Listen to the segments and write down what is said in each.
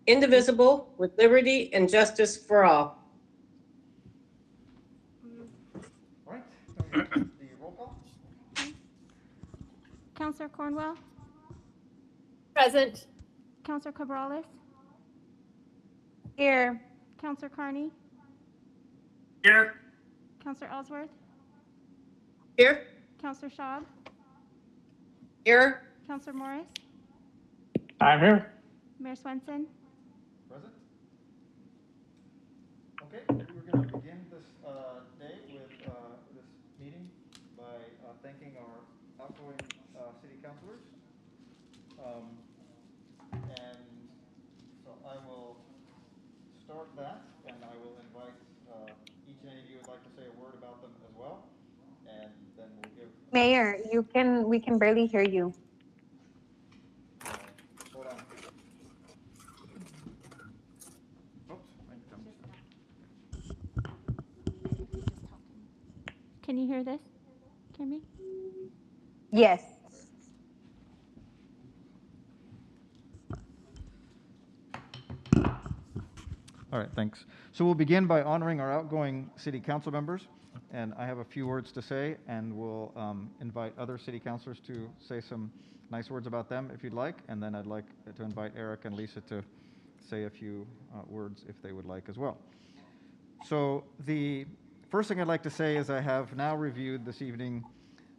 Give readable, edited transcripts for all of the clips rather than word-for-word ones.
indivisible, with liberty and justice for all. All right, can we get the roll call? Councillor Cornwell, Present. Councillor Cabrales, Here. Councillor Carney, Here. Councillor Ellsworth, Here? Councillor Schaub, Here? Councillor Morris, I'm here. Mayor Swenson. Present. Okay, we're going to begin this day with this meeting by thanking our outgoing city councilors. And so I will start that, and I will invite each and any of you who would like to say a word about them as well. And then we'll give. Mayor, we can barely hear you. Hold on. Oops, I jumped. Can you hear this, Kimmy? Yes. All right, thanks. So we'll begin by honoring our outgoing city council members, and I have a few words to say, and we'll invite other city councilors to say some nice words about them if you'd like, and then I'd like to invite Eric and Lisa to say a few words if they would like as well. So the first thing I'd like to say is I have now reviewed this evening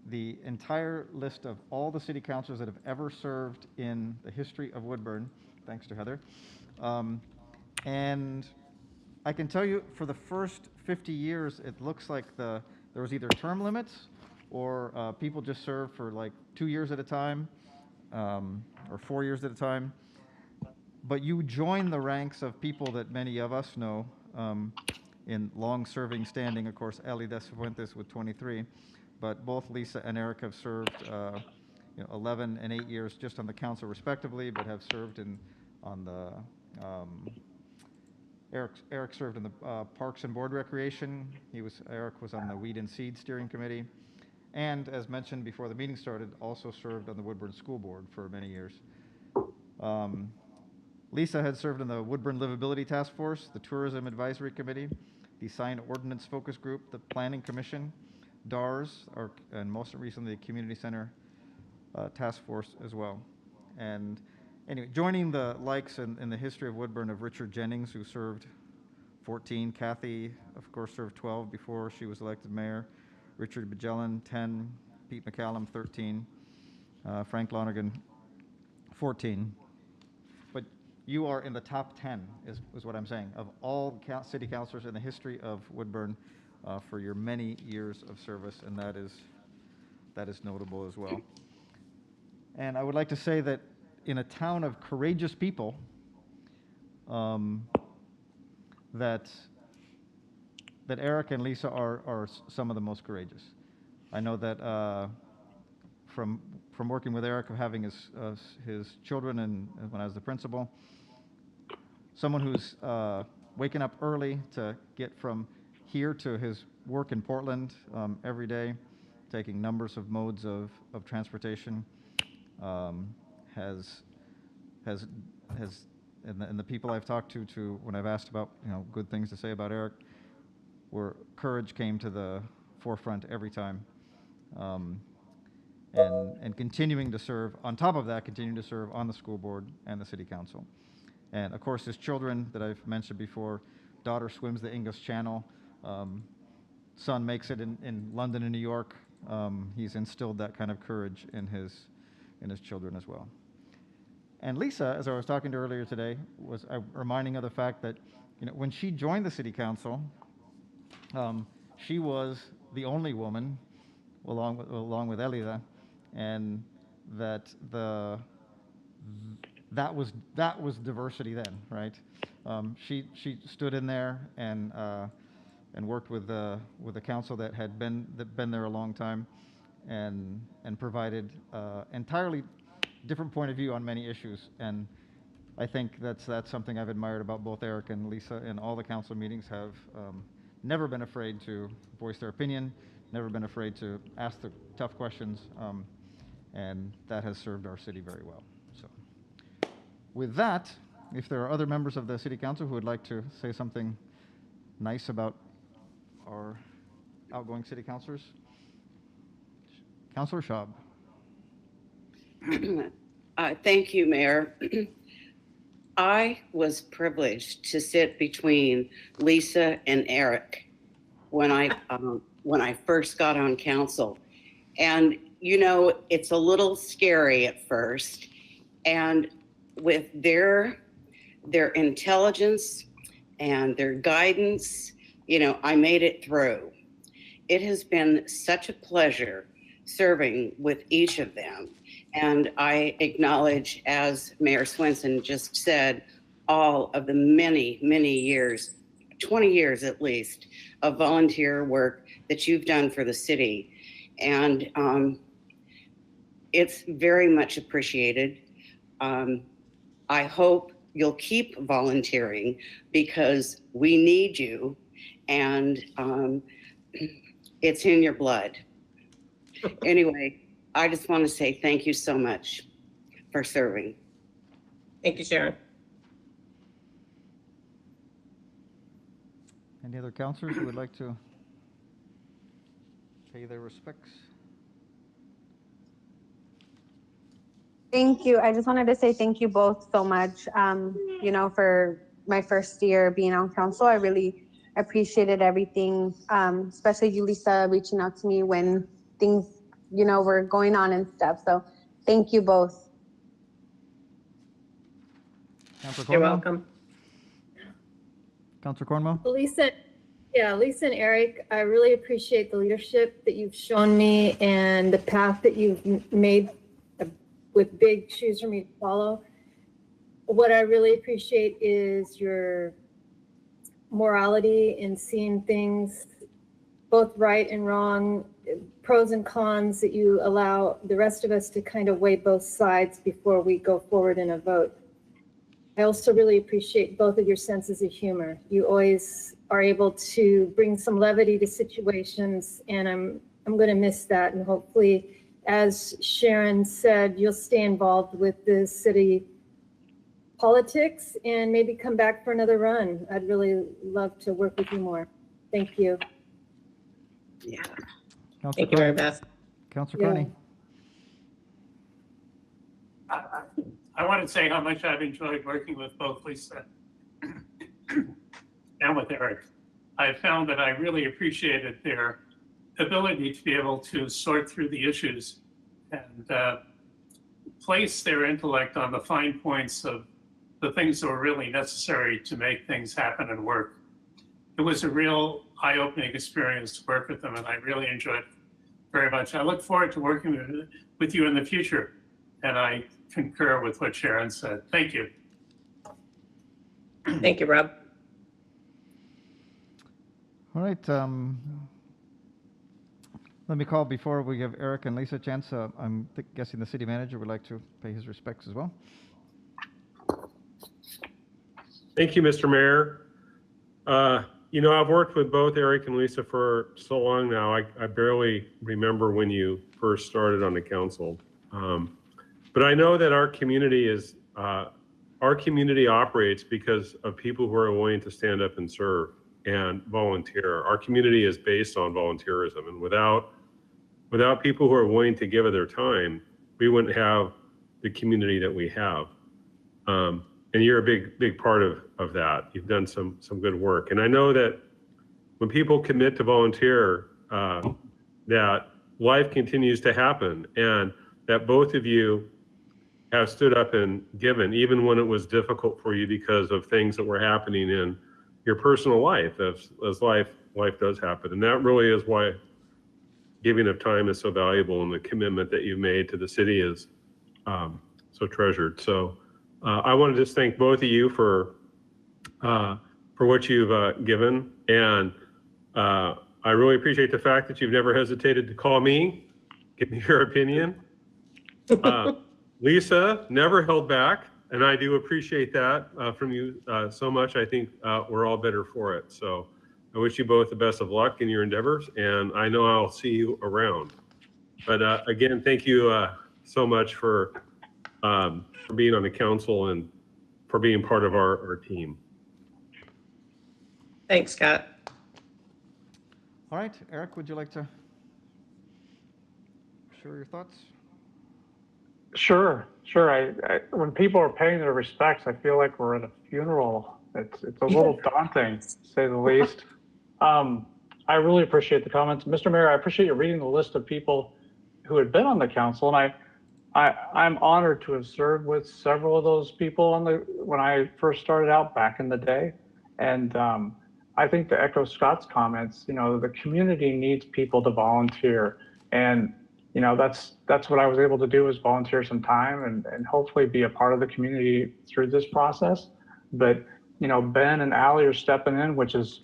the entire list of all the city councilors that have ever served in the history of Woodburn, thanks to Heather. And I can tell you for the first 50 years, it looks like there was either term limits or people just served for like 2 years at a time or 4 years at a time. But you join the ranks of people that many of us know in long-serving standing. Of course, Eli de Cifuentes with 23, but both Lisa and Eric have served 11 and 8 years just on the council respectively, but have served on the Eric served in the Parks and Board Recreation. Eric was on the Weed and Seed Steering Committee, and as mentioned before the meeting started, also served on the Woodburn School Board for many years. Lisa had served in the Woodburn Livability Task Force, the Tourism Advisory Committee, the Sign Ordinance Focus Group, the Planning Commission, DARS, and most recently the Community Center Task Force as well. And anyway, joining the likes in the history of Woodburn of Richard Jennings, who served 14, Kathy, of course, served 12 before she was elected mayor, Richard Magellan, 10, Pete McCallum, 13, Frank Lonergan, 14. But you are in the top 10, is what I'm saying, of all city councilors in the history of Woodburn for your many years of service, and that is notable as well. And I would like to say that in a town of courageous people, that Eric and Lisa are some of the most courageous. I know that from working with Eric, of having his children, and when I was the principal, someone who's waking up early to get from here to his work in Portland every day, taking numbers of modes of transportation, has and the people I've talked to when I've asked about good things to say about Eric, where courage came to the forefront every time, and continuing to serve. On top of that, continuing to serve on the school board and the city council, and of course his children that I've mentioned before. Daughter swims the English Channel. Son makes it in London and New York. He's instilled that kind of courage in his children as well. And Lisa, as I was talking to earlier today, was reminding of the fact that when she joined the city council, she was the only woman, along with Elida, and that was diversity then, right? She stood in there and worked with the council that had been there a long time, and provided entirely different point of view on many issues. And I think that's something I've admired about both Eric and Lisa in all the council meetings. Have never been afraid to voice their opinion, never been afraid to ask the tough questions, and that has served our city very well. So with that, If there are other members of the City Council who would like to say something nice about our outgoing City Councilors, Councilor Schaub. Thank you, Mayor. I was privileged to sit between Lisa and Eric when I first got on council. And, you know, it's a little scary at first. And with their intelligence and their guidance, you know, I made it through. It has been such a pleasure serving with each of them. And I acknowledge, as Mayor Swenson just said, all of the many, many years, 20 years at least, of volunteer work that you've done for the city. And it's very much appreciated. I hope you'll keep volunteering because we need you, and it's in your blood. Anyway, I just want to say thank you so much for serving. Thank you, Sharon. Any other councilors who would like to pay their respects? Thank you. I just wanted to say thank you both so much. You know, for my first year being on council, I really appreciated everything, especially you, Lisa, reaching out to me when things, you know, were going on and stuff. So thank you both. Councilor You're Cornwell? welcome. Councilor Cornwell? Lisa and Eric, I really appreciate the leadership that you've shown me and the path that you've made with big shoes for me to follow. What I really appreciate is your morality in seeing things both right and wrong, pros and cons, that you allow the rest of us to kind of weigh both sides before we go forward in a vote. I also really appreciate both of your senses of humor. You always are able to bring some levity to situations, and I'm going to miss that. And hopefully, as Sharon said, you'll stay involved with the city politics and maybe come back for another run. I'd really love to work with you more. Thank you. Yeah. Councilor Thank you, Mary Carney? Beth. Councilor Yeah. Carney? I want to say how much I've enjoyed working with both Lisa and with Eric. I found that I really appreciated their ability to be able to sort through the issues and place their intellect on the fine points of the things that were really necessary to make things happen and work. It was a real eye-opening experience to work with them, and I really enjoyed it very much. I look forward to working with you in the future, and I concur with what Sharon said. Thank you. Thank you, Rob. All right. Let me call, before we give Eric and Lisa a chance, I'm guessing the city manager would like to pay his respects as well. Thank you, Mr. Mayor. You know, I've worked with both Eric and Lisa for so long now. I barely remember when you first started on the council. But I know that our community operates because of people who are willing to stand up and serve and volunteer. Our community is based on volunteerism, and without people who are willing to give of their time, we wouldn't have the community that we have. And you're a big part of that. You've done some good work. And I know that when people commit to volunteer, that life continues to happen, and that both of you have stood up and given, even when it was difficult for you because of things that were happening in your personal life, as life does happen. And that really is why giving of time is so valuable, and the commitment that you've made to the city is so treasured. So I want to just thank both of you for what you've given, and I really appreciate the fact that you've never hesitated to call me, give me your opinion. Lisa never held back, and I do appreciate that from you so much. I think we're all better for it. So I wish you both the best of luck in your endeavors, and I know I'll see you around. But again, thank you so much for being on the council and being part of our team. Thanks, Scott. All right, Eric, would you like to share your thoughts? Sure. When people are paying their respects, I feel like we're at a funeral. It's a little daunting, to say the least. I really appreciate the comments. Mr. Mayor, I appreciate you reading the list of people who had been on the council, and I'm honored to have served with several of those people when I first started out back in the day. And I think to echo Scott's comments, the community needs people to volunteer. And that's what I was able to do, is volunteer some time and hopefully be a part of the community through this process. But, Ben and Allie are stepping in, which is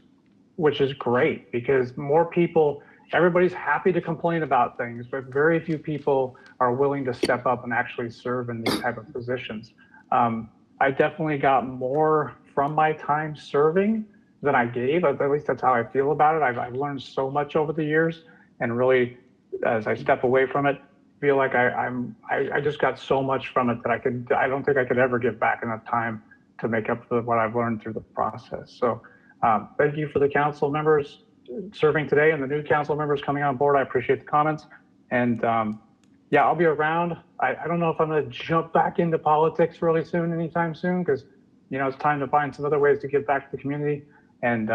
great, because more people, everybody's happy to complain about things, but very few people are willing to step up and actually serve in these type of positions. I definitely got more from my time serving than I gave. At least that's how I feel about it. I've learned so much over the years, and really, as I step away from it, feel like I just got so much from it that I don't think I could ever give back enough time to make up for what I've learned through the process. So thank you for the council members serving today and the new council members coming on board. I appreciate the comments. And yeah, I'll be around. I don't know if I'm going to jump back into politics really soon, anytime soon, because it's time to find some other ways to give back to the community. And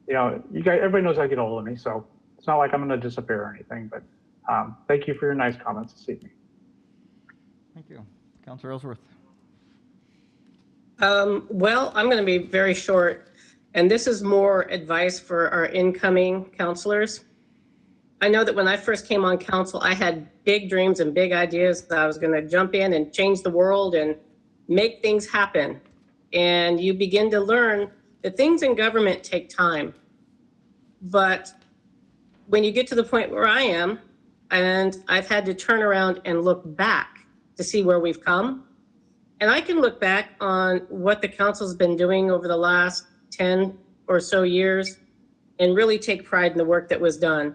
you guys, everybody knows I get old of me, so it's not like I'm going to disappear or anything. But thank you for your nice comments this evening. Thank you. Councilor Ellsworth. Well, I'm going to be very short, and this is more advice for our incoming councilors. I know that when I first came on council, I had big dreams and big ideas that I was going to jump in and change the world and make things happen. And you begin to learn that things in government take time. But when you get to the point where I am, and I've had to turn around and look back to see where we've come, and I can look back on what the council's been doing over the last 10 or so years and really take pride in the work that was done.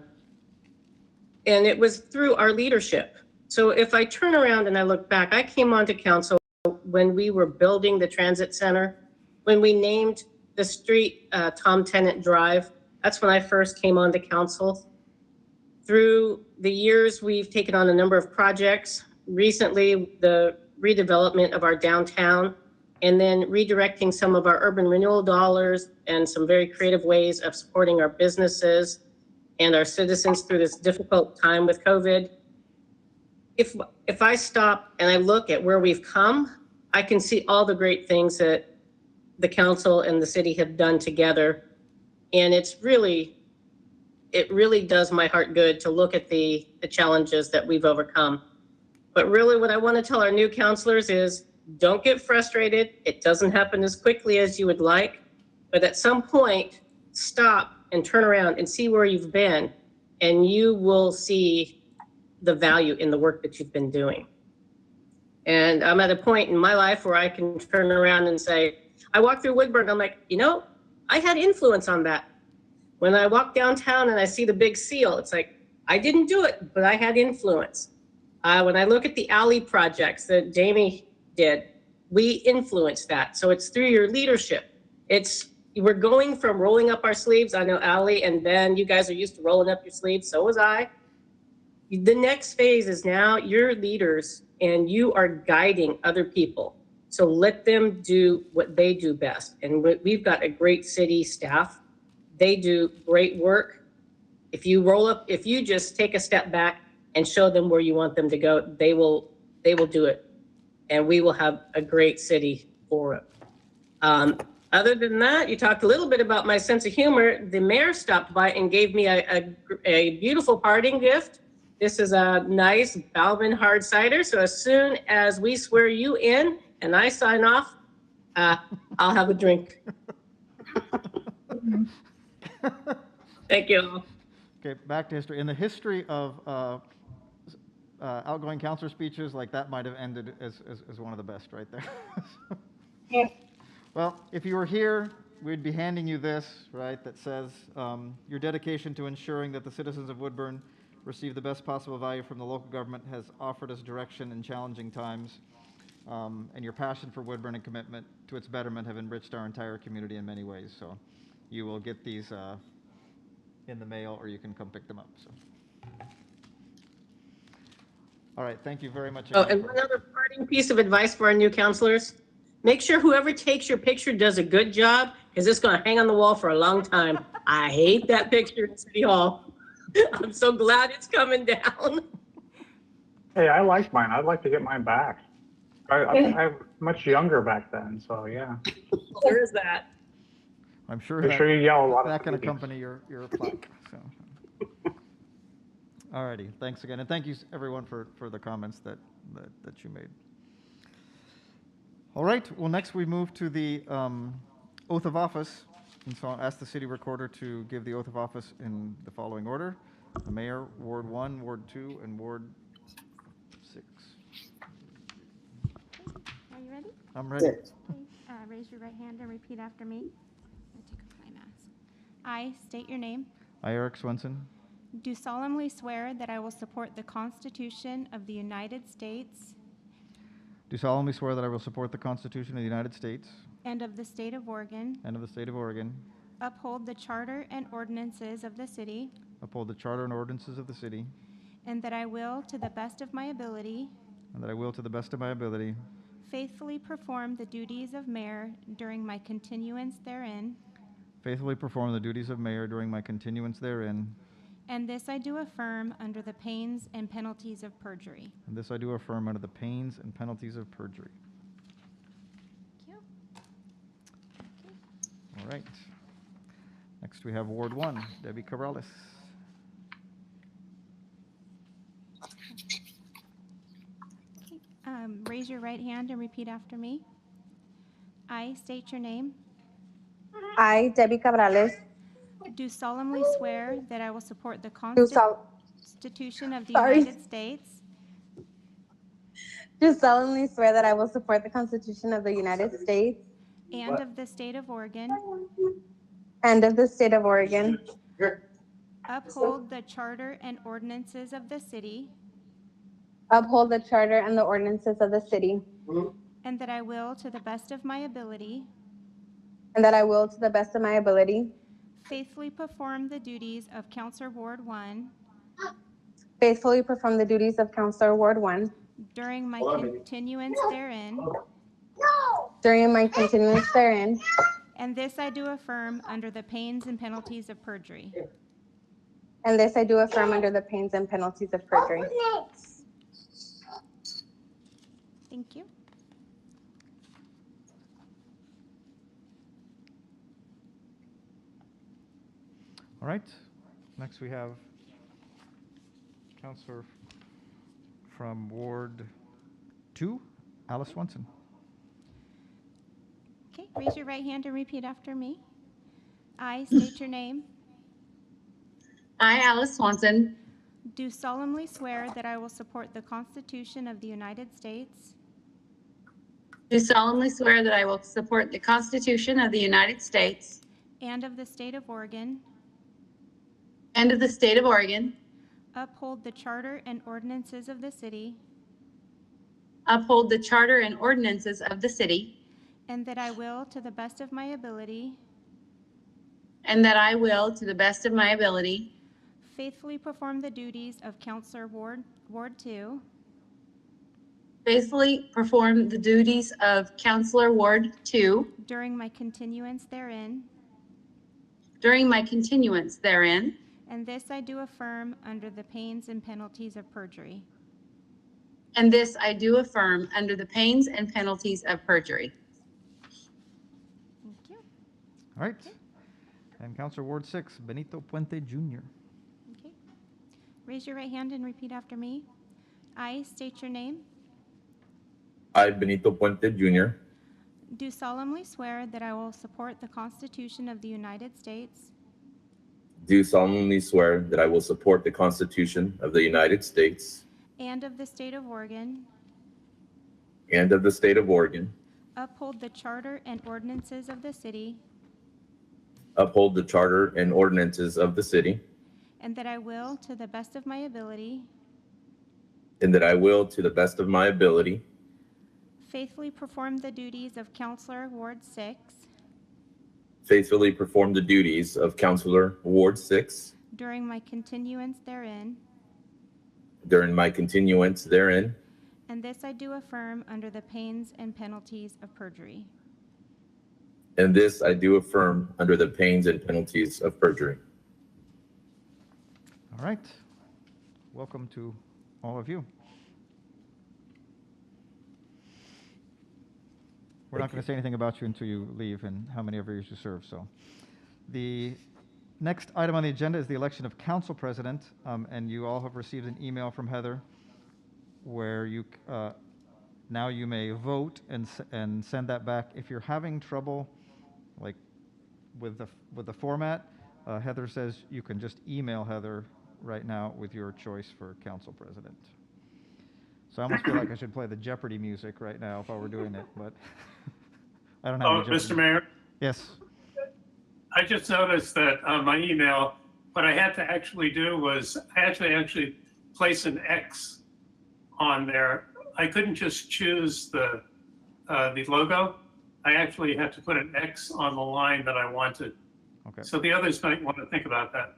And it was through our leadership. So if I turn around and I look back, I came onto council when we were building the transit center, when we named the street Tom Tennant Drive. That's when I first came onto council. Through the years, we've taken on a number of projects. Recently, the redevelopment of our downtown, and then redirecting some of our urban renewal dollars and some very creative ways of supporting our businesses and our citizens through this difficult time with COVID. If I stop and I look at where we've come, I can see all the great things that the council and the city have done together. And it really does my heart good to look at the challenges that we've overcome. But really what I want to tell our new councilors is, don't get frustrated. It doesn't happen as quickly as you would like, but at some point, stop and turn around and see where you've been, and you will see the value in the work that you've been doing. And I'm at a point in my life where I can turn around and say, I walk through Woodburn, I'm like, I had influence on that. When I walk downtown and I see the big seal, it's like, I didn't do it, but I had influence. When I look at the alley projects that Jamie did, we influenced that. So it's through your leadership. We're going from rolling up our sleeves. I know Allie and Ben, you guys are used to rolling up your sleeves. So was I. The next phase is now you're leaders and you are guiding other people. So let them do what they do best. And we've got a great city staff. They do great work. If you just take a step back and show them where you want them to go, they will do it. And we will have a great city for it. Other than that, you talked a little bit about my sense of humor. The mayor stopped by and gave me a beautiful parting gift. This is a nice Balvin hard cider. So as soon as we swear you in and I sign off, I'll have a drink. Thank you all. Okay, back to history. In the history of outgoing councilor speeches, like that might have ended as one of the best right there. Yeah. Well, if you were here, we'd be handing you this, right, that says your dedication to ensuring that the citizens of Woodburn receive the best possible value from the local government has offered us direction in challenging times. and your passion for Woodburn and commitment to its betterment have enriched our entire community in many ways. So you will get these in the mail, or you can come pick them up. So. All right, thank you very much. Oh, again and one other parting piece of advice for our new counselors. Make sure whoever takes your picture does a good job, because it's going to hang on the wall for a long time. I hate that picture in City Hall. I'm so glad it's coming down. Hey, I like mine. I'd like to get mine back. I'm much younger back then, so yeah. There is that. I'm sure Make sure you yell a lot. that can accompany your plaque. So. All righty, thanks again, and thank you everyone for the comments that you made. All right, well, next we move to the oath of office, and so I'll ask the city recorder to give the oath of office in the following order: the mayor, Ward 1, Ward 2, and Ward 6. Are you ready? I'm ready. Okay. Raise your right hand and repeat after me. I'm gonna take off my mask. I state your name. I, Eric Swenson, Do solemnly swear that I will support the Constitution of the United States do solemnly swear that I will support the Constitution of the United States and of the State of Oregon, and of the State of Oregon, uphold the Charter and ordinances of the city, uphold the Charter and ordinances of the city, and that I will, to the best of my ability, and that I will, to the best of my ability, faithfully perform the duties of mayor during my continuance therein, faithfully perform the duties of mayor during my continuance therein, and this I do affirm under the pains and penalties of perjury. and this I do affirm under the pains and penalties of perjury. Thank you. All right. Next, we have Ward 1, Debbie Cabrales. Raise your right hand and repeat after me. I state your name. I, Debbie Cabrales, Do solemnly swear that I will support the do sol- Constitution of the Sorry. United States do solemnly swear that I will support the Constitution of the United States and of the State of Oregon, and of the State of Oregon, uphold the Charter and ordinances of the city, uphold the Charter and the ordinances of the city, and that I will, to the best of my ability, and that I will, to the best of my ability, faithfully perform the duties of Counselor Ward 1 faithfully perform the duties of Counselor Ward 1 during my continuance therein, during my continuance therein, and this I do affirm under the pains and penalties of perjury. and this I do affirm under the pains and penalties of perjury. Thank you. All right. Next, we have Counselor from Ward 2, Alice Swenson. Okay, raise your right hand and repeat after me. I state your name. I, Alice Swanson, Do solemnly swear that I will support the Constitution of the United States do solemnly swear that I will support the Constitution of the United States and of the State of Oregon, and of the State of Oregon, uphold the Charter and ordinances of the city, uphold the Charter and ordinances of the city, and that I will, to the best of my ability, and that I will, to the best of my ability, faithfully perform the duties of Counselor Ward 2 faithfully perform the duties of Counselor Ward 2 during my continuance therein, during my continuance therein, and this I do affirm under the pains and penalties of perjury. and this I do affirm under the pains and penalties of perjury. Thank you. All right. And Counselor Ward 6, Benito Puente Jr. Okay. Raise your right hand and repeat after me. I state your name. I, Benito Puente Jr., Do solemnly swear that I will support the Constitution of the United States do solemnly swear that I will support the Constitution of the United States and of the State of Oregon, and of the State of Oregon, uphold the Charter and ordinances of the city, uphold the Charter and ordinances of the city, and that I will, to the best of my ability, and that I will, to the best of my ability, faithfully perform the duties of Counselor Ward 6 faithfully perform the duties of Counselor Ward 6 during my continuance therein, during my continuance therein, and this I do affirm under the pains and penalties of perjury. and this I do affirm under the pains and penalties of perjury. All right. Welcome to all of you. We're not going to say anything about you until you leave and how many of years you serve. So the next item on the agenda is the election of council president. And you all have received an email from Heather where you now you may vote and send that back. If you're having trouble like with the format, Heather says you can just email Heather right now with your choice for council president. So I almost feel like I should play the Jeopardy music right now if I were doing it, but I don't have any Jeopardy. Mr. Mayor, Yes. I just noticed that on my email, what I had to actually do was I actually place an X on there. I couldn't just choose the logo. I actually had to put an X on the line that I wanted. Okay. So the others might want to think about that.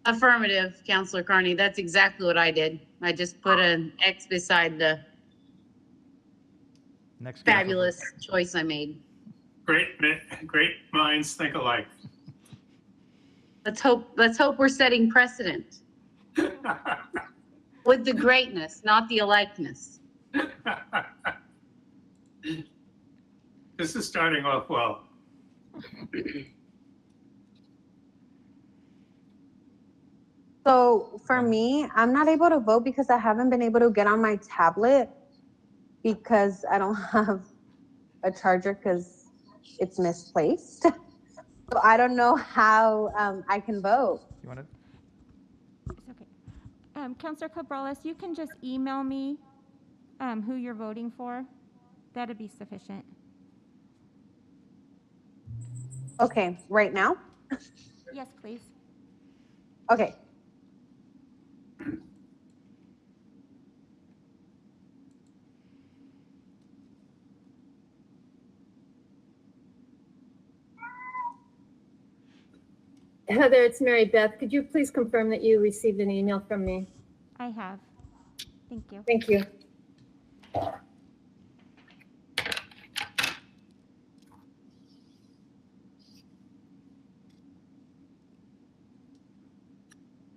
Affirmative, Counselor Carney. That's exactly what I did. I just put an X beside the Next fabulous choice I made. Great minds think alike. Let's hope we're setting precedent with the greatness, not the alikeness. This is starting off well. So for me, I'm not able to vote because I haven't been able to get on my tablet because I don't have a charger because it's misplaced. So I don't know how I can vote. You want it? It's okay. Counselor Cabrales, you can just email me who you're voting for. That'd be sufficient. Okay, right now? Yes, please. Okay. Heather, it's Mary Beth. Could you please confirm that you received an email from me? I have. Thank you. Thank you.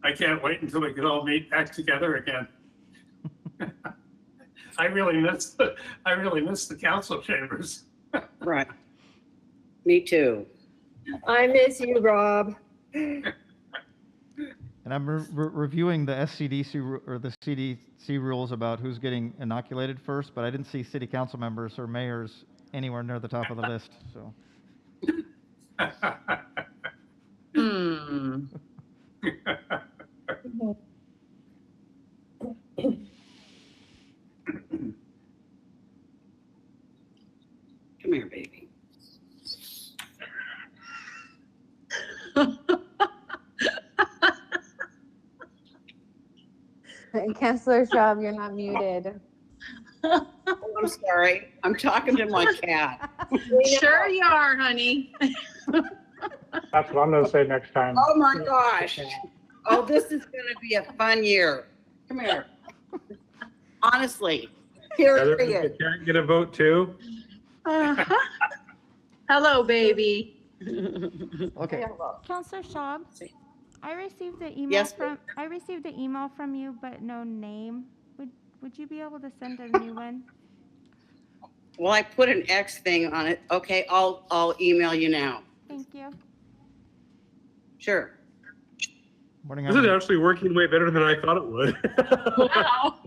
I can't wait until we can all meet back together again. I really miss the council chambers. Right. Me too. I miss you, Rob. And I'm reviewing the SCDC or the CDC rules about who's getting inoculated first, but I didn't see city council members or mayors anywhere near the top of the list. So. Come here, baby. Councilor Schwab, you're not muted. Oh, I'm sorry. I'm talking to my cat. Sure you are, honey. That's what I'm gonna say next time. Oh my gosh. Oh, this is gonna be a fun year. Come here. Honestly, Heather, period. did the cat get a vote too? Hello, baby. Okay. Counselor Schwab, I received the email Yes, I received the email from you, but no name. Would you be able to send a new one? Well, I put an X thing on it. Okay, I'll email you now. Thank you. Sure. Morning. This is actually working way better than I thought it would. Wow.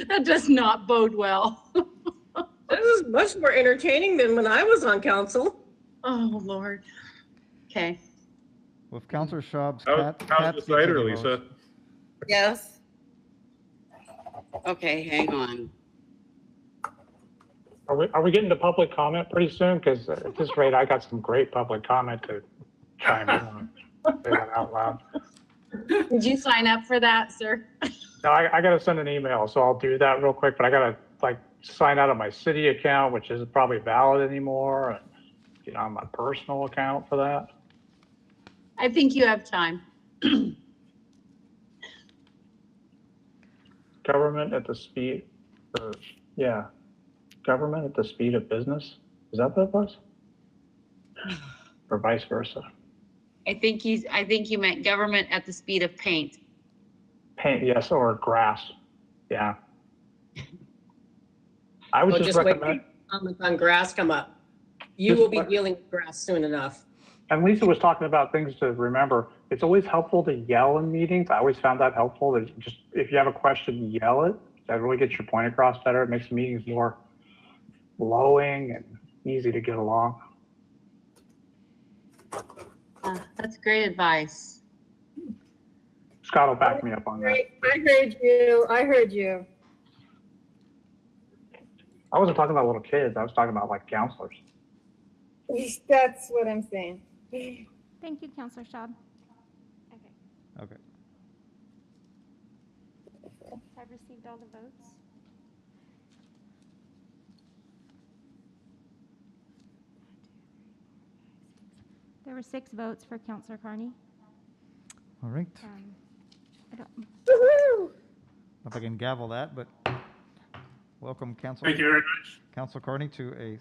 That does not bode well. This is much more entertaining than when I was on council. Oh, Lord. Okay. With Councilor Schwab's How's the cider, Lisa? Yes. Okay, hang on. Are we getting to public comment pretty soon? Because at this rate, I got some great public comment to chime in on. Say that out loud. Did you sign up for that, sir? No, I got to send an email, so I'll do that real quick. But I got to sign out of my city account, which isn't probably valid anymore, and get on my personal account for that. I think you have time. Government at the speed, or yeah, government at the speed of business. Is that what it was? Or vice versa? I think you meant government at the speed of paint. Paint, yes, or grass. Yeah. I would Well, just just wait recommend. for comments on grass come up. You Just will be what- dealing with grass soon enough. And Lisa was talking about things to remember. It's always helpful to yell in meetings. I always found that helpful. That just if you have a question, yell it. That really gets your point across better. It makes the meetings more flowing and easy to get along. That's great advice. Scott will back me up on that. Great. I heard you. I heard you. I wasn't talking about little kids. I was talking about like counselors. That's what I'm saying. Thank you, Councilor Schaub. Okay, Okay. I've received all the votes. There were 6 votes for Councilor Carney. All right. I don't, Woohoo! If I can gavel that, but welcome, Council. Thank you very much. Council Carney to a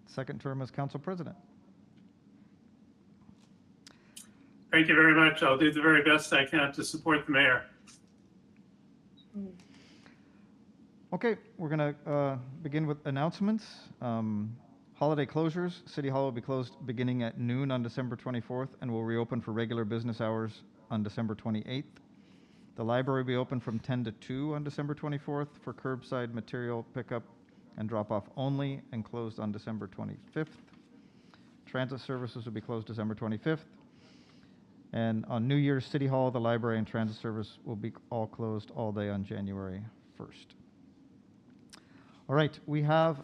second term as Council President. Thank you very much. I'll do the very best I can to support the mayor. Okay, we're going to begin with announcements. Holiday closures. City Hall will be closed beginning at noon on December 24th and will reopen for regular business hours on December 28th. The library will be open from 10 to 2 on December 24th for curbside material pickup and drop-off only, and closed on December 25th. Transit services will be closed December 25th. And on New Year's, City Hall, the library, and transit service will be all closed all day on January 1st. All right, we have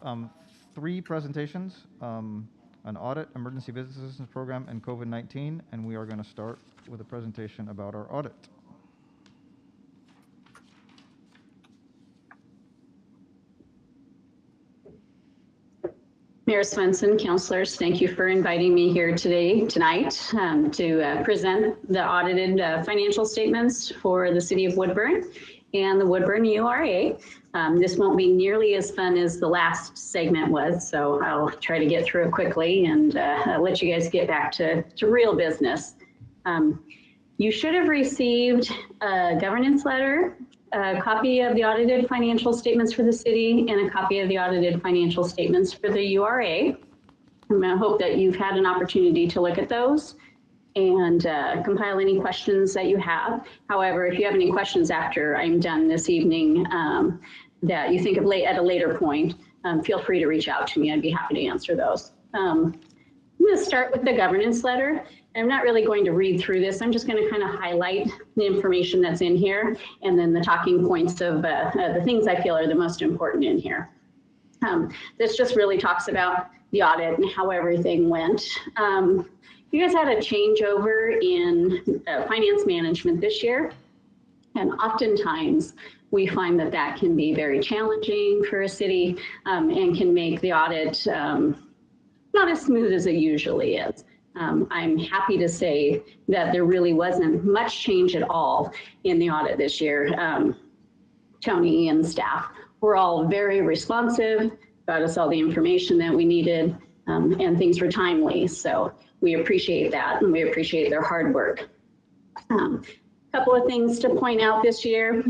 3 presentations, an audit, emergency business assistance program, and COVID-19, and we are going to start with a presentation about our audit. Mayor Swenson, councilors, thank you for inviting me here tonight to present the audited financial statements for the city of Woodburn and the Woodburn URA. This won't be nearly as fun as the last segment was, so I'll try to get through it quickly and let you guys get back to real business. You should have received a governance letter, a copy of the audited financial statements for the city, and a copy of the audited financial statements for the URA. I hope that you've had an opportunity to look at those and compile any questions that you have. However, if you have any questions after I'm done this evening that you think of at a later point, feel free to reach out to me. I'd be happy to answer those. I'm going to start with the governance letter. I'm not really going to read through this. I'm just going to kind of highlight the information that's in here and then the talking points of the things I feel are the most important in here. This just really talks about the audit and how everything went. You guys had a changeover in finance management this year, and oftentimes we find that that can be very challenging for a city and can make the audit not as smooth as it usually is. I'm happy to say that there really wasn't much change at all in the audit this year. Tony and staff were all very responsive, got us all the information that we needed, and things were timely. So we appreciate that, and we appreciate their hard work. Couple of things to point out this year.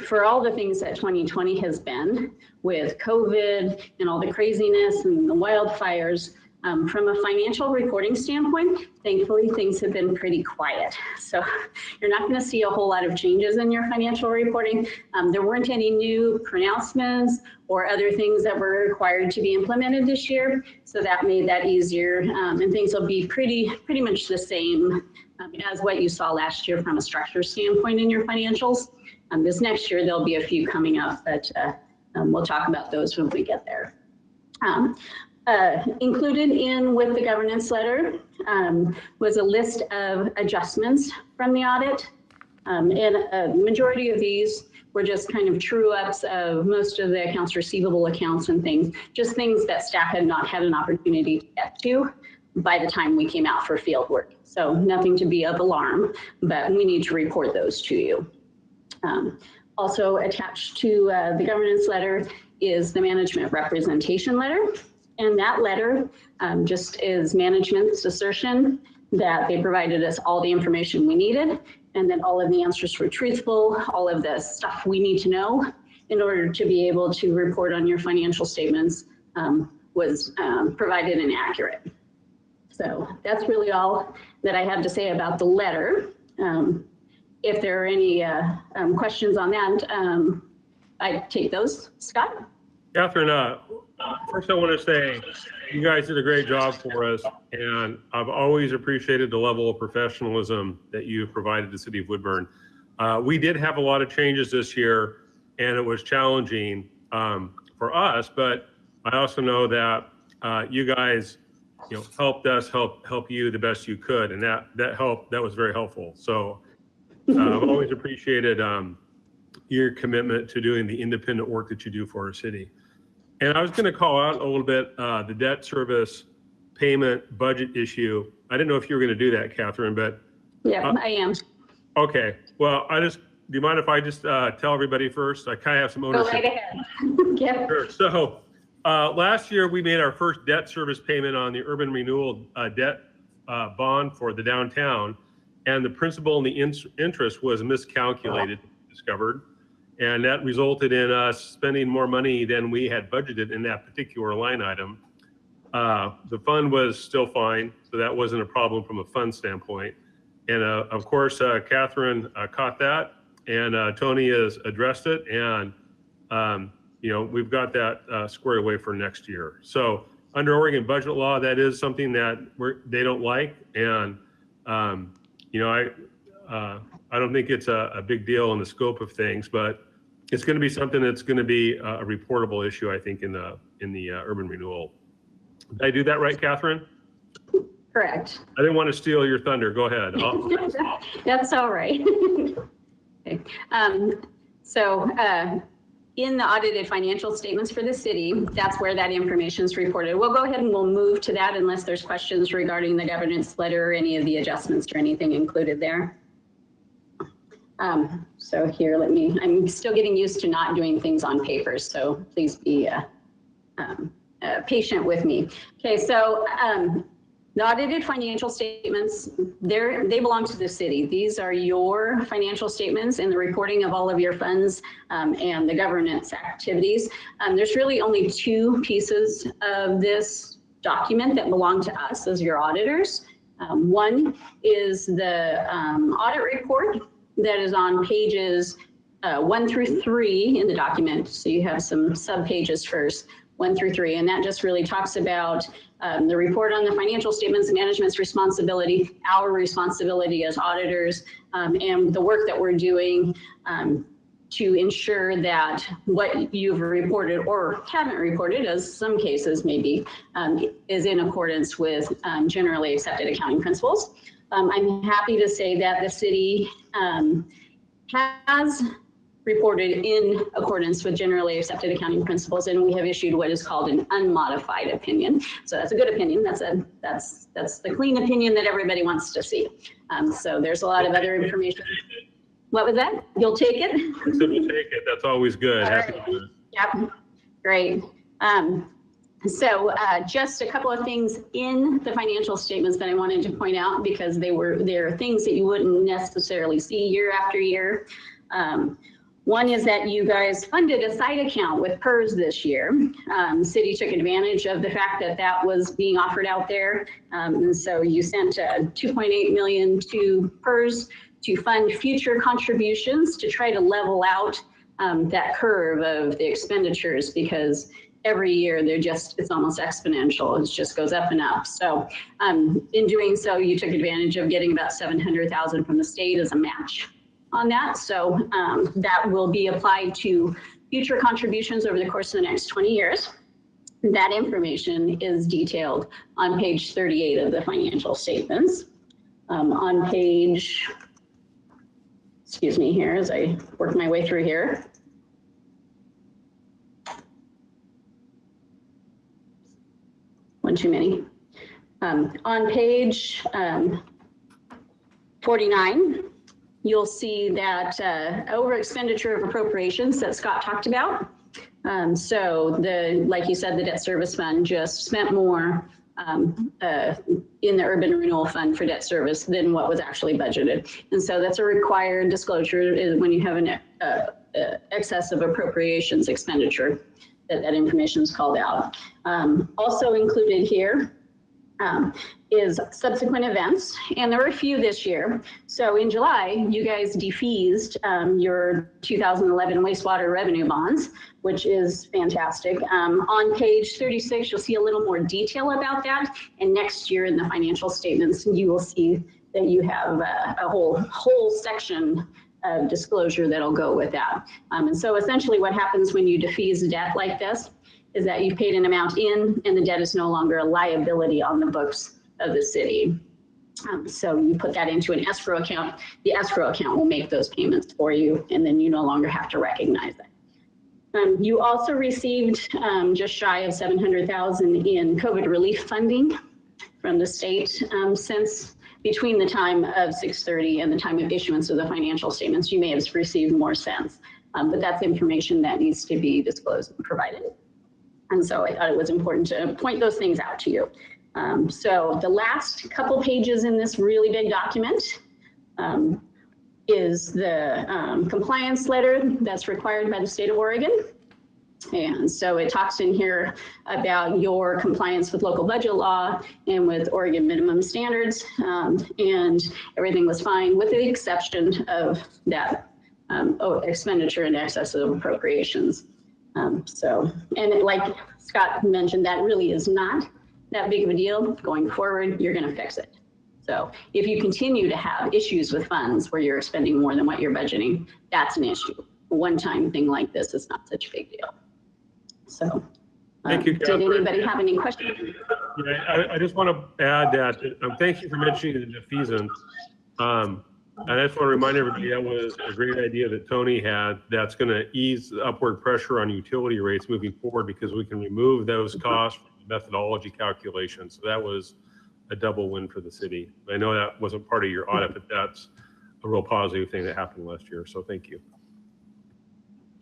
For all the things that 2020 has been with COVID and all the craziness and the wildfires, from a financial reporting standpoint, thankfully things have been pretty quiet. So you're not going to see a whole lot of changes in your financial reporting. There weren't any new pronouncements or other things that were required to be implemented this year. So that made that easier, and things will be pretty much the same as what you saw last year from a structure standpoint in your financials. This next year, there'll be a few coming up, but we'll talk about those when we get there. Included in with the governance letter was a list of adjustments from the audit. And a majority of these were just kind of true ups of most of the accounts receivable accounts and things, just things that staff had not had an opportunity to get to by the time we came out for field work. So nothing to be of alarm, but we need to report those to you. Also attached to the governance letter is the management representation letter. And that letter just is management's assertion that they provided us all the information we needed, and that all of the answers were truthful, all of the stuff we need to know in order to be able to report on your financial statements was provided and accurate. So that's really all that I have to say about the letter. If there are any questions on that, I take those. Scott? Catherine, first I want to say you guys did a great job for us, and I've always appreciated the level of professionalism that you've provided the city of Woodburn. We did have a lot of changes this year, and it was challenging for us, but I also know that you guys helped us help you the best you could, and that was very helpful. So I've always appreciated your commitment to doing the independent work that you do for our city. And I was going to call out a little bit the debt service payment budget issue. I didn't know if you were going to do that, Catherine, but yeah, I am. Okay. Well, do you mind if I just tell everybody first? I kind of have some ownership. Go right ahead. Yeah. Sure. So last year we made our first debt service payment on the urban renewal debt bond for the downtown, and the principal and the interest was miscalculated, discovered. And that resulted in us spending more money than we had budgeted in that particular line item. The fund was still fine, so that wasn't a problem from a fund standpoint. And of course, Catherine caught that, and Tony has addressed it, and we've got that squared away for next year. So under Oregon budget law, that is something that they don't like, and I don't think it's a big deal in the scope of things, but it's going to be something that's going to be a reportable issue, I think, in the urban renewal. Did I do that right, Catherine? Correct. I didn't want to steal your thunder. Go ahead. That's all right. Okay. In the audited financial statements for the city, that's where that information is reported. We'll go ahead and we'll move to that unless there's questions regarding the governance letter or any of the adjustments or anything included there. So here, I'm still getting used to not doing things on paper, so please be patient with me. Okay, so the audited financial statements, they belong to the city. These are your financial statements and the reporting of all of your funds and the governance activities. There's really only two pieces of this document that belong to us as your auditors. One is the audit report that is on pages 1 through 3 in the document. So you have some sub pages first, 1 through 3, and that just really talks about the report on the financial statements, management's responsibility, our responsibility as auditors, and the work that we're doing to ensure that what you've reported or haven't reported, as some cases may be, is in accordance with generally accepted accounting principles. I'm happy to say that the city has reported in accordance with generally accepted accounting principles, and we have issued what is called an unmodified opinion. So that's a good opinion. That's the clean opinion that everybody wants to see. So there's a lot of other information. What was that? You'll take it? I said we'll take it. That's always good. Happy to do it. Yep. Great. So just a couple of things in the financial statements that I wanted to point out because they're things that you wouldn't necessarily see year after year. One is that you guys funded a side account with PERS this year. The city took advantage of the fact that that was being offered out there. And so you sent $2.8 million to PERS to fund future contributions to try to level out that curve of the expenditures, because every year it's almost exponential. It just goes up and up. So in doing so, you took advantage of getting about $700,000 from the state as a match on that. So that will be applied to future contributions over the course of the next 20 years. That information is detailed on page 38 of the financial statements. On page excuse me here as I work my way through here. One too many. On page 49, you'll see that over expenditure of appropriations that Scott talked about. So like you said, the debt service fund just spent more in the urban renewal fund for debt service than what was actually budgeted. And so that's a required disclosure is when you have an excess of appropriations expenditure, that information is called out. Also included here is subsequent events, and there were a few this year. So in July, you guys defeased your 2011 wastewater revenue bonds, which is fantastic. On page 36, you'll see a little more detail about that. And next year in the financial statements, you will see that you have a whole section of disclosure that'll go with that. And so essentially what happens when you defease debt like this is that you've paid an amount in and the debt is no longer a liability on the books of the city. So you put that into an escrow account. The escrow account will make those payments for you, and then you no longer have to recognize it. You also received just shy of $700,000 in COVID relief funding from the state since between the time of 6/30 and the time of issuance of the financial statements. You may have received more since, but that's information that needs to be disclosed and provided. And so I thought it was important to point those things out to you. So the last couple pages in this really big document is the compliance letter that's required by the state of Oregon. And so it talks in here about your compliance with local budget law and with Oregon minimum standards, and everything was fine with the exception of that expenditure in excess of appropriations. And like Scott mentioned, that really is not that big of a deal. Going forward, you're going to fix it. So if you continue to have issues with funds where you're spending more than what you're budgeting, that's an issue. A one-time thing like this is not such a big deal. So Thank you, did Catherine. anybody have any questions? Yeah, I just want to add that thank you for mentioning the defeasance. And I just want to remind everybody that was a great idea that Tony had that's going to ease the upward pressure on utility rates moving forward because we can remove those costs from the methodology calculation. So that was a double win for the city. I know that wasn't part of your audit, but that's a real positive thing that happened last year. So thank you.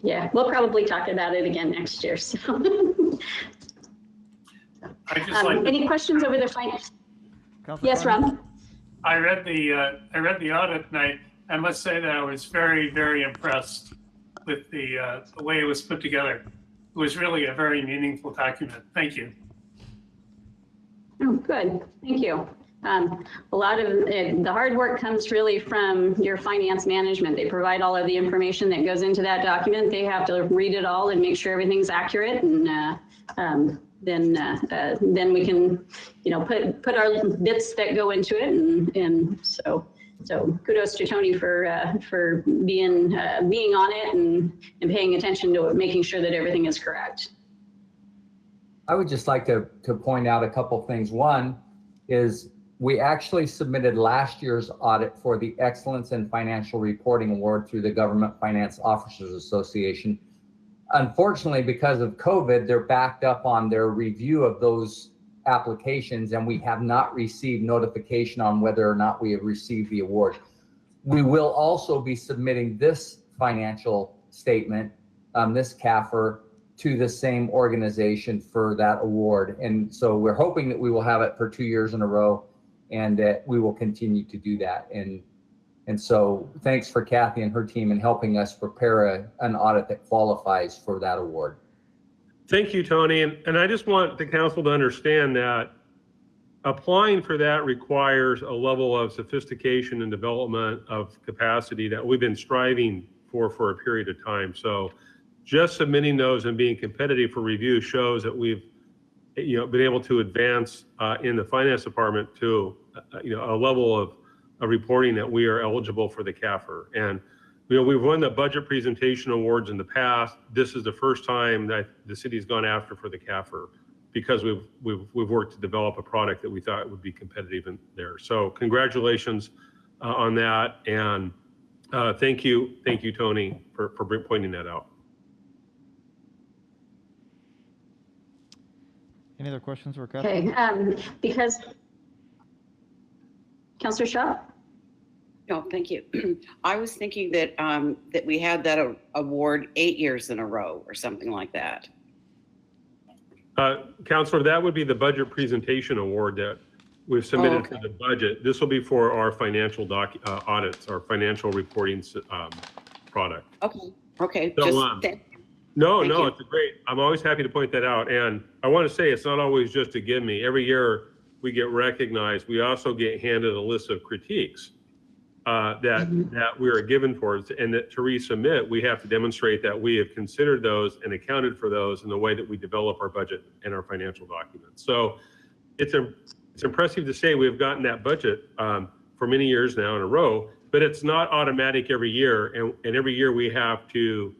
Yeah, we'll probably talk about it again next year. So I just like any questions over the finance? Yes, Rob. I read the audit, and I must say that I was very, very impressed with the way it was put together. It was really a very meaningful document. Thank you. Oh, good. Thank you. A lot of the hard work comes really from your finance management. They provide all of the information that goes into that document. They have to read it all and make sure everything's accurate, and then we can, put our bits that go into it, and so kudos to Tony for being on it and paying attention to it, making sure that everything is correct. I would just like to point out a couple things. One is we actually submitted last year's audit for the Excellence in Financial Reporting Award through the Government Finance Officers Association. Unfortunately, because of COVID, they're backed up on their review of those applications, and we have not received notification on whether or not we have received the award. We will also be submitting this financial statement, this CAFR, to the same organization for that award. And so we're hoping that we will have it for 2 years in a row, and that we will continue to do that. And so thanks for Kathy and her team in helping us prepare an audit that qualifies for that award. Thank you, Tony. And I just want the council to understand that applying for that requires a level of sophistication and development of capacity that we've been striving for a period of time. So just submitting those and being competitive for review shows that we've been able to advance in the finance department to a level of reporting that we are eligible for the CAFR. And we've won the budget presentation awards in the past. This is the first time that the city's gone after for the CAFR because we've worked to develop a product that we thought would be competitive in there. So congratulations on that. And Thank you, Tony, for pointing that out. Any other questions for Catherine? Okay, because, Councilor Shaw? No, thank you. I was thinking that that we had that award 8 years in a row or something like that. Councilor, that would be the budget presentation award that we've submitted for the budget. This will be for our financial audits, our financial reporting product. Okay. So, no, it's great. I'm always happy to point that out. And I want to say it's not always just a give me. Every year we get recognized. We also get handed a list of critiques that we are given for it, and that to resubmit, we have to demonstrate that we have considered those and accounted for those in the way that we develop our budget and our financial documents. So it's impressive to say we've gotten that budget for many years now in a row, but it's not automatic every year. And every year we have to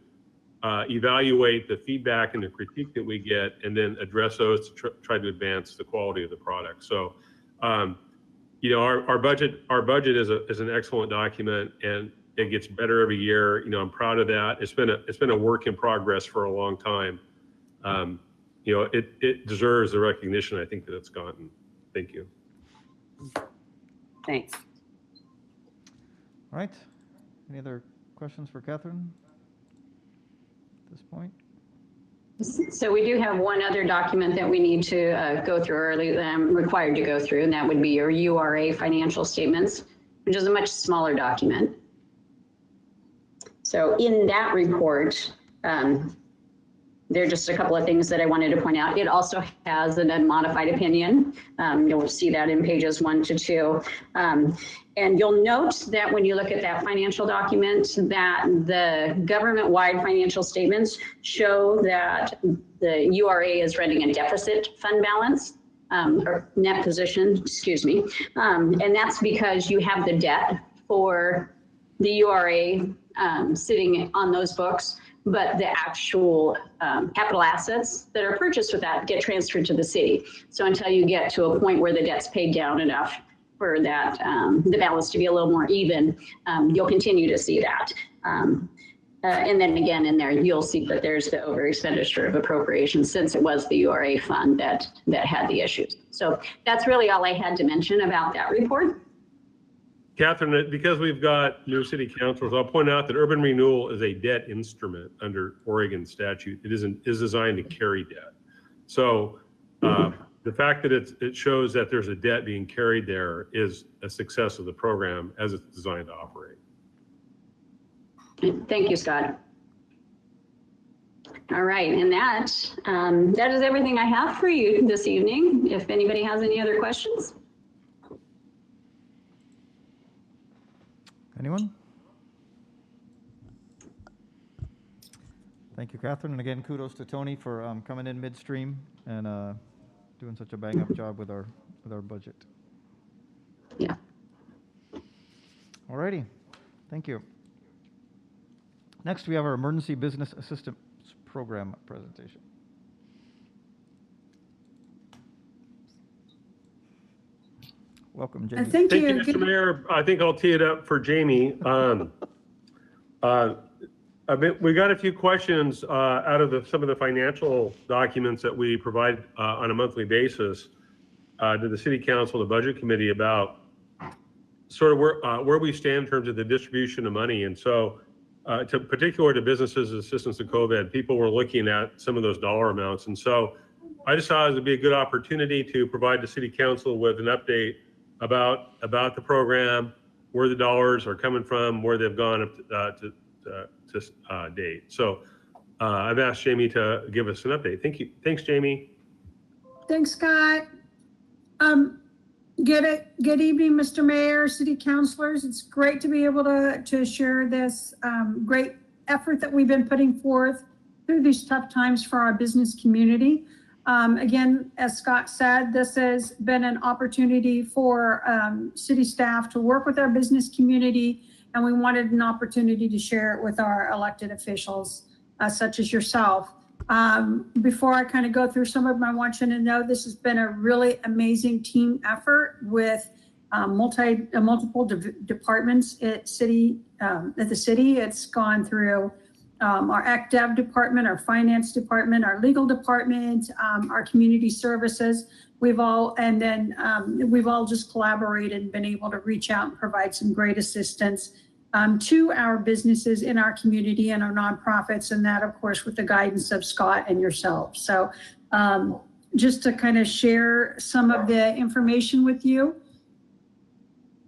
evaluate the feedback and the critique that we get, and then address those to try to advance the quality of the product. So, you know, our budget is an excellent document, and it gets better every year. You know, I'm proud of that. It's been a work in progress for a long time. You know, it deserves the recognition I think that it's gotten. Thank you. Thanks. All right. Any other questions for Catherine at this point? So we do have one other document that we need to go through early, that I'm required to go through, and that would be your URA financial statements, which is a much smaller document. So in that report, there are just a couple of things that I wanted to point out. It also has an unmodified opinion. You'll see that in pages 1 to 2. And you'll note that when you look at that financial document, that the government-wide financial statements show that the URA is running a deficit fund balance, or net position, excuse me. And that's because you have the debt for the URA sitting on those books, but the actual capital assets that are purchased with that get transferred to the city. So until you get to a point where the debt's paid down enough for that, the balance to be a little more even, you'll continue to see that. And then again in there, you'll see that there's the over expenditure of appropriations, since it was the URA fund that had the issues. So that's really all I had to mention about that report. Catherine, because we've got new city councilors, I'll point out that urban renewal is a debt instrument under Oregon statute. It is designed to carry debt. So the fact that it shows that there's a debt being carried there is a success of the program as it's designed to operate. Thank you, Scott. All right, and that is everything I have for you this evening. If anybody has any other questions. Anyone? Thank you, Catherine. And again, kudos to Tony for coming in midstream and doing such a bang-up job with our budget. Yeah. All righty. Thank you. Next, we have our Emergency Business Assistance Program presentation. Welcome, Jamie. Thank you, Mr. Mayor. I think I'll tee it up for Jamie. We got a few questions out of some of the financial documents that we provide on a monthly basis to the City Council, the Budget Committee, about sort of where we stand in terms of the distribution of money. And so, particular to businesses' assistance to COVID, people were looking at some of those dollar amounts. And so, I just thought it would be a good opportunity to provide the City Council with an update about the program, where the dollars are coming from, where they've gone up to date. So I've asked Jamie to give us an update. Thank you. Thanks, Jamie. Thanks, Scott. Good evening, Mr. Mayor, City Councilors. It's great to be able to share this great effort that we've been putting forth through these tough times for our business community. Again, as Scott said, this has been an opportunity for city staff to work with our business community, and we wanted an opportunity to share it with our elected officials, such as yourself. Before I kind of go through some of them, I want you to know this has been a really amazing team effort with multiple departments at the city. It's gone through our AcDev department, our finance department, our legal department, our community services. We've all just collaborated and been able to reach out and provide some great assistance to our businesses in our community and our nonprofits, and that, of course, with the guidance of Scott and yourself. So just to kind of share some of the information with you,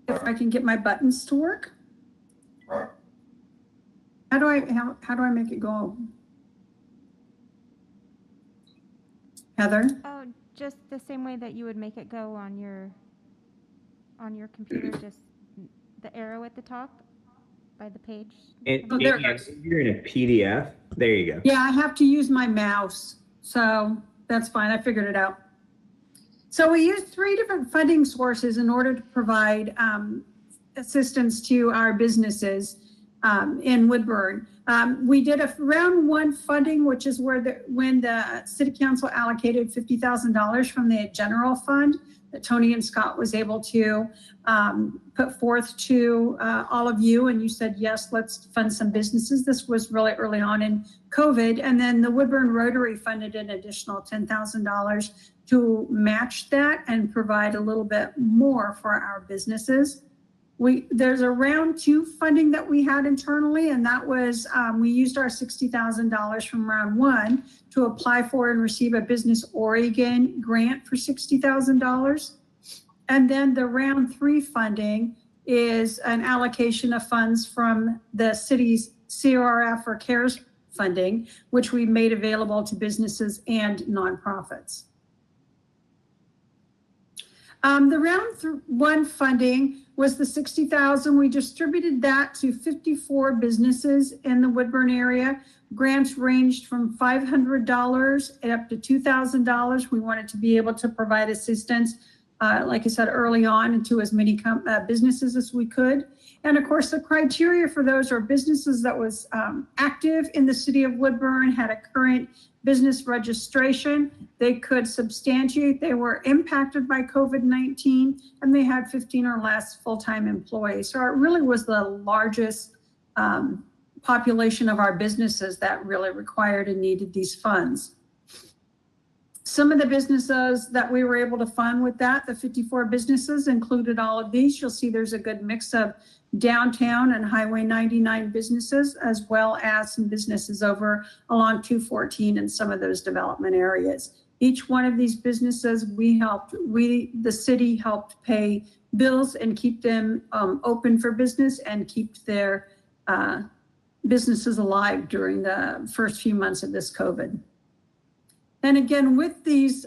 if I can get my buttons to work. How do I make it go? Heather? Oh, just the same way that you would make it go on your computer, just the arrow at the top by the page. There it is. You're in a PDF. There you go. Yeah, I have to use my mouse, so that's fine. I figured it out. So we used 3 different funding sources in order to provide assistance to our businesses in Woodburn. We did a round 1 funding, which is when the city council allocated $50,000 from the general fund that Tony and Scott was able to put forth to all of you. And you said, yes, let's fund some businesses. This was really early on in COVID. And then the Woodburn Rotary funded an additional $10,000 to match that and provide a little bit more for our businesses. There's a round 2 funding that we had internally, and that was we used our $60,000 from round 1 to apply for and receive a Business Oregon grant for $60,000. And then the round 3 funding is an allocation of funds from the city's CRF or CARES funding, which we made available to businesses and nonprofits. The round 1 funding was the $60,000. We distributed that to 54 businesses in the Woodburn area. Grants ranged from $500 up to $2,000. We wanted to be able to provide assistance, like I said, early on, to as many businesses as we could. And of course, the criteria for those are businesses that was active in the city of Woodburn, had a current business registration, they could substantiate they were impacted by COVID-19, and they had 15 or less full-time employees. So it really was the largest population of our businesses that really required and needed these funds. Some of the businesses that we were able to fund with that, the 54 businesses, included all of these. You'll see there's a good mix of downtown and Highway 99 businesses, as well as some businesses over along 214 and some of those development areas. Each one of these businesses, the city helped pay bills and keep them open for business and keep their businesses alive during the first few months of this COVID. And again, with these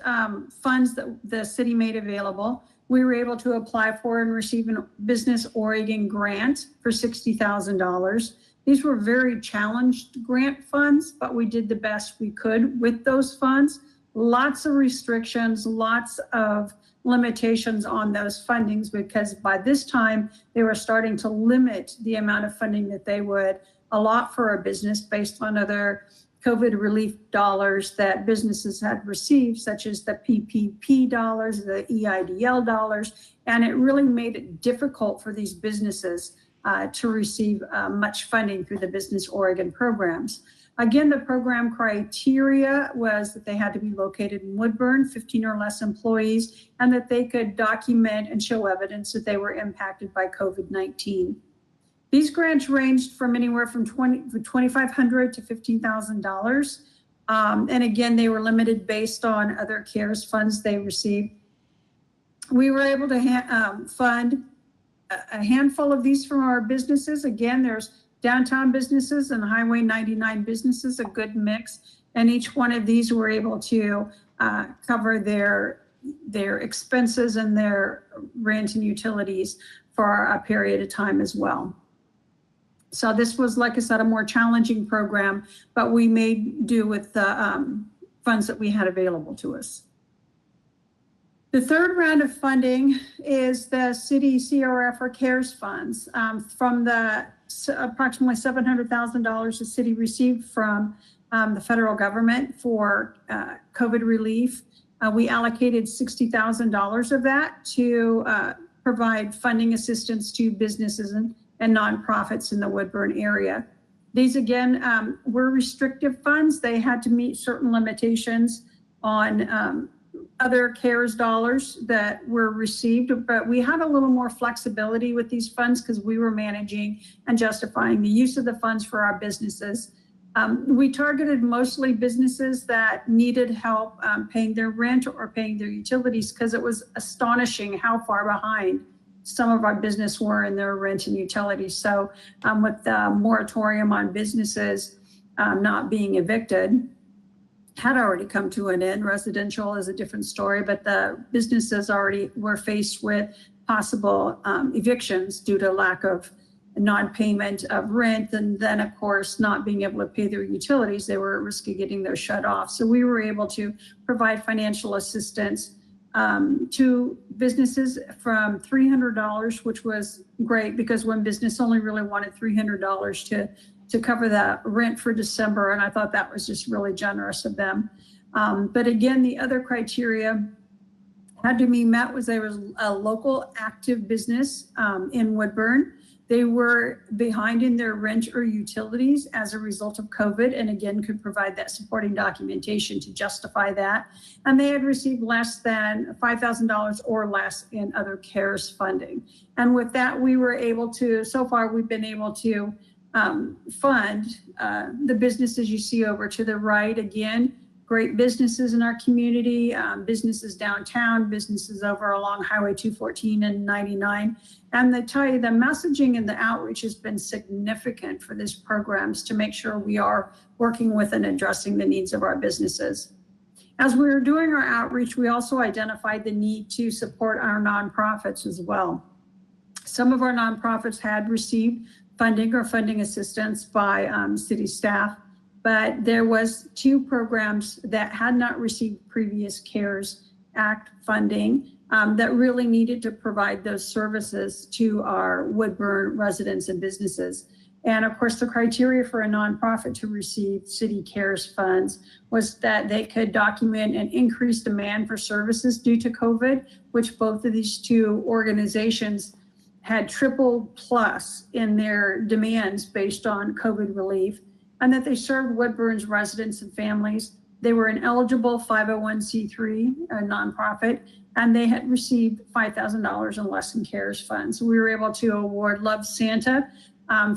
funds that the city made available, we were able to apply for and receive a Business Oregon grant for $60,000. These were very challenged grant funds, but we did the best we could with those funds. Lots of restrictions, lots of limitations on those fundings, because by this time they were starting to limit the amount of funding that they would allot for a business based on other COVID relief dollars that businesses had received, such as the PPP dollars, the EIDL dollars, and it really made it difficult for these businesses to receive much funding through the Business Oregon programs. Again, the program criteria was that they had to be located in Woodburn, 15 or less employees, and that they could document and show evidence that they were impacted by COVID-19. These grants ranged from anywhere from $2,500 to $15,000. And again, they were limited based on other CARES funds they received. We were able to fund a handful of these from our businesses. Again, there's downtown businesses and Highway 99 businesses, a good mix. And each one of these were able to cover their expenses and their rent and utilities for a period of time as well. So this was, like I said, a more challenging program, but we made do with the funds that we had available to us. The third round of funding is the city CRF or CARES funds. From the approximately $700,000 the city received from the federal government for COVID relief, we allocated $60,000 of that to provide funding assistance to businesses and nonprofits in the Woodburn area. These, again, were restrictive funds. They had to meet certain limitations on other CARES dollars that were received, but we had a little more flexibility with these funds because we were managing and justifying the use of the funds for our businesses. We targeted mostly businesses that needed help paying their rent or paying their utilities, because it was astonishing how far behind some of our business were in their rent and utilities. So with the moratorium on businesses not being evicted, had already come to an end. Residential is a different story, but the businesses already were faced with possible evictions due to lack of non-payment of rent, and then of course not being able to pay their utilities. They were at risk of getting those shut off. So we were able to provide financial assistance to businesses from $300, which was great, because one business only really wanted $300 to cover that rent for December, and I thought that was just really generous of them. But again, the other criteria had to be met. Was there was a local active business in Woodburn. They were behind in their rent or utilities as a result of COVID, and again, could provide that supporting documentation to justify that. And they had received less than $5,000 or less in other CARES funding. And with that, we were able to, so far, we've been able to fund the businesses you see over to the right. Again, great businesses in our community, businesses downtown, businesses over along Highway 214 and 99. And I tell you, the messaging and the outreach has been significant for these programs to make sure we are working with and addressing the needs of our businesses. As we were doing our outreach, we also identified the need to support our nonprofits as well. Some of our nonprofits had received funding or funding assistance by city staff, but there was 2 programs that had not received previous CARES Act funding that really needed to provide those services to our Woodburn residents and businesses. And of course, the criteria for a nonprofit to receive city CARES funds was that they could document an increased demand for services due to COVID, which both of these 2 organizations had triple plus in their demands based on COVID relief, and that they served Woodburn's residents and families. They were an eligible 501c3 nonprofit, and they had received $5,000 and less in CARES funds. So we were able to award Love Santa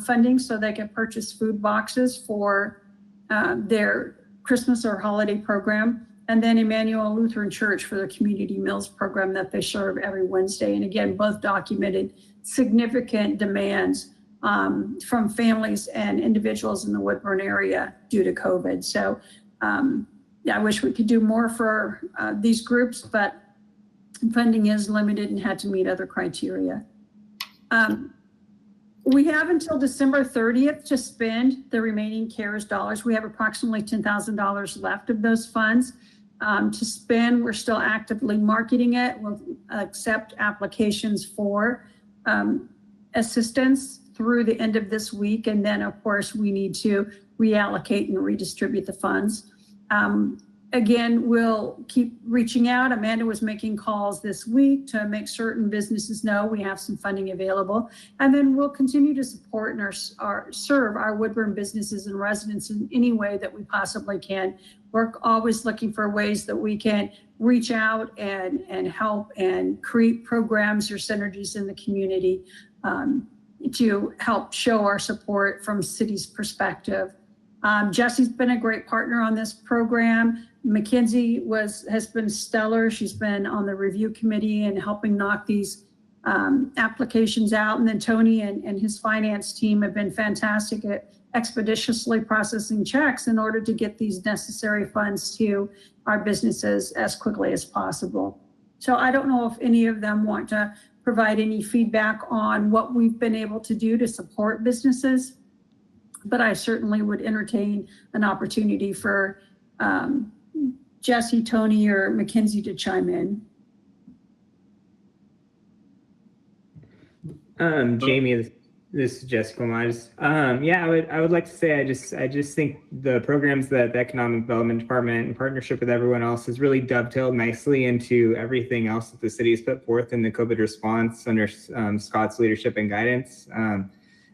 funding so they could purchase food boxes for their Christmas or holiday program, and then Emmanuel Lutheran Church for their community meals program that they serve every Wednesday. And again, both documented significant demands from families and individuals in the Woodburn area due to COVID. So yeah, I wish we could do more for these groups, but funding is limited and had to meet other criteria. We have until December 30th to spend the remaining CARES dollars. We have approximately $10,000 left of those funds to spend. We're still actively marketing it. We'll accept applications for assistance through the end of this week. And then of course we need to reallocate and redistribute the funds. Again, we'll keep reaching out. Amanda was making calls this week to make certain businesses know we have some funding available. And then we'll continue to support and serve our Woodburn businesses and residents in any way that we possibly can. We're always looking for ways that we can reach out and help and create programs or synergies in the community to help show our support from city's perspective. Jesse's been a great partner on this program. Mackenzie has been stellar. She's been on the review committee and helping knock these applications out. And then Tony and his finance team have been fantastic at expeditiously processing checks in order to get these necessary funds to our businesses as quickly as possible. So I don't know if any of them want to provide any feedback on what we've been able to do to support businesses, but I certainly would entertain an opportunity for Jesse, Tony, or Mackenzie to chime in. Jamie, This is Jessica Miles. Yeah, I would like to say I just think the programs that the Economic Development Department, in partnership with everyone else, has really dovetailed nicely into everything else that the city has put forth in the COVID response under Scott's leadership and guidance.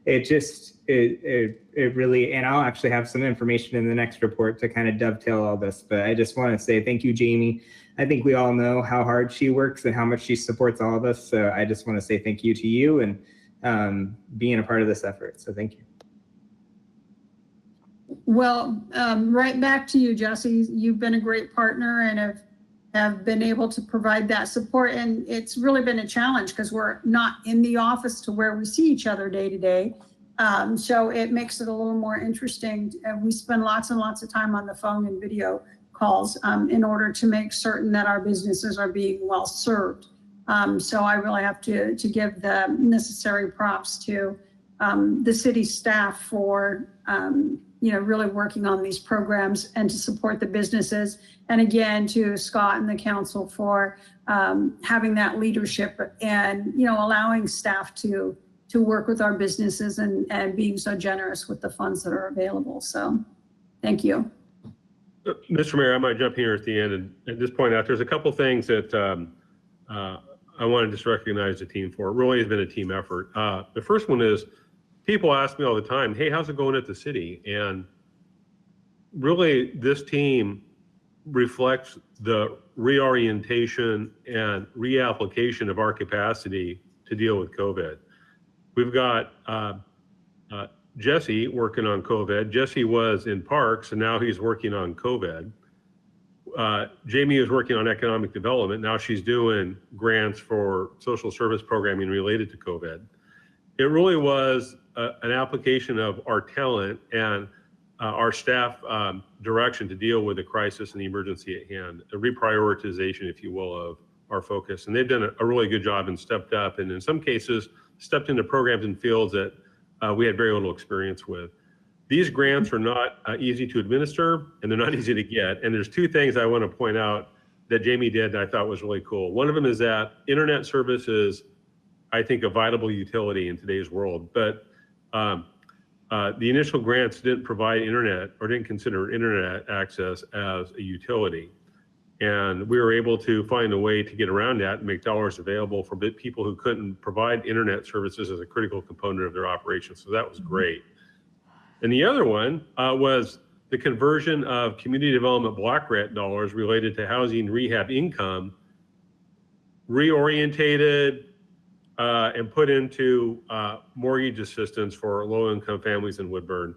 It really, and I'll actually have some information in the next report to kind of dovetail all this. But I just want to say thank you, Jamie. I think we all know how hard she works and how much she supports all of us. So I just want to say thank you to you and being a part of this effort. So thank you. Well, right back to you, Jesse. You've been a great partner and have been able to provide that support. And it's really been a challenge because we're not in the office to where we see each other day to day. So it makes it a little more interesting. We spend lots and lots of time on the phone and video calls in order to make certain that our businesses are being well served. So I really have to give the necessary props to the city staff for really working on these programs and to support the businesses. And again, to Scott and the council for having that leadership and allowing staff to work with our businesses and being so generous with the funds that are available. So thank you. Mr. Mayor, I might jump here at the end and just point out there's a couple things that I want to just recognize the team for. It really has been a team effort. The first one is people ask me all the time, hey, how's it going at the city? And really this team reflects the reorientation and reapplication of our capacity to deal with COVID. We've got Jesse working on COVID. Jesse was in parks and now he's working on COVID. Jamie is working on economic development. Now she's doing grants for social service programming related to COVID. It really was an application of our talent and our staff direction to deal with the crisis and the emergency at hand, a reprioritization, if you will, of our focus. And they've done a really good job and stepped up, and in some cases, stepped into programs and fields that we had very little experience with. These grants are not easy to administer and they're not easy to get. And there's two things I want to point out that Jamie did that I thought was really cool. One of them is that internet service is, I think, a vital utility in today's world. But the initial grants didn't provide internet or didn't consider internet access as a utility. And we were able to find a way to get around that and make dollars available for people who couldn't provide internet services as a critical component of their operation. So that was great. And the other one was the conversion of community development block grant dollars related to housing rehab income, reorientated and put into mortgage assistance for low-income families in Woodburn.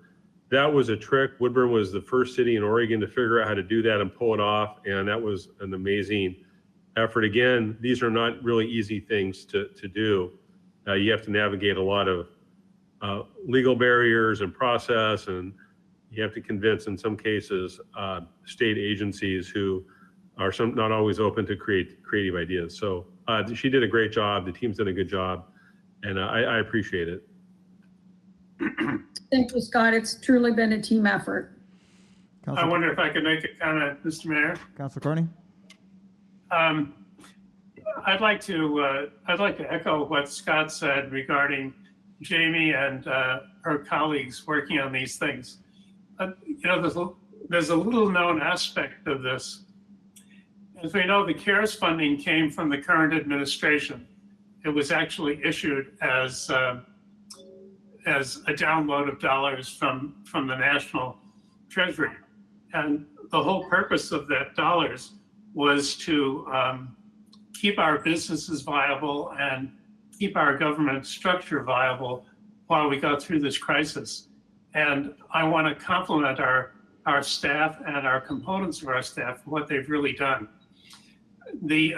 That was a trick. Woodburn was the first city in Oregon to figure out how to do that and pull it off, and that was an amazing effort. Again, these are not really easy things to do. You have to navigate a lot of legal barriers and process, and you have to convince, in some cases, state agencies who are not always open to creative ideas. So she did a great job. The team's done a good job, and I appreciate it. Thank you, Scott. It's truly been a team effort. I wonder if I could make a comment, Mr. Mayor. Councilor Carney? I'd like to echo what Scott said regarding Jamie and her colleagues working on these things. There's a little known aspect of this. As we know, the CARES funding came from the current administration. It was actually issued as a download of dollars from the National Treasury. And the whole purpose of that dollars was to keep our businesses viable and keep our government structure viable while we got through this crisis. And I want to compliment our staff and our components of our staff for what they've really done. We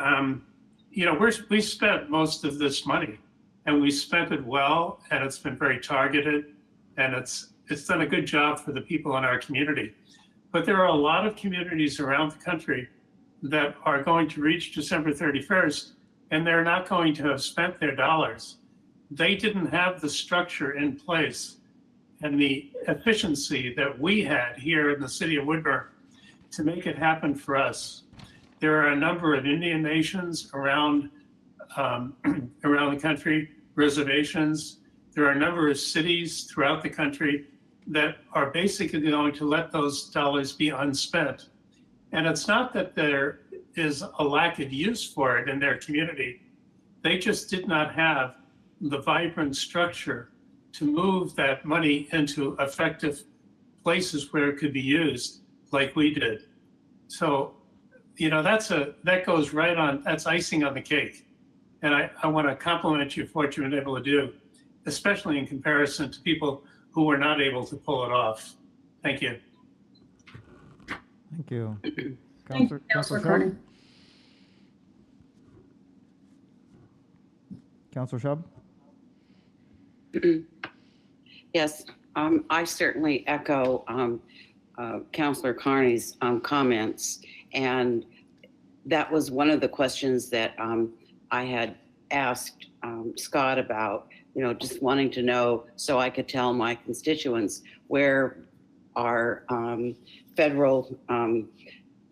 spent most of this money, and we spent it well, and it's been very targeted, and it's done a good job for the people in our community. But there are a lot of communities around the country that are going to reach December 31st, and they're not going to have spent their dollars. They didn't have the structure in place and the efficiency that we had here in the city of Woodburn to make it happen for us. There are a number of Indian nations around the country, reservations, there are a number of cities throughout the country that are basically going to let those dollars be unspent. And it's not that there is a lack of use for it in their community. They just did not have the vibrant structure to move that money into effective places where it could be used like we did. So, you know, that goes right on, that's icing on the cake. And I want to compliment you for what you've been able to do, especially in comparison to people who were not able to pull it off. Thank you. Thank you. Thank you, Councilor Carney. Councilor Shub? Yes, I certainly echo Councilor Carney's comments. And that was one of the questions that I had asked Scott about, you know, just wanting to know so I could tell my constituents where our federal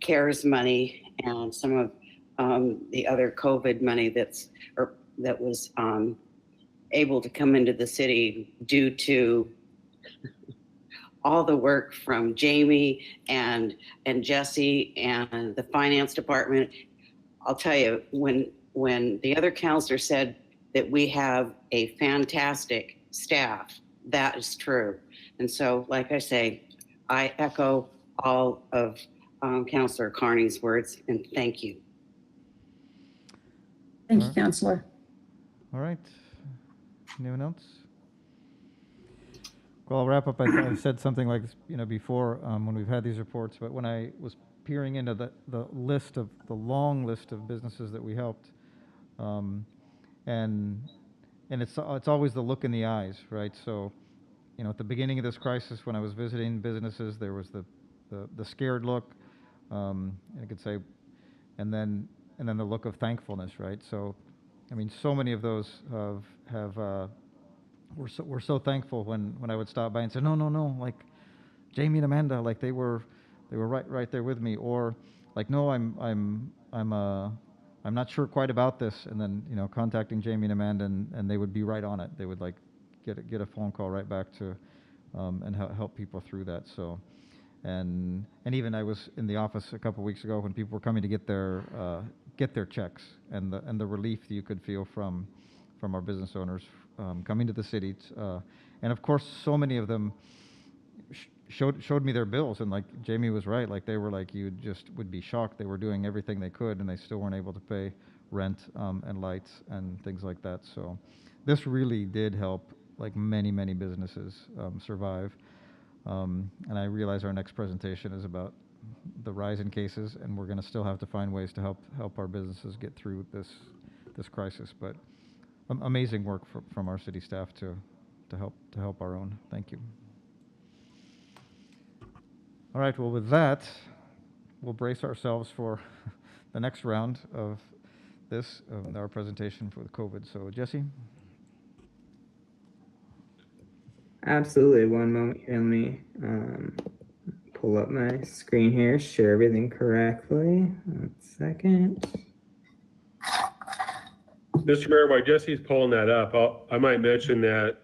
CARES money and some of the other COVID money that was able to come into the city due to all the work from Jamie and Jesse and the finance department. I'll tell you, when the other counselor said that we have a fantastic staff, that is true. And so, like I say, I echo all of Councilor Carney's words, and thank you. Thank you, Councilor. All right. Anyone else? Well, I'll wrap up. I said something like this, you know, before when we've had these reports, but when I was peering into the long list of businesses that we helped, and it's always the look in the eyes, right? So, you know, at the beginning of this crisis, when I was visiting businesses, there was the scared look, I could say, and then the look of thankfulness, right? So, I mean, so many of those we're so thankful when I would stop by and say, no, like Jamie and Amanda, like they were right there with me, or like, no, I'm not sure quite about this, and then, you know, contacting Jamie and Amanda, and they would be right on it. They would like get a phone call right back to and help people through that. So, and even I was in the office a couple weeks ago when people were coming to get their checks, and the relief that you could feel from our business owners coming to the city, and of course, so many of them showed me their bills, and like Jamie was right, like they were like, you just would be shocked. They were doing everything they could, and they still weren't able to pay rent and lights and things like that. So this really did help like many businesses survive. And I realize our next presentation is about the rise in cases, and we're going to still have to find ways to help our businesses get through this crisis. But amazing work from our city staff to help our own. Thank you. All right. Well, with that, we'll brace ourselves for the next round of our presentation for the COVID. So, Jesse. Absolutely. One moment here. Let me pull up my screen here, share everything correctly. 1 second. Mr. Mayor, while Jesse's pulling that up, I might mention that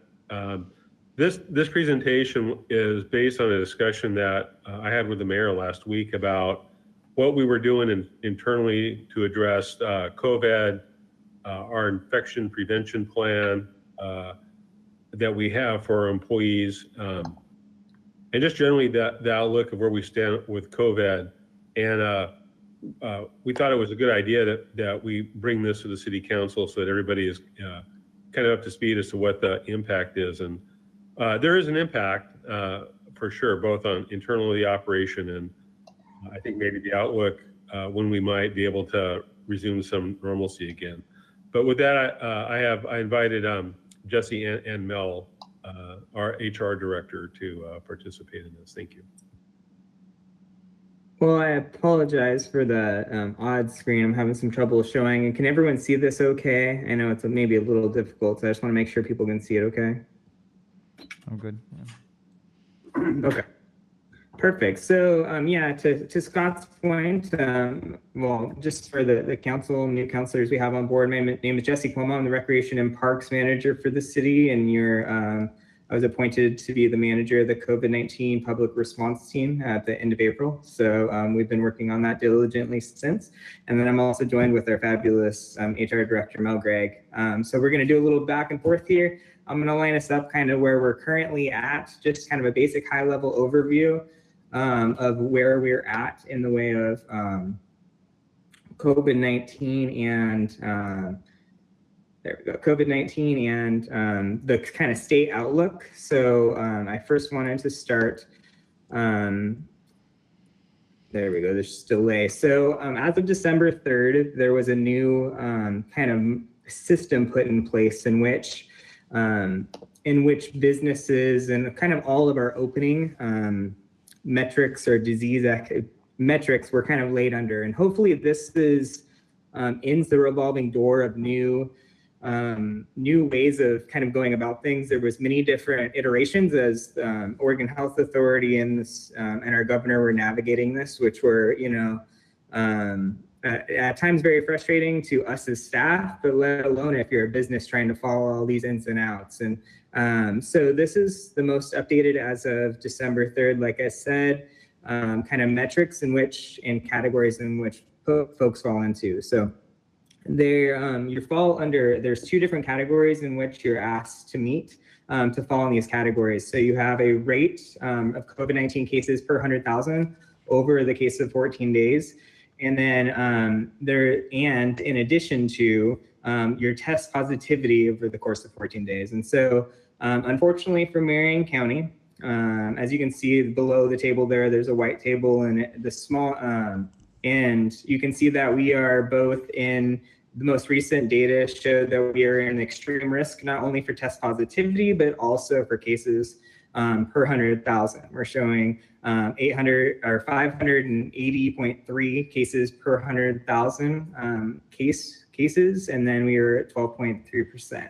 this presentation is based on a discussion that I had with the mayor last week about what we were doing internally to address COVID, our infection prevention plan that we have for our employees, and just generally the outlook of where we stand with COVID. And we thought it was a good idea that we bring this to the city council so that everybody is kind of up to speed as to what the impact is. And there is an impact for sure, both on internally the operation and I think maybe the outlook when we might be able to resume some normalcy again. But with that, I invited Jesse and Mel, our HR director, to participate in this. Thank you. Well, I apologize for the odd screen. I'm having some trouble showing. And can everyone see this okay? I know it's maybe a little difficult, so I just want to make sure people can see it okay. I'm good. Yeah. Okay. Perfect. So yeah, to Scott's point, well, just for the council, new councilors we have on board, my name is Jesse Cuomo. I'm the Recreation and Parks Manager for the city, and I was appointed to be the manager of the COVID-19 public response team at the end of April. So we've been working on that diligently since. And then I'm also joined with our fabulous HR Director, Mel Gregg. So we're gonna do a little back and forth here. I'm gonna line us up kind of where we're currently at, just kind of a basic high level overview of where we're at in the way of COVID-19 and there we go, COVID-19 and the kind of state outlook. So I first wanted to start, there we go, there's just a delay. So as of December 3rd, there was a new kind of system put in place in which businesses and kind of all of our opening metrics or disease metrics were kind of laid under. And hopefully this ends the revolving door of new ways of kind of going about things. There was many different iterations as Oregon Health Authority and our governor were navigating this, which were, at times very frustrating to us as staff, but let alone if you're a business trying to follow all these ins and outs. And so this is the most updated as of December 3rd, like I said, kind of metrics and categories in which folks fall into. So you fall under, there's two different categories in which you're asked to meet to fall in these categories. So you have a rate of COVID-19 cases per 100,000 over the case of 14 days. And then in addition to your test positivity over the course of 14 days. And so unfortunately for Marion County, as you can see below the table there's a white table and the small, and you can see that we are both in the most recent data showed that we are in extreme risk, not only for test positivity, but also for cases per 100,000. We're showing 580.3 cases per 100,000 cases, and then we are at 12.3%.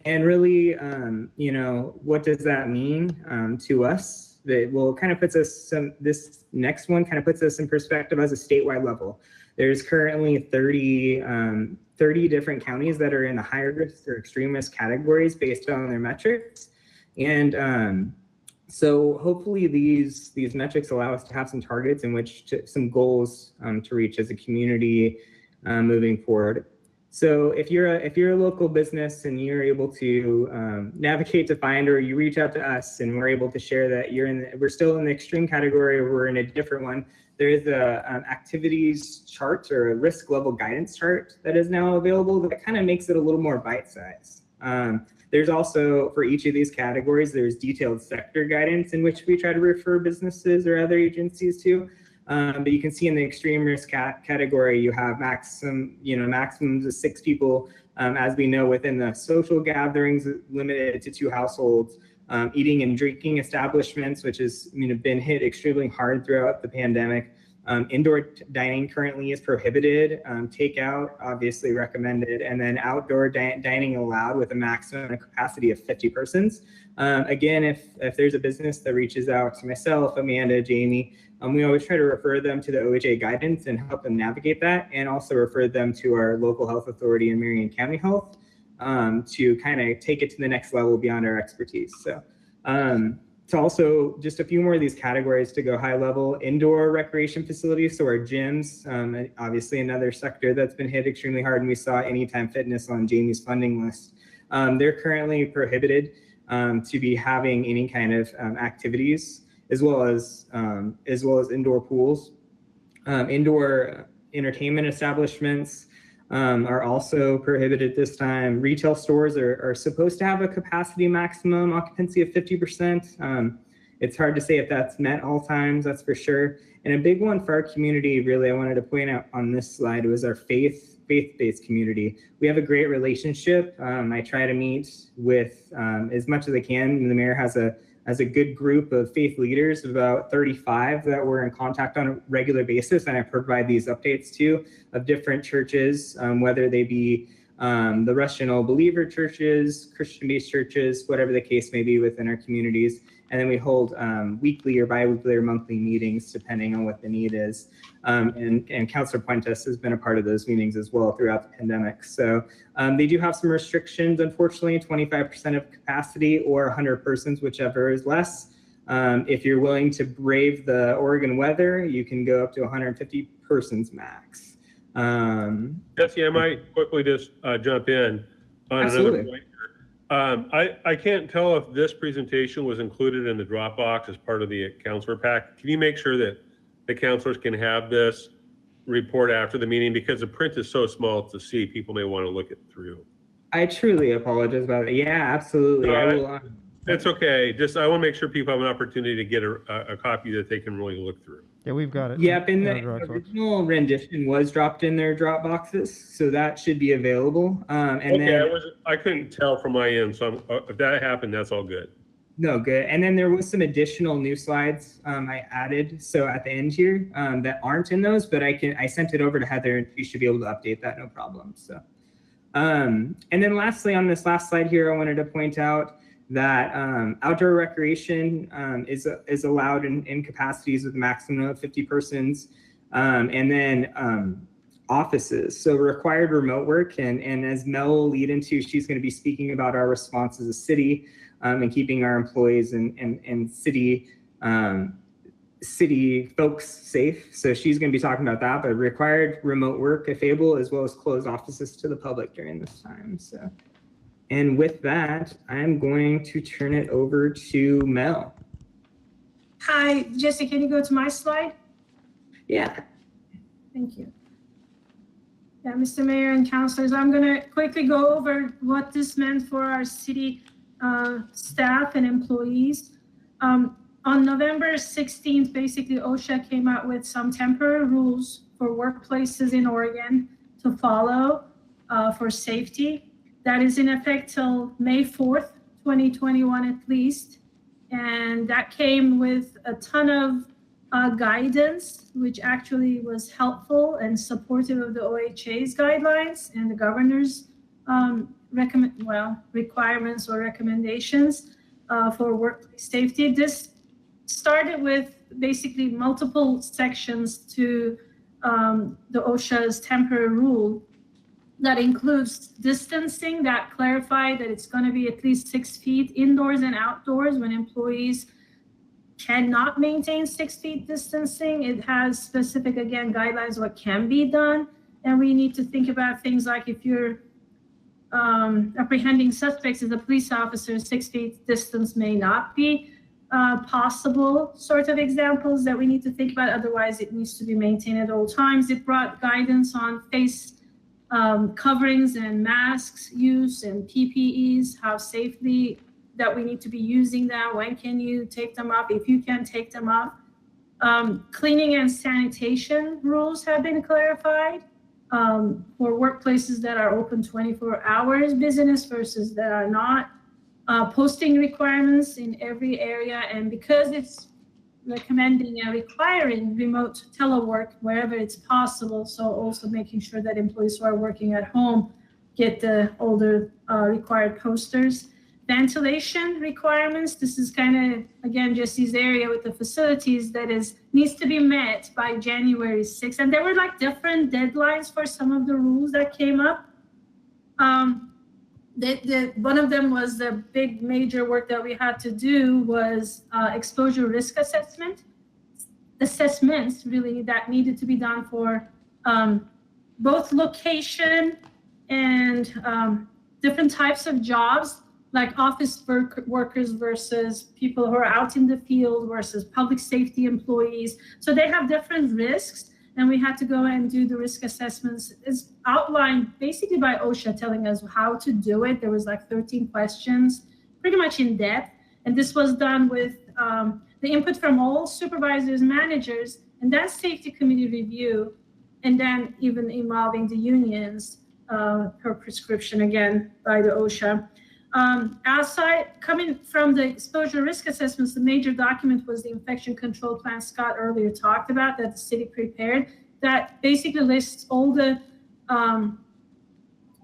And really, what does that mean to us? That will kind of puts us this next one kind of puts us in perspective as a statewide level. There's currently 30 different counties that are in the higher risk or extreme risk categories based on their metrics. And so hopefully these metrics allow us to have some targets in which some goals to reach as a community moving forward. So if you're a local business and you're able to navigate to find, or you reach out to us and we're able to share that we're still in the extreme category or we're in a different one, there is a activities chart or a risk level guidance chart that is now available that kind of makes it a little more bite-sized. There's also, for each of these categories, there's detailed sector guidance in which we try to refer businesses or other agencies to. But you can see in the extreme risk category, you have maximums of 6 people, as we know, within the social gatherings limited to 2 households, eating and drinking establishments, which has been hit extremely hard throughout the pandemic. Indoor dining currently is prohibited, takeout obviously recommended, and then outdoor dining allowed with a maximum capacity of 50 persons. Again, if there's a business that reaches out to myself, Amanda, Jamie, we always try to refer them to the OHA guidance and help them navigate that, and also refer them to our local health authority in Marion County Health to kind of take it to the next level beyond our expertise. So to also just a few more of these categories to go high level: indoor recreation facilities, so our gyms, obviously another sector that's been hit extremely hard, and we saw Anytime Fitness on Jamie's funding list. They're currently prohibited to be having any kind of activities, as well as indoor pools. Indoor entertainment establishments are also prohibited this time. Retail stores are supposed to have a capacity maximum occupancy of 50%. It's hard to say if that's met all times, that's for sure. And a big one for our community, really, I wanted to point out on this slide, was our faith-based community. We have a great relationship. I try to meet with as much as I can. The mayor has a good group of faith leaders, about 35 that we're in contact on a regular basis, and I provide these updates to of different churches, whether they be the Russian All Believer churches, Christian-based churches, whatever the case may be within our communities. And then we hold weekly or biweekly or monthly meetings, depending on what the need is. And Councilor Puentes has been a part of those meetings as well throughout the pandemic. So they do have some restrictions, unfortunately, 25% of capacity or 100 persons, whichever is less. If you're willing to brave the Oregon weather, you can go up to 150 persons max. Jesse, I might quickly just jump in on Absolutely. another point here. I can't tell if this presentation was included in the Dropbox as part of the counselor pack. Can you make sure that the counselors can have this report after the meeting, because the print is so small to see, people may want to look it through. I truly apologize about it. Yeah, absolutely. I will. It's okay. Just, I want to make sure people have an opportunity to get a copy that they can really look through. Yeah, we've got it. Yep, and Yeah, the Dropbox. original rendition was dropped in their Dropboxes, so that should be available. And Okay, then, I couldn't tell from my end, so if that happened, that's all good. no, good. And then there was some additional new slides I added. So at the end here that aren't in those, but I sent it over to Heather and she should be able to update that, no problem. So, and then lastly, on this last slide here, I wanted to point out that outdoor recreation is allowed in capacities with a maximum of 50 persons. And then offices, so required remote work. And as Mel will lead into, she's going to be speaking about our response as a city and keeping our employees and city folks safe. So she's going to be talking about that, but required remote work if able, as well as closed offices to the public during this time. So. And with that, I'm going to turn it over to Mel. Hi, Jesse, can you go to my slide? Yeah. Thank you. Yeah, Mr. Mayor and councilors, I'm going to quickly go over what this meant for our city staff and employees. On November 16th, basically OSHA came out with some temporary rules for workplaces in Oregon to follow for safety. That is in effect till May 4th, 2021 at least. And that came with a ton of guidance, which actually was helpful and supportive of the OHA's guidelines and the governor's requirements or recommendations for workplace safety. This started with basically multiple sections to the OSHA's temporary rule that includes distancing, that clarified that it's going to be at least 6 feet indoors and outdoors when employees cannot maintain 6 feet distancing. It has specific, again, guidelines what can be done. And we need to think about things like if you're apprehending suspects as a police officer, 6 feet distance may not be possible, sort of examples that we need to think about. Otherwise, it needs to be maintained at all times. It brought guidance on face coverings and masks use and PPEs, how safely that we need to be using them. When can you take them off? If you can take them off. Cleaning and sanitation rules have been clarified for workplaces that are open 24 hours business versus that are not. Posting requirements in every area. And because it's recommending and requiring remote telework wherever it's possible. So also making sure that employees who are working at home get all the required posters. Ventilation requirements. This is kind of, again, Jesse's area with the facilities that needs to be met by January 6th. And there were like different deadlines for some of the rules that came up. One of them was the big major work that we had to do was exposure risk assessments really that needed to be done for both location and different types of jobs, like office workers versus people who are out in the field versus public safety employees. So they have different risks. And we had to go and do the risk assessments. It's outlined basically by OSHA telling us how to do it. There was like 13 questions, pretty much in depth. And this was done with the input from all supervisors, managers, and that safety committee review, and then even involving the unions per prescription again by the OSHA. Outside, coming from the exposure risk assessments, the major document was the infection control plan Scott earlier talked about that the city prepared that basically lists all the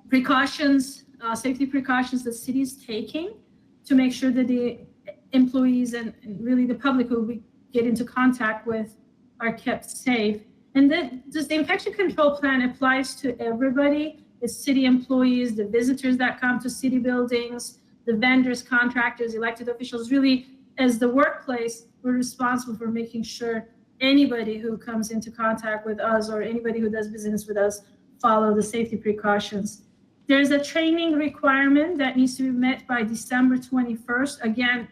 precautions, safety precautions the city is taking to make sure that the employees and really the public who we get into contact with are kept safe. And then the infection control plan applies to everybody. It's city employees, the visitors that come to city buildings, the vendors, contractors, elected officials. Really, as the workplace, we're responsible for making sure anybody who comes into contact with us or anybody who does business with us follow the safety precautions. There's a training requirement that needs to be met by December 21st. Again,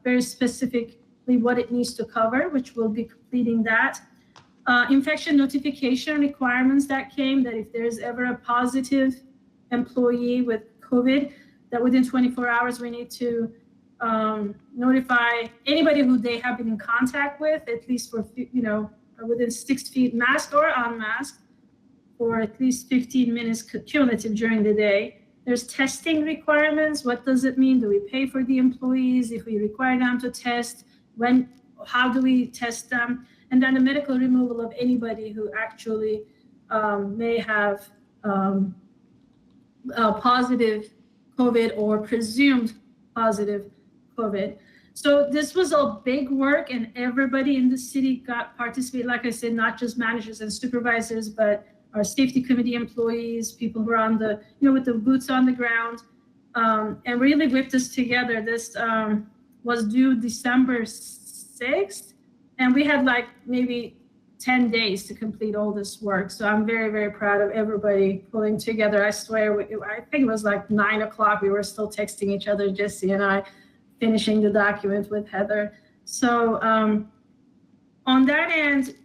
very specifically what it needs to cover, which we'll be completing that. Infection notification requirements that came, that if there's ever a positive employee with COVID, that within 24 hours we need to notify anybody who they have been in contact with, at least for, within 6 feet, masked or unmasked, for at least 15 minutes cumulative during the day. There's testing requirements. What does it mean? Do we pay for the employees? If we require them to test, how do we test them? And then the medical removal of anybody who actually may have positive COVID or presumed positive COVID. So this was a big work, and everybody in the city got participated. Like I said, not just managers and supervisors, but our safety committee employees, people who are on the, with the boots on the ground, and really whipped us together. This was due December 6th, and we had like maybe 10 days to complete all this work. So I'm very, very proud of everybody pulling together. I swear, I think it was like 9 o'clock. We were still texting each other, Jesse and I, finishing the document with Heather. So on that end,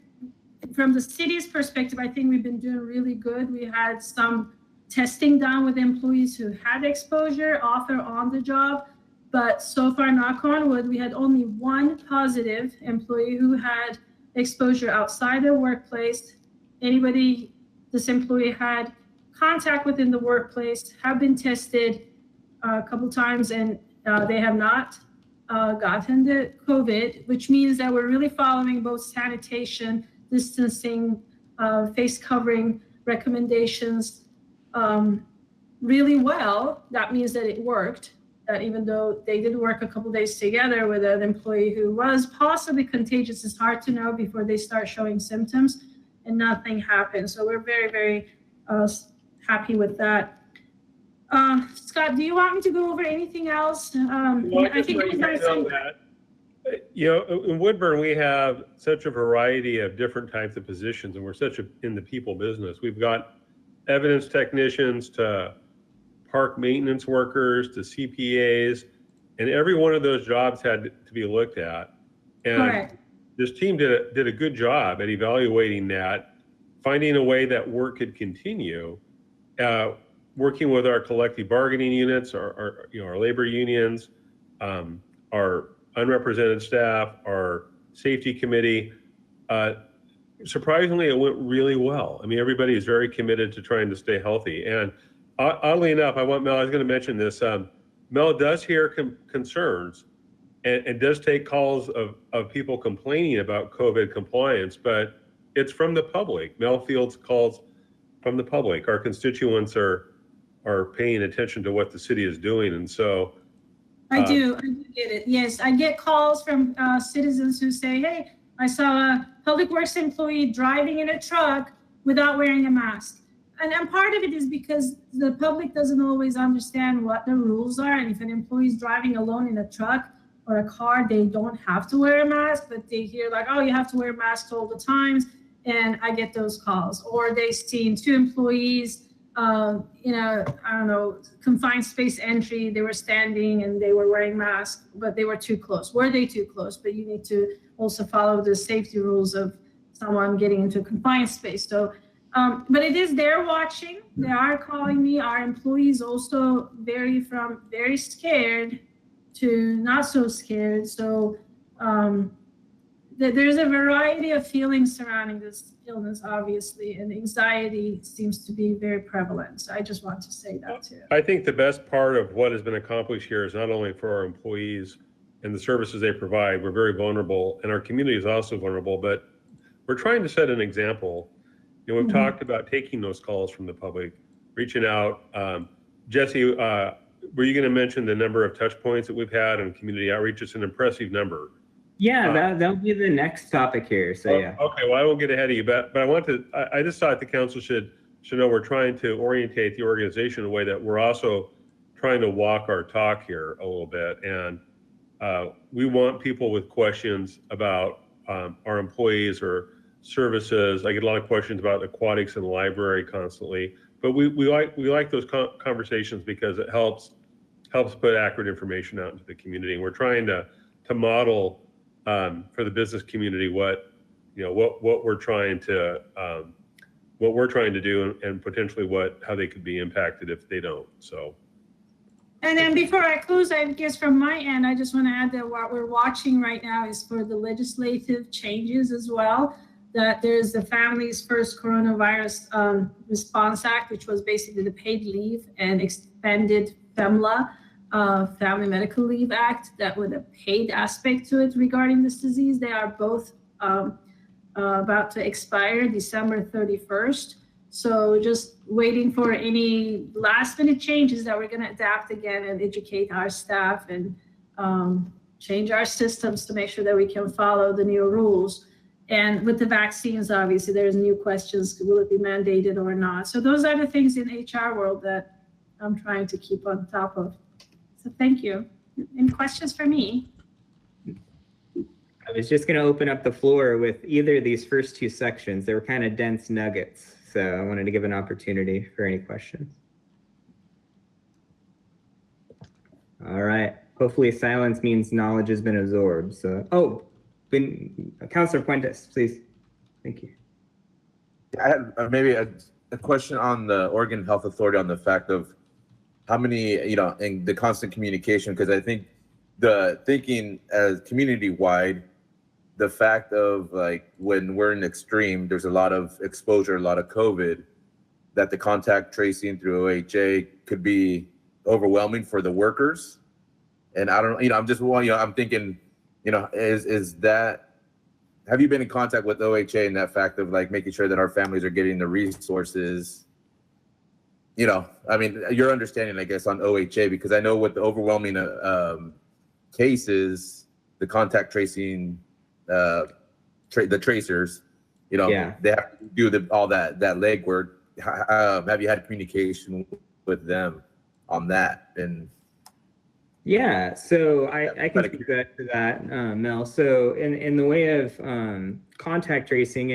from the city's perspective, I think we've been doing really good. We had some testing done with employees who had exposure off or on the job. But so far, knock on wood, we had only one positive employee who had exposure outside the workplace. Anybody this employee had contact with in the workplace have been tested a couple times, and they have not gotten the COVID, which means that we're really following both sanitation, distancing, face covering recommendations really well. That means that it worked. That even though they did work a couple days together with an employee who was possibly contagious, it's hard to know before they start showing symptoms, and nothing happened. So we're very, very happy with that. Scott, do you want me to go over anything else? I think that. In Woodburn, we have such a variety of different types of positions, and we're in the people business. We've got evidence technicians to park maintenance workers to CPAs, and every one of those jobs had to be looked at. And Correct. This team did a good job at evaluating that, finding a way that work could continue, working with our collective bargaining units, our labor unions, our unrepresented staff, our safety committee. Surprisingly, it went really well. I mean, everybody is very committed to trying to stay healthy. And oddly enough, I was going to mention this. Mel does hear concerns and does take calls of people complaining about COVID compliance, but it's from the public. Mel fields calls from the public. Our constituents are paying attention to what the city is doing. And so I do get it. Yes, I get calls from citizens who say, hey, I saw a public works employee driving in a truck without wearing a mask. And part of it is because the public doesn't always understand what the rules are. And if an employee is driving alone in a truck or a car, they don't have to wear a mask, but they hear like, oh, you have to wear masks all the time. And I get those calls. Or they've seen two employees, confined space entry. They were standing and they were wearing masks, but they were too close. Were they too close? But you need to also follow the safety rules of someone getting into a confined space. So, but it is they're watching. They are calling me. Our employees also vary from very scared to not so scared. So there's a variety of feelings surrounding this illness, obviously, and anxiety seems to be very prevalent. So I just want to say that too. I think the best part of what has been accomplished here is not only for our employees and the services they provide, we're very vulnerable, and our community is also vulnerable, but we're trying to set an example. We've talked about taking those calls from the public. reaching out. Jesse, were you going to mention the number of touch points that we've had in community outreach? It's an impressive number. Yeah, that'll be the next topic here. So yeah. Okay, well, I won't get ahead of you, but I just thought the council should know we're trying to orientate the organization in a way that we're also trying to walk our talk here a little bit. And we want people with questions about our employees or services. I get a lot of questions about aquatics and the library constantly, but we like those conversations because it helps put accurate information out into the community. And we're trying to model for the business community what we're trying to do and potentially how they could be impacted if they don't. So. And then before I close, I guess from my end, I just want to add that what we're watching right now is for the legislative changes as well. That there's the Families First Coronavirus Response Act, which was basically the paid leave and expanded FEMLA, Family Medical Leave Act, that with a paid aspect to it regarding this disease. They are both about to expire December 31st. So just waiting for any last minute changes that we're going to adapt again and educate our staff and change our systems to make sure that we can follow the new rules. And with the vaccines, obviously, there's new questions. Will it be mandated or not? So those are the things in HR world that I'm trying to keep on top of. So thank you. Any questions for me? I was just going to open up the floor with either of these first two sections. They were kind of dense nuggets. So I wanted to give an opportunity for any questions. All right. Hopefully silence means knowledge has been absorbed. So, Councilor Fuentes, please. Thank you. I had maybe a question on the Oregon Health Authority on the fact of how many, in the constant communication, because I think the thinking as community-wide, the fact of like when we're in extreme, there's a lot of exposure, a lot of COVID, that the contact tracing through OHA could be overwhelming for the workers. And I don't, I'm just, I'm thinking, is that, have you been in contact with OHA and that fact of like making sure that our families are getting the resources? I mean, your understanding, I guess, on OHA, because I know with the overwhelming cases, the contact tracing, the tracers, they have to do all that legwork. Have you had communication with them on that? And yeah, so I can speak to that, Mel. So in the way of contact tracing,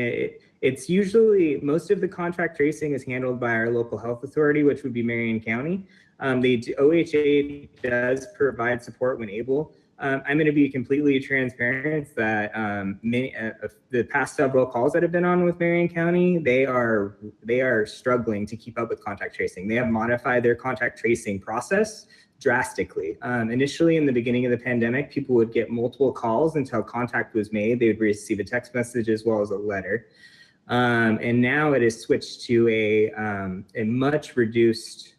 it's usually, most of the contact tracing is handled by our local health authority, which would be Marion County. The OHA does provide support when able. I'm going to be completely transparent that many the past several calls that have been on with Marion County, they are struggling to keep up with contact tracing. They have modified their contact tracing process drastically. Initially, in the beginning of the pandemic, people would get multiple calls until contact was made. They would receive a text message as well as a letter. And now it is switched to a much reduced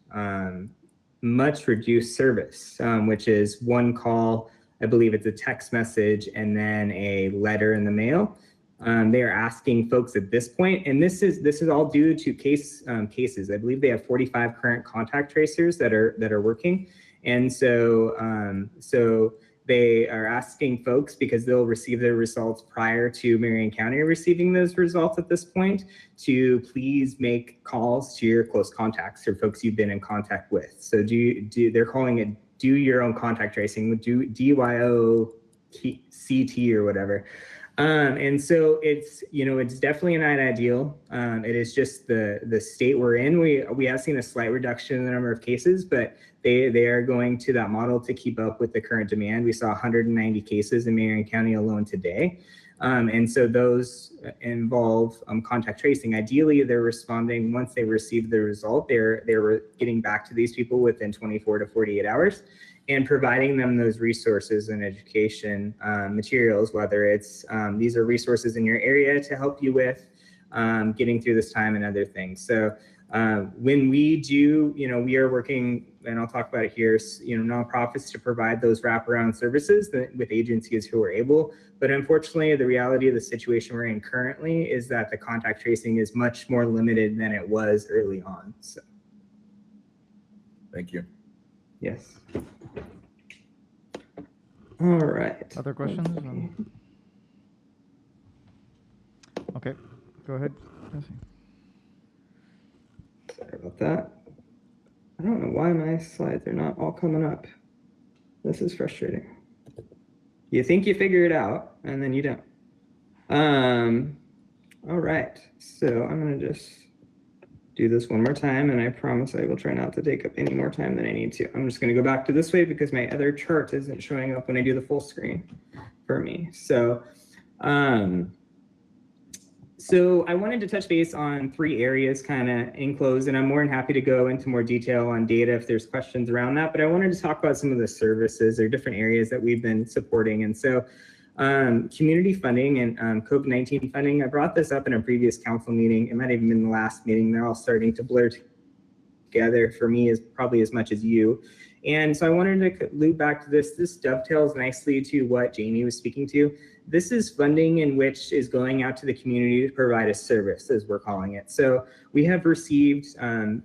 service, which is one call. I believe it's a text message and then a letter in the mail. They are asking folks at this point, and this is all due to cases. I believe they have 45 current contact tracers that are working, and so they are asking folks, because they'll receive their results prior to Marion County receiving those results at this point, to please make calls to your close contacts or folks you've been in contact with. So they're calling it do your own contact tracing, do DYOCT or whatever. And so it's definitely not ideal. It is just the state we're in. We have seen a slight reduction in the number of cases, but they are going to that model to keep up with the current demand. We saw 190 cases in Marion County alone today. And so those involve contact tracing. Ideally, they're responding once they receive the result. They're getting back to these people within 24 to 48 hours and providing them those resources and education materials, whether it's these are resources in your area to help you with getting through this time and other things. So when we do, we are working, and I'll talk about it here, nonprofits to provide those wraparound services with agencies who are able. But unfortunately, the reality of the situation we're in currently is that the contact tracing is much more limited than it was early on. So. Thank you. Yes. All right. Other questions? Okay, go ahead, Jesse. Sorry about that. I don't know why my slides are not all coming up. This is frustrating. You think you figure it out, and then you don't. All right, so I'm gonna just do this one more time, and I promise I will try not to take up any more time than I need to. I'm just gonna go back to this way because my other chart isn't showing up when I do the full screen for me. So, so I wanted to touch base on 3 areas kind of in close, and I'm more than happy to go into more detail on data if there's questions around that, but I wanted to talk about some of the services or different areas that we've been supporting. And so community funding and COVID-19 funding, I brought this up in a previous council meeting. It might have even been the last meeting. They're all starting to blur together for me, is probably as much as you. And so I wanted to loop back to this. This dovetails nicely to what Jamie was speaking to. This is funding in which is going out to the community to provide a service, as we're calling it. So we have received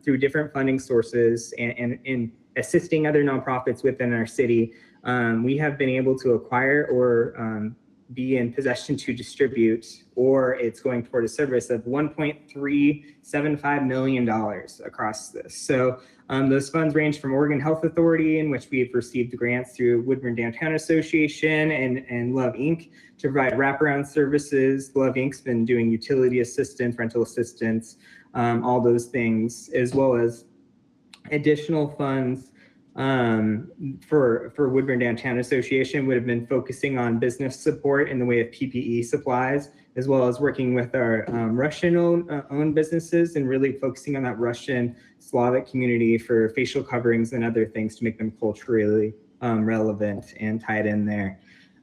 through different funding sources and in assisting other nonprofits within our city, we have been able to acquire or be in possession to distribute, or it's going toward a service of $1.375 million across this. So those funds range from Oregon Health Authority, in which we have received grants through Woodburn Downtown Association and Love Inc. to provide wraparound services. Love Inc.'s been doing utility assistance, rental assistance, all those things, as well as additional funds for Woodburn Downtown Association would have been focusing on business support in the way of PPE supplies, as well as working with our Russian-owned businesses and really focusing on that Russian Slavic community for facial coverings and other things to make them culturally relevant and tied in there.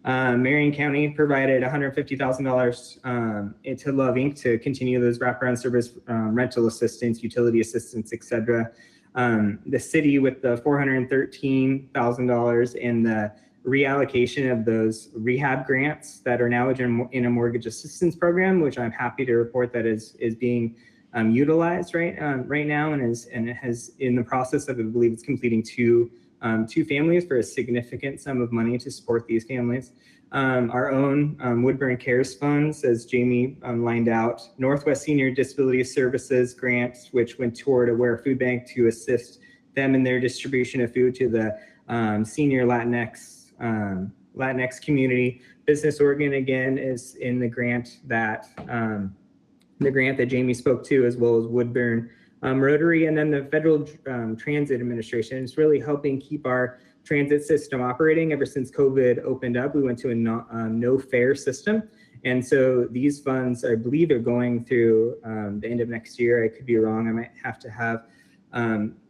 Marion County provided $150,000 to Love Inc. to continue those wraparound service, rental assistance, utility assistance, etc. The city with the $413,000 in the reallocation of those rehab grants that are now in a mortgage assistance program, which I'm happy to report that is being utilized right now and has in the process of, I believe it's completing two families for a significant sum of money to support these families. Our own Woodburn Cares funds, as Jamie lined out, Northwest Senior Disability Services grants, which went toward a Aware Food Bank to assist them in their distribution of food to the senior Latinx community. Business Oregon, again, is in the grant that Jamie spoke to, as well as Woodburn Rotary, and then the Federal Transit Administration is really helping keep our transit system operating. Ever since COVID opened up, we went to a no fare system. And so these funds, I believe, are going through the end of next year. I could be wrong. I might have to have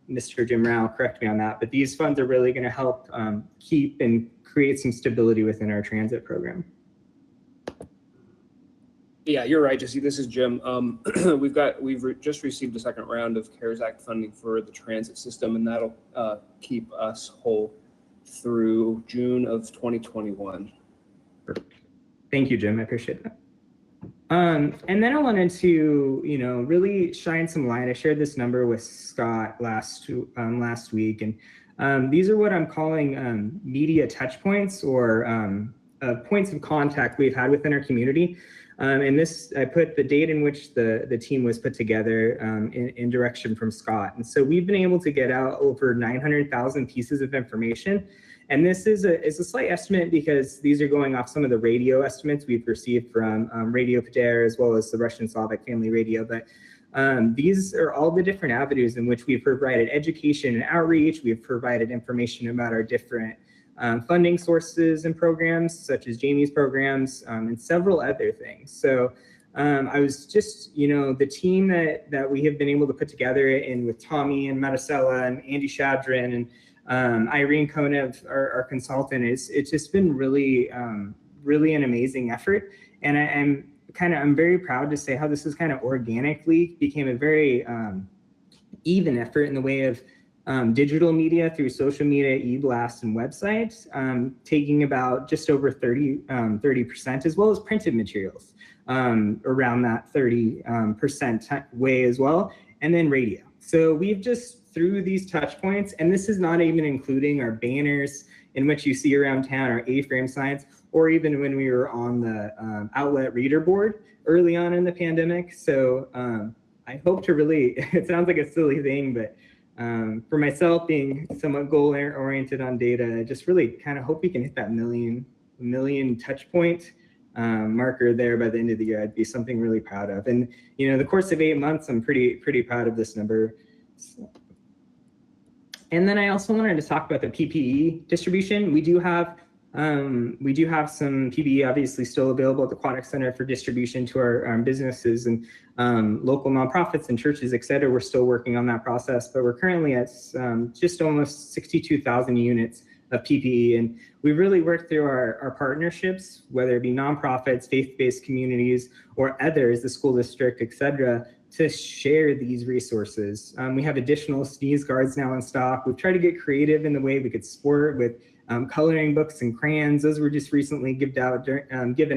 Mr. Jim Rao correct me on that. But these funds are really going to help keep and create some stability within our transit program. Yeah, you're right, Jesse. This is Jim. We've just received the second round of CARES Act funding for the transit system, and that'll keep us whole through June of 2021. Perfect. Thank you, Jim. I appreciate that. And then I wanted to, really shine some light. I shared this number with Scott last week, and these are what I'm calling media touch points, or points of contact we've had within our community. And this, I put the date in which the team was put together in direction from Scott. And so we've been able to get out over 900,000 pieces of information. And this is a slight estimate because these are going off some of the radio estimates we've received from Radio Pader, as well as the Russian Slavic Family Radio. But these are all the different avenues in which we've provided education and outreach. We've provided information about our different funding sources and programs, such as Jamie's programs, and several other things. So I was just, the team that we have been able to put together, and with Tommy and Maricela and Andy Shadrin and Irene Konev, our consultant, it's just been really an amazing effort. And I'm very proud to say how this has kind of organically became a very even effort in the way of digital media through social media, e-blasts, and websites, taking about just over 30%, as well as printed materials around that 30% way as well, and then radio. So we've just through these touch points, and this is not even including our banners in which you see around town, our A-frame signs, or even when we were on the outlet reader board early on in the pandemic. So I hope to really, it sounds like a silly thing, but for myself being somewhat goal oriented on data, I just really kind of hope we can hit that million touch point marker there by the end of the year. I'd be something really proud of. And you know, the course of 8 months, I'm pretty proud of this number. So. And then I also wanted to talk about the PPE distribution. We do have some PPE obviously still available at the Aquatic Center for distribution to our businesses and local nonprofits and churches, et cetera. We're still working on that process, but we're currently at just almost 62,000 units of PPE. And we really worked through our partnerships, whether it be nonprofits, faith-based communities, or others, the school district, et cetera, to share these resources. We have additional sneeze guards now in stock. We've tried to get creative in the way we could sport with coloring books and crayons. Those were just recently given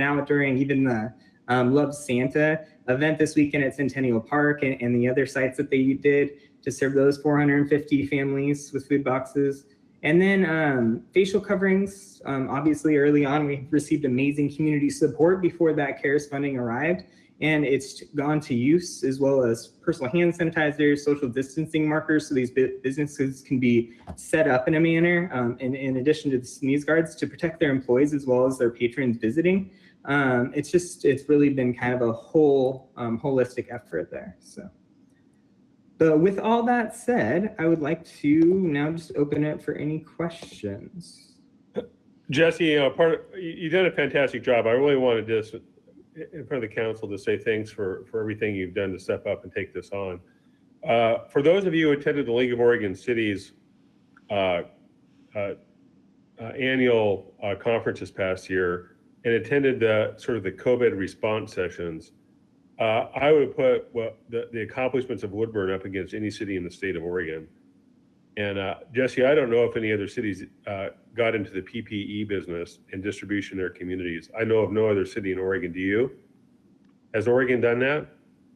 out during even the Love Santa event this weekend at Centennial Park and the other sites that they did to serve those 450 families with food boxes. And then facial coverings. Obviously early on, we received amazing community support before that CARES funding arrived. And it's gone to use, as well as personal hand sanitizers, social distancing markers, so these businesses can be set up in a manner, in addition to the sneeze guards, to protect their employees as well as their patrons visiting. It's really been kind of a whole holistic effort there. So, but with all that said, I would like to now just open it for any questions. Jesse, you've done a fantastic job. I really wanted this in front of the council to say thanks for everything you've done to step up and take this on. For those of you who attended the League of Oregon Cities annual conference this past year and attended the COVID response sessions, I would put the accomplishments of Woodburn up against any city in the state of Oregon. And Jesse, I don't know if any other cities got into the PPE business and distribution in their communities. I know of no other city in Oregon. Do you? Has Oregon done that?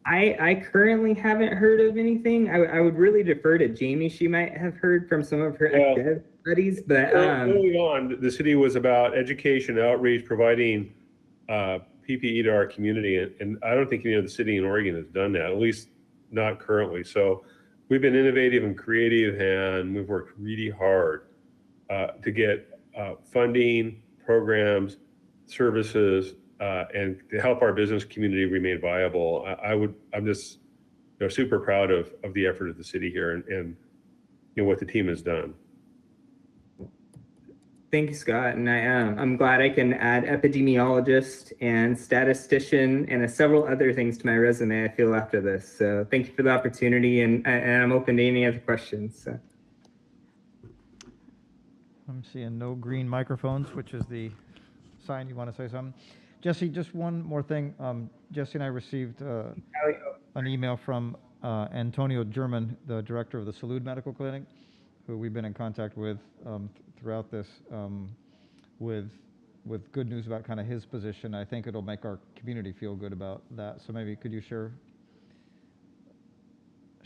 I currently haven't heard of anything. I would really defer to Jamie. She might have heard from some of her buddies, but early on, the city was about education, outreach, providing PPE to our community, and I don't think any other city in Oregon has done that, at least not currently. So we've been innovative and creative, and we've worked really hard to get funding, programs, services, and to help our business community remain viable. I'm just super proud of the effort of the city here and what the team has done. Thank you, Scott. And I'm glad I can add epidemiologist and statistician and several other things to my resume, I feel, after this. So thank you for the opportunity, and I'm open to any other questions. So. I'm seeing no green microphones, which is the sign you want to say something. Jesse, just one more thing. Jesse and I received an email from Antonio German, the director of the Salud Medical Clinic, who we've been in contact with throughout this, with good news about kind of his position. I think it'll make our community feel good about that. So maybe could you share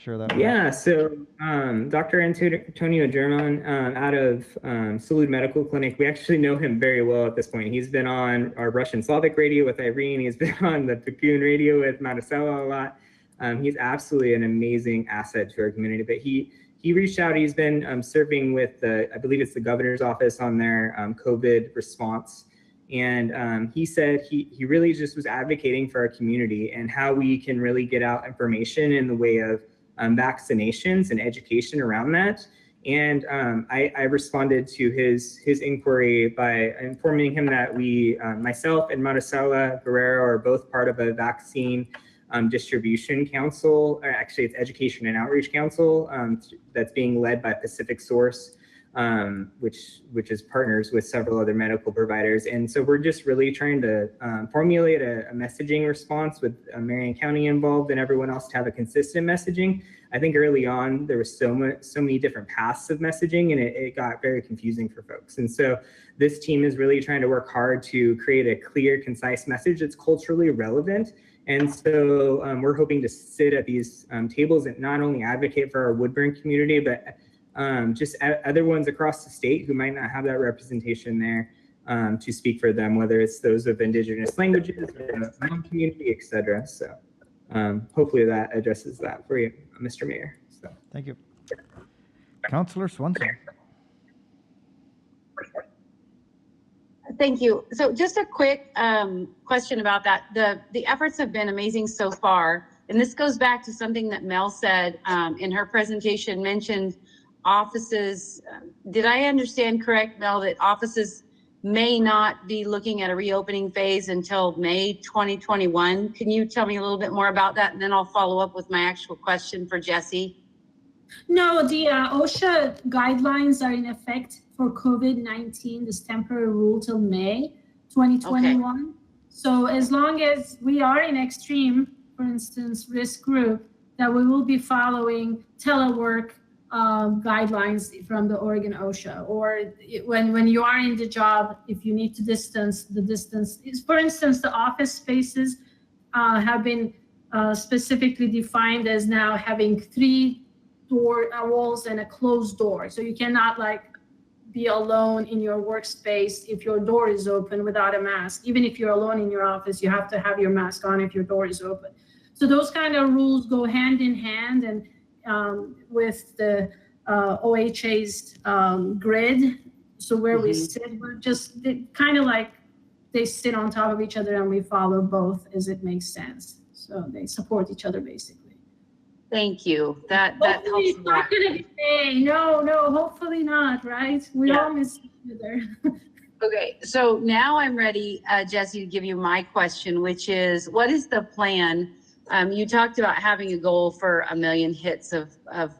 that? Yeah, so Dr. Antonio German out of Salud Medical Clinic, we actually know him very well at this point. He's been on our Russian Slavic radio with Irene. He's been on the Cocoon radio with Maricela a lot. He's absolutely an amazing asset to our community, but he reached out. He's been serving with I believe it's the governor's office on their COVID response. And he said he really just was advocating for our community and how we can really get out information in the way of vaccinations and education around that. And I responded to his inquiry by informing him that we, myself and Maricela Guerrero, are both part of a vaccine distribution council, or actually it's education and outreach council that's being led by Pacific Source, which is partners with several other medical providers. And so we're just really trying to formulate a messaging response with Marion County involved and everyone else to have a consistent messaging. I think early on there was so many different paths of messaging, and it got very confusing for folks. And so this team is really trying to work hard to create a clear, concise message that's culturally relevant And so we're hoping to sit at these tables and not only advocate for our Woodburn community, but just other ones across the state who might not have that representation there to speak for them, whether it's those of indigenous languages or the Hmong community, et cetera. So hopefully that addresses that for you, Mr. Mayor. So. Thank you. Councilor Swenson. Thank you. So just a quick question about that. The efforts have been amazing so far. And this goes back to something that Mel said in her presentation, mentioned offices. Did I understand correct, Mel, that offices may not be looking at a reopening phase until May 2021? Can you tell me a little bit more about that? And then I'll follow up with my actual question for Jesse. No, the OSHA guidelines are in effect for COVID-19, this temporary rule till May 2021. Okay. So as long as we are in extreme, for instance, risk group, that we will be following telework guidelines from the Oregon OSHA, or when you are in the job, if you need to distance, the distance is, for instance, the office spaces have been specifically defined as now having 3 door walls and a closed door. So you cannot be alone in your workspace if your door is open without a mask. Even if you're alone in your office, you have to have your mask on if your door is open. So those kind of rules go hand in hand, and with the OHA's grid. So where we sit, we're just kind of they sit on top of each other, and we follow both as it makes sense. So they support each other basically. Thank you. That helps a lot. It's not gonna be May. No, hopefully not, right? We all miss each other. Okay, so now I'm ready, Jesse, to give you my question, which is, what is the plan? You talked about having a goal for 1 million hits of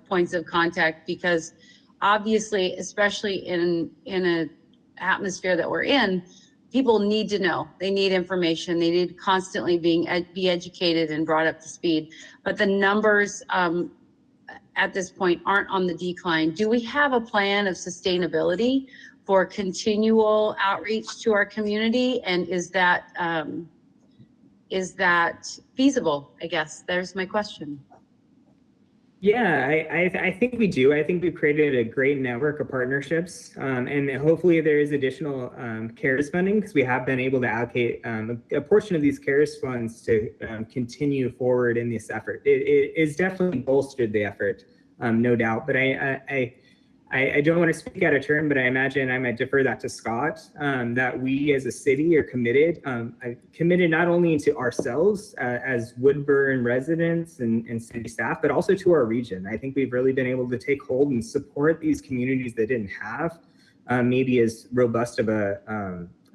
points of contact, because obviously, especially in an atmosphere that we're in, people need to know. They need information. They need constantly be educated and brought up to speed. But the numbers at this point aren't on the decline. Do we have a plan of sustainability for continual outreach to our community? And is that feasible? I guess there's my question. Yeah, I think we do. I think we've created a great network of partnerships, and hopefully there is additional CARES funding, because we have been able to allocate a portion of these CARES funds to continue forward in this effort. It is definitely bolstered the effort, no doubt, but I don't want to speak out of turn, but I imagine I might defer that to Scott, that we as a city are committed not only to ourselves as Woodburn residents and city staff, but also to our region. I think we've really been able to take hold and support these communities that didn't have maybe as robust of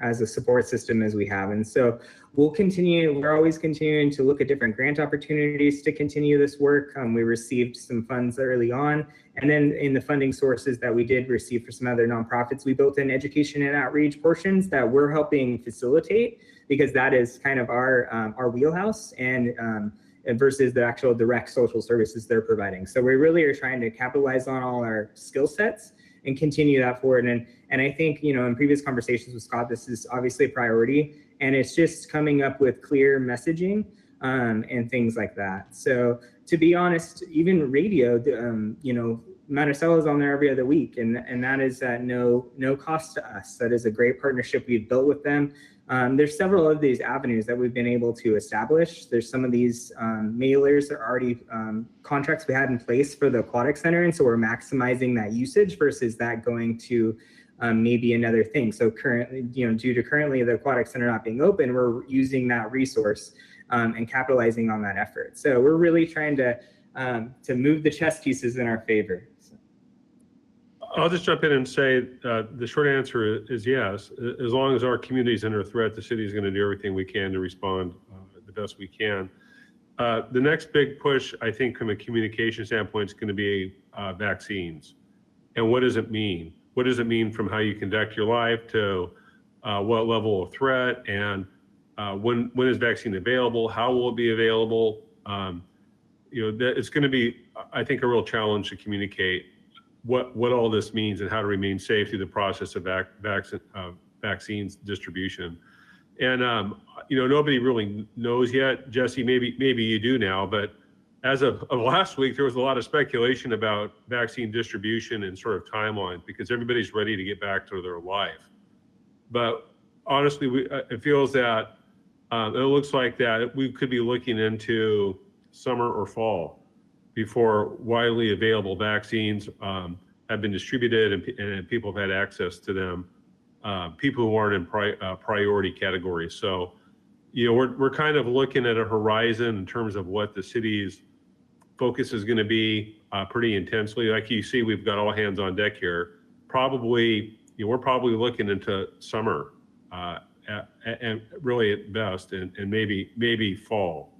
as a support system as we have. And so we're always continuing to look at different grant opportunities to continue this work. We received some funds early on, and then in the funding sources that we did receive for some other nonprofits, we built in education and outreach portions that we're helping facilitate, because that is kind of our wheelhouse, and versus the actual direct social services they're providing. So we really are trying to capitalize on all our skill sets and continue that forward. And I think, in previous conversations with Scott, this is obviously a priority, and it's just coming up with clear messaging and things like that. So to be honest, even radio, Monticello is on there every other week, and that is at no cost to us. That is a great partnership we've built with them. There's several of these avenues that we've been able to establish. There's some of these mailers that are already contracts we had in place for the aquatic center, and so we're maximizing that usage versus that going to maybe another thing. So currently, due to currently the aquatic center not being open, we're using that resource and capitalizing on that effort. So we're really trying to move the chess pieces in our favor. So. I'll just jump in and say the short answer is yes. As long as our community is under threat, the city is going to do everything we can to respond the best we can. The next big push, I think, from a communication standpoint, is going to be vaccines. And what does it mean? What does it mean from how you conduct your life to what level of threat, and when is vaccine available? How will it be available? It's going to be, I think, a real challenge to communicate what all this means and how to remain safe through the process of vaccines distribution. And nobody really knows yet. Jesse, maybe you do now, but as of last week, there was a lot of speculation about vaccine distribution and sort of timelines because everybody's ready to get back to their life. But honestly, it feels that it looks like that we could be looking into summer or fall before widely available vaccines have been distributed and people have had access to them, people who aren't in priority categories. So, we're kind of looking at a horizon in terms of what the city's focus is going to be pretty intensely. Like you see, we've got all hands on deck here. Probably, we're probably looking into summer and really at best, and maybe fall.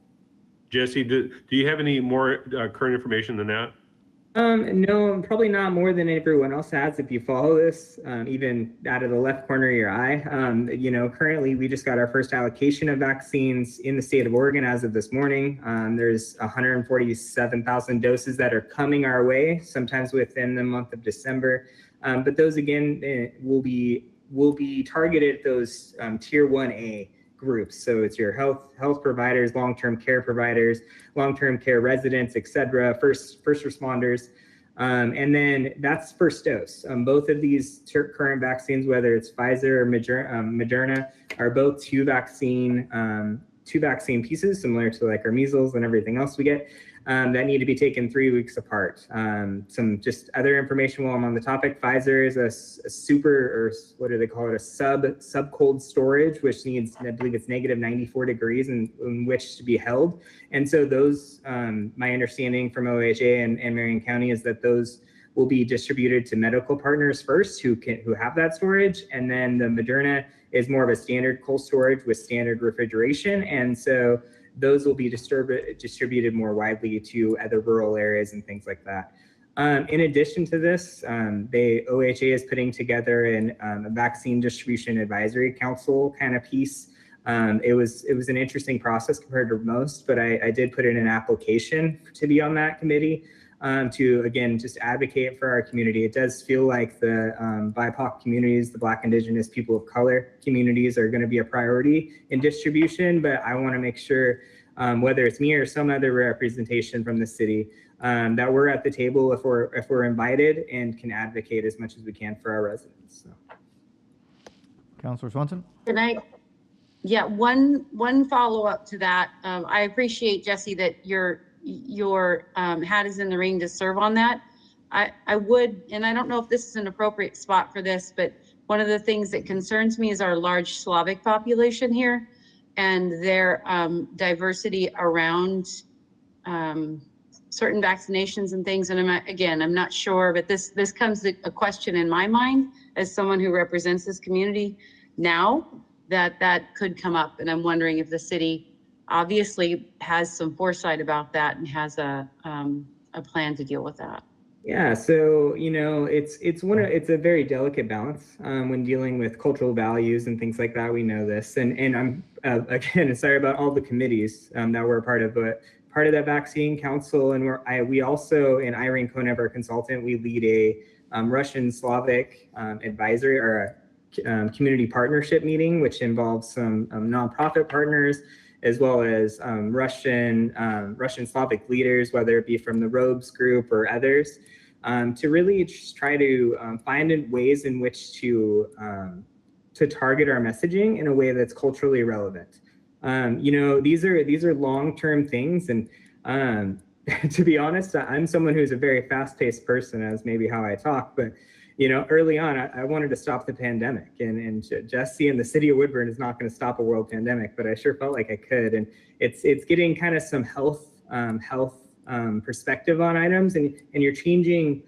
Jesse, do you have any more current information than that? No, probably not more than everyone else has. If you follow this, even out of the left corner of your eye, currently we just got our first allocation of vaccines in the state of Oregon as of this morning. There's 147,000 doses that are coming our way, sometimes within the month of December. But those again will be targeted at those tier 1A groups. So it's your health providers, long-term care providers, long-term care residents, et cetera, first responders. And then that's first dose. Both of these current vaccines, whether it's Pfizer or Moderna, are both two vaccine pieces, similar to like our measles and everything else we get, that need to be taken 3 weeks apart. Some just other information while I'm on the topic. Pfizer is a super, or what do they call it, a sub cold storage, which needs, I believe it's -94 degrees in which to be held. And so those, my understanding from OHA and Marion County is that those will be distributed to medical partners first who have that storage. And then the Moderna is more of a standard cold storage with standard refrigeration. And so those will be distributed more widely to other rural areas and things like that. In addition to this, OHA is putting together a vaccine distribution advisory council kind of piece. It was an interesting process compared to most, but I did put in an application to be on that committee to, again, just advocate for our community. It does feel like the BIPOC communities, the Black, Indigenous, people of color communities are going to be a priority in distribution, but I want to make sure, whether it's me or some other representation from the city, that we're at the table if we're invited and can advocate as much as we can for our residents. So. Councilor Swanson? Yeah, one follow-up to that. I appreciate, Jesse, that your hat is in the ring to serve on that. I would, and I don't know if this is an appropriate spot for this, but one of the things that concerns me is our large Slavic population here and their diversity around certain vaccinations and things. And I'm not sure, but this comes a question in my mind as someone who represents this community now, that could come up. And I'm wondering if the city obviously has some foresight about that and has a plan to deal with that. Yeah, so it's a very delicate balance when dealing with cultural values and things like that. We know this, and I'm again sorry about all the committees that we're a part of, but part of that vaccine council, and we also, and Irene Konev, our consultant, we lead a Russian Slavic advisory or a community partnership meeting, which involves some nonprofit partners, as well as Russian Slavic leaders, whether it be from the Robes group or others, to really just try to find ways in which to target our messaging in a way that's culturally relevant. These are long-term things, and to be honest, I'm someone who's a very fast-paced person, as maybe how I talk, but early on, I wanted to stop the pandemic, and Jesse and the city of Woodburn is not going to stop a world pandemic, but I sure felt like I could. And it's getting kind of some health perspective on items, and you're changing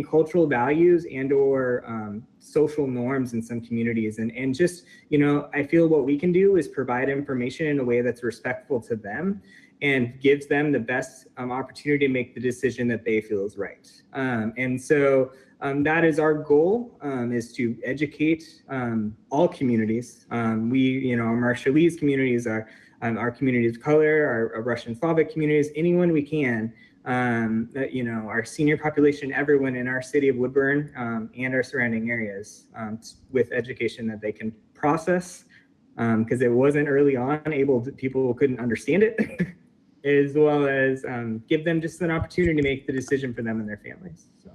cultural values and/or social norms in some communities. And just, I feel what we can do is provide information in a way that's respectful to them and gives them the best opportunity to make the decision that they feel is right. And so that is our goal, is to educate all communities. Our Marshallese communities, our communities of color, our Russian Slavic communities, anyone we can, our senior population, everyone in our city of Woodburn and our surrounding areas, with education that they can process because it wasn't early on people couldn't understand it, as well as give them just an opportunity to make the decision for them and their families. So.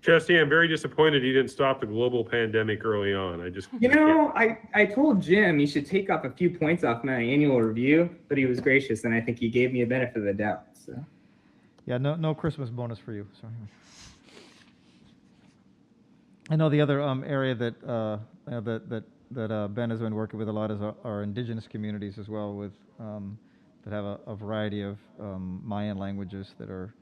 Jesse, I'm very disappointed you didn't stop the global pandemic early on. I told Jim he should take off a few points off my annual review, but he was gracious, and I think he gave me a benefit of the doubt. So. Yeah, no Christmas bonus for you. Sorry. I know the other area that Ben has been working with a lot is our indigenous communities as well, with that have a variety of Mayan languages that are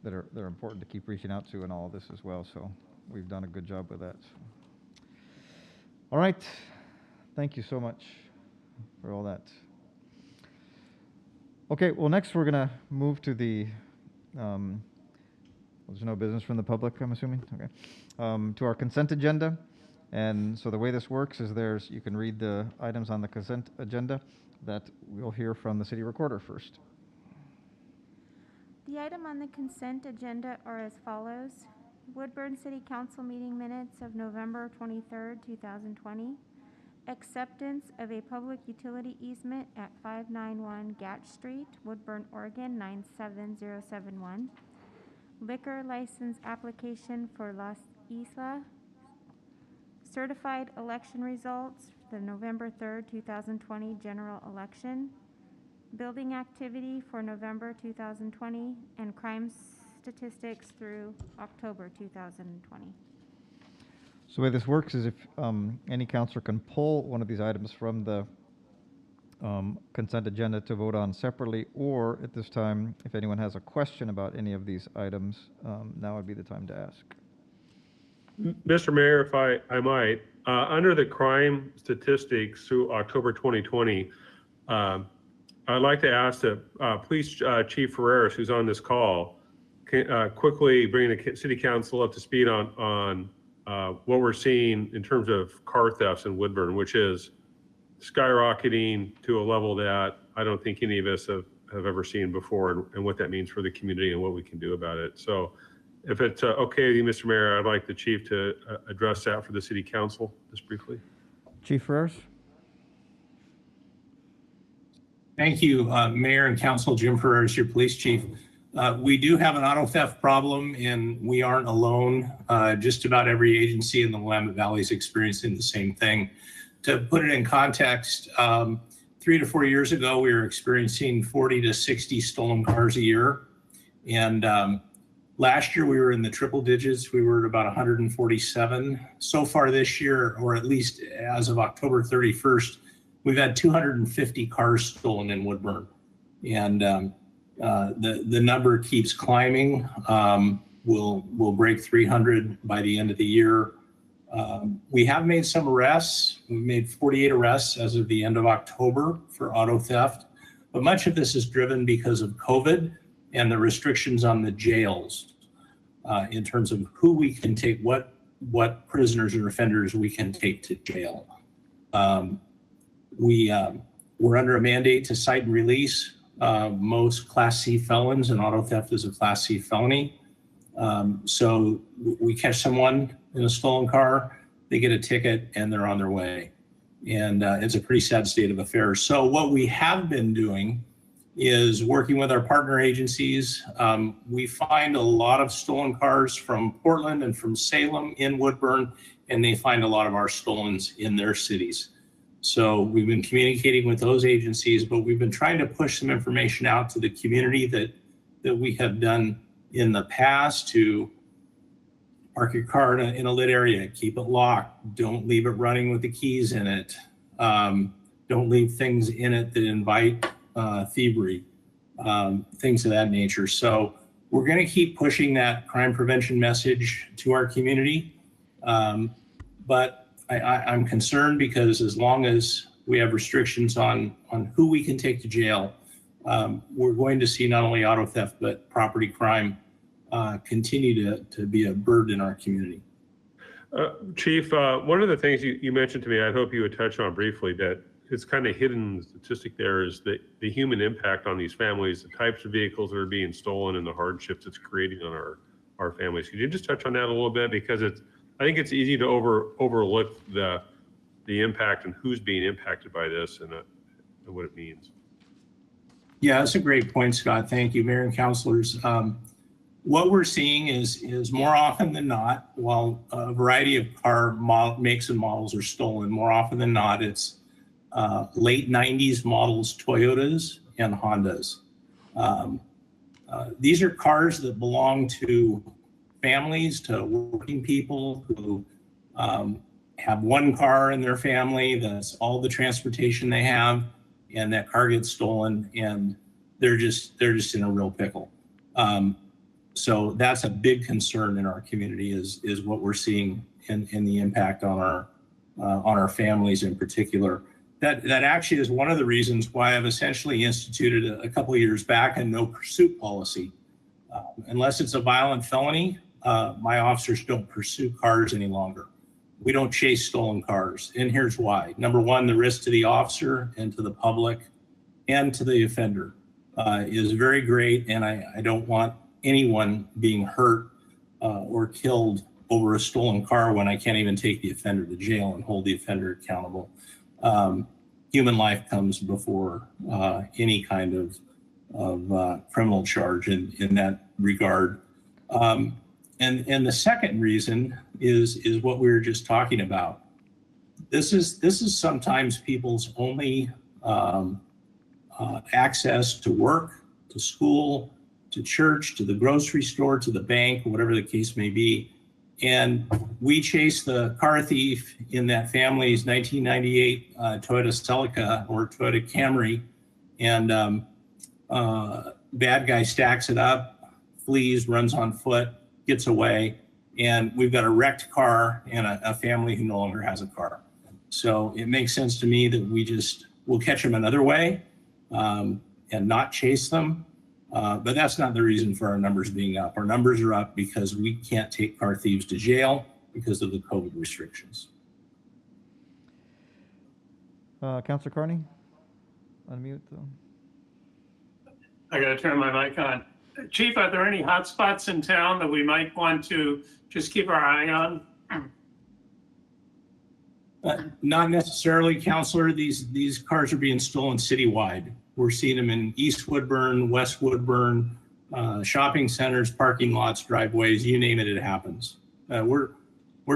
that are important to keep reaching out to in all of this as well. So we've done a good job with that. So. All right, thank you so much for all that. Okay, well, next we're gonna move to the. There's no business from the public, I'm assuming. Okay, to our consent agenda, and so the way this works is you can read the items on the consent agenda that we'll hear from the city recorder first. The item on the consent agenda are as follows. Woodburn City Council meeting minutes of November 23rd, 2020. Acceptance of a public utility easement at 591 Gatch Street, Woodburn, Oregon 97071. Liquor license application for Las Islas. Certified election results, the November 3rd, 2020 general election. Building activity for November 2020, and crime statistics through October 2020. So the way this works is if any counselor can pull one of these items from the consent agenda to vote on separately, or at this time, if anyone has a question about any of these items, now would be the time to ask. Mr. Mayor, if I might, under the crime statistics through October 2020, I'd like to ask that Police Chief Ferreras, who's on this call, can quickly bring the City Council up to speed on what we're seeing in terms of car thefts in Woodburn, which is skyrocketing to a level that I don't think any of us have ever seen before, and what that means for the community and what we can do about it. So if it's okay with you, Mr. Mayor, I'd like the Chief to address that for the City Council just briefly. Chief Ferreras. Thank you, Mayor and Council. Jim Ferreras, your police chief. We do have an auto theft problem, and we aren't alone. Just about every agency in the Willamette Valley is experiencing the same thing. To put it in context, 3 to 4 years ago, we were experiencing 40 to 60 stolen cars a year. And last year, we were in the triple digits. We were at about 147. So far this year, or at least as of October 31st, we've had 250 cars stolen in Woodburn, and the number keeps climbing. We'll break 300 by the end of the year. We have made some arrests. We've made 48 arrests as of the end of October for auto theft, but much of this is driven because of COVID and the restrictions on the jails in terms of who we can take, what prisoners or offenders we can take to jail. We're under a mandate to cite and release most Class C felons, and auto theft is a Class C felony. So we catch someone in a stolen car, they get a ticket, and they're on their way. And it's a pretty sad state of affairs. So what we have been doing is working with our partner agencies. We find a lot of stolen cars from Portland and from Salem in Woodburn, and they find a lot of our stolens in their cities. So we've been communicating with those agencies, but we've been trying to push some information out to the community that we have done in the past to park your car in a lit area, keep it locked, don't leave it running with the keys in it, don't leave things in it that invite thievery, things of that nature. So we're going to keep pushing that crime prevention message to our community. But I'm concerned because as long as we have restrictions on who we can take to jail, we're going to see not only auto theft, but property crime continue to be a burden in our community. Chief, one of the things you mentioned to me, I hope you would touch on briefly, that it's kind of hidden statistic there, is the human impact on these families, the types of vehicles that are being stolen, and the hardships it's creating on our families. Could you just touch on that a little bit? Because I think it's easy to overlook the the impact and who's being impacted by this and what it means. Yeah, that's a great point, Scott. Thank you, Mayor and Councilors. What we're seeing is more often than not, while a variety of car makes and models are stolen, more often than not, it's late 90s models Toyotas and Hondas. These are cars that belong to families, to working people who have one car in their family. That's all the transportation they have, and that car gets stolen, and they're just in a real pickle. So that's a big concern in our community is what we're seeing in the impact on our families in particular. That actually is one of the reasons why I've essentially instituted a couple of years back a no pursuit policy. Unless it's a violent felony, my officers don't pursue cars any longer. We don't chase stolen cars, and here's why. Number one, the risk to the officer and to the public and to the offender is very great, and I don't want anyone being hurt or killed over a stolen car when I can't even take the offender to jail and hold the offender accountable. Human life comes before any kind of criminal charge in that regard. And the second reason is what we were just talking about. This is sometimes people's only access to work, to school, to church, to the grocery store, to the bank, whatever the case may be. And we chased the car thief in that family's 1998 Toyota Celica or Toyota Camry, and bad guy stacks it up, flees, runs on foot, gets away, and we've got a wrecked car and a family who no longer has a car. So it makes sense to me that we'll catch them another way and not chase them. But that's not the reason for our numbers being up. Our numbers are up because we can't take car thieves to jail because of the COVID restrictions. Councilor Carney, unmute. I got to turn my mic on. Chief, are there any hot spots in town that we might want to just keep our eye on? Not necessarily, Councilor. These cars are being stolen citywide. We're seeing them in East Woodburn, West Woodburn, shopping centers, parking lots, driveways, you name it, it happens. We're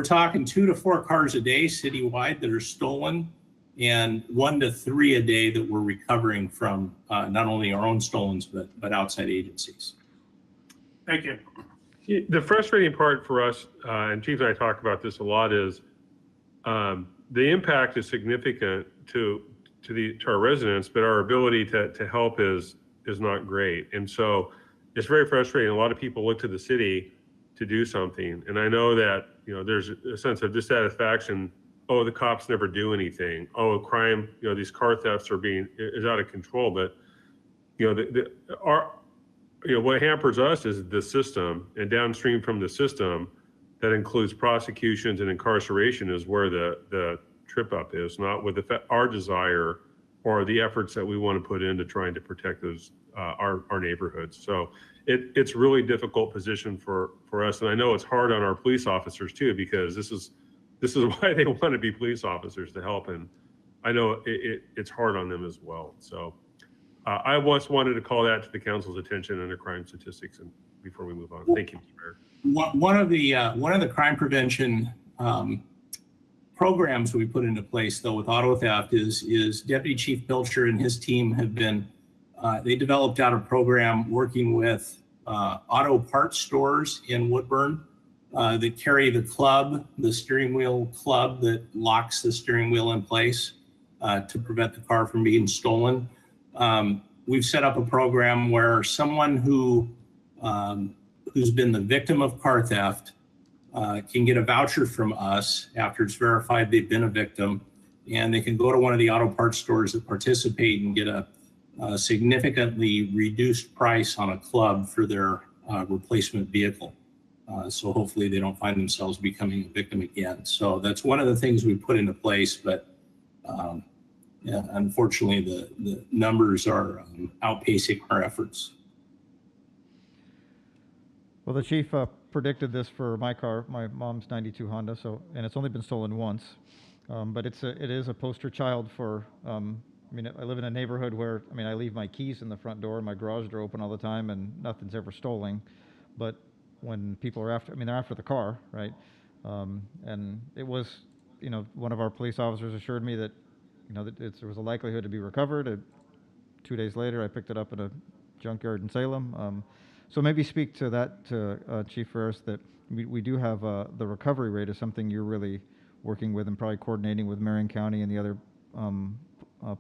talking 2 to 4 cars a day citywide that are stolen, and 1 to 3 a day that we're recovering from not only our own stolens, but outside agencies. Thank you. The frustrating part for us, and Chief and I talk about this a lot, is the impact is significant to our residents, but our ability to help is not great. And so it's very frustrating. A lot of people look to the city to do something. And I know that, there's a sense of dissatisfaction. Oh, the cops never do anything. Oh, crime, these car thefts is out of control. But, what hampers us is the system, and downstream from the system that includes prosecutions and incarceration is where the trip up is, not with our desire or the efforts that we want to put into trying to protect those our neighborhoods. So it's really difficult position for us, and I know it's hard on our police officers too, because this is why they want to be police officers, to help, and I know it's hard on them as well. So I once wanted to call that to the council's attention under crime statistics, and before we move on, thank you, Mr. Mayor. One of the crime prevention programs we put into place, though, with auto theft is Deputy Chief Pilcher and his team have been, they developed out a program working with auto parts stores in Woodburn that carry the club, the steering wheel club that locks the steering wheel in place to prevent the car from being stolen. We've set up a program where someone who's been the victim of car theft can get a voucher from us after it's verified they've been a victim, and they can go to one of the auto parts stores that participate and get a significantly reduced price on a club for their replacement vehicle. So hopefully they don't find themselves becoming a victim again. So that's one of the things we put into place, but yeah, unfortunately the numbers are outpacing our efforts. Well, the chief predicted this for my car, my mom's 92 Honda, and it's only been stolen once. But it is a poster child for, I mean, I live in a neighborhood where, I mean, I leave my keys in the front door, my garage door open all the time, and nothing's ever stolen. But when people are after, I mean, they're after the car, right? And it was, you know, one of our police officers assured me that, you know, that there was a likelihood to be recovered. 2 days later, I picked it up at a junkyard in Salem. So maybe speak to that, Chief Ferris, that we do have the recovery rate is something you're really working with and probably coordinating with Marion County and the other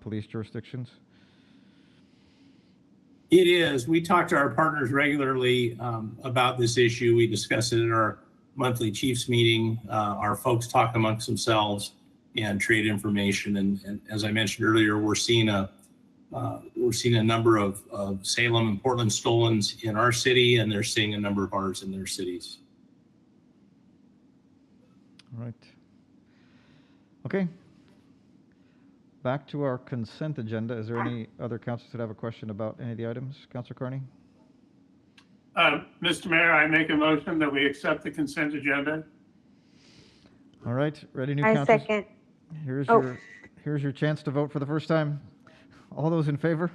police jurisdictions. It is. We talk to our partners regularly about this issue. We discuss it at our monthly chiefs meeting. Our folks talk amongst themselves and trade information. And as I mentioned earlier, we're seeing a number of Salem and Portland stolens in our city, and they're seeing a number of ours in their cities. All right. Okay. Back to our consent agenda. Is there any other councilors that have a question about any of the items? Councilor Carney? Mr. Mayor, I make a motion that we accept the consent agenda. All right. Ready, new I councilors? second. Here's your chance to vote for the first time. All those in favor?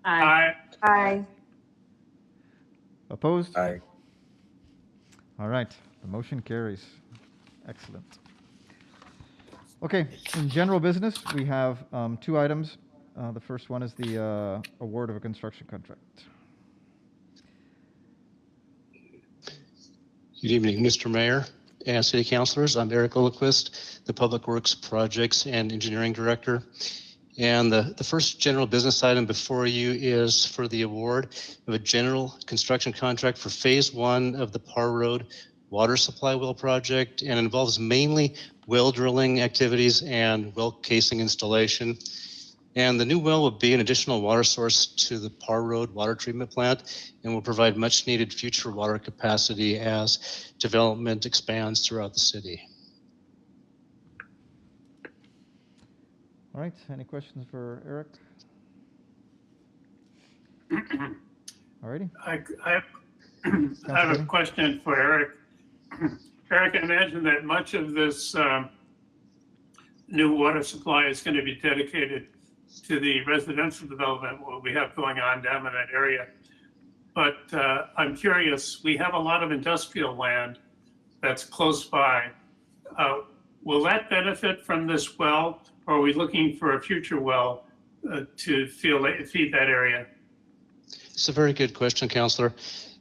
Aye. Aye. Opposed? Aye. All right. The motion carries. Excellent. Okay, in general business, we have 2 items. The first one is the award of a construction contract. Good evening, Mr. Mayor and City Councilors. I'm Eric Olaquist, the Public Works Projects and Engineering Director. And the first general business item before you is for the award of a general construction contract for Phase 1 of the Parr Road Water Supply Well Project, and involves mainly well drilling activities and well casing installation. And the new well will be an additional water source to the Parr Road Water Treatment Plant and will provide much needed future water capacity as development expands throughout the city. All right, any questions for Eric? All righty. I have a question for Eric. Eric, I imagine that much of this new water supply is going to be dedicated to the residential development what we have going on down in that area. But I'm curious, we have a lot of industrial land that's close by. Will that benefit from this well, or are we looking for a future well to feed that area? It's a very good question, Councilor.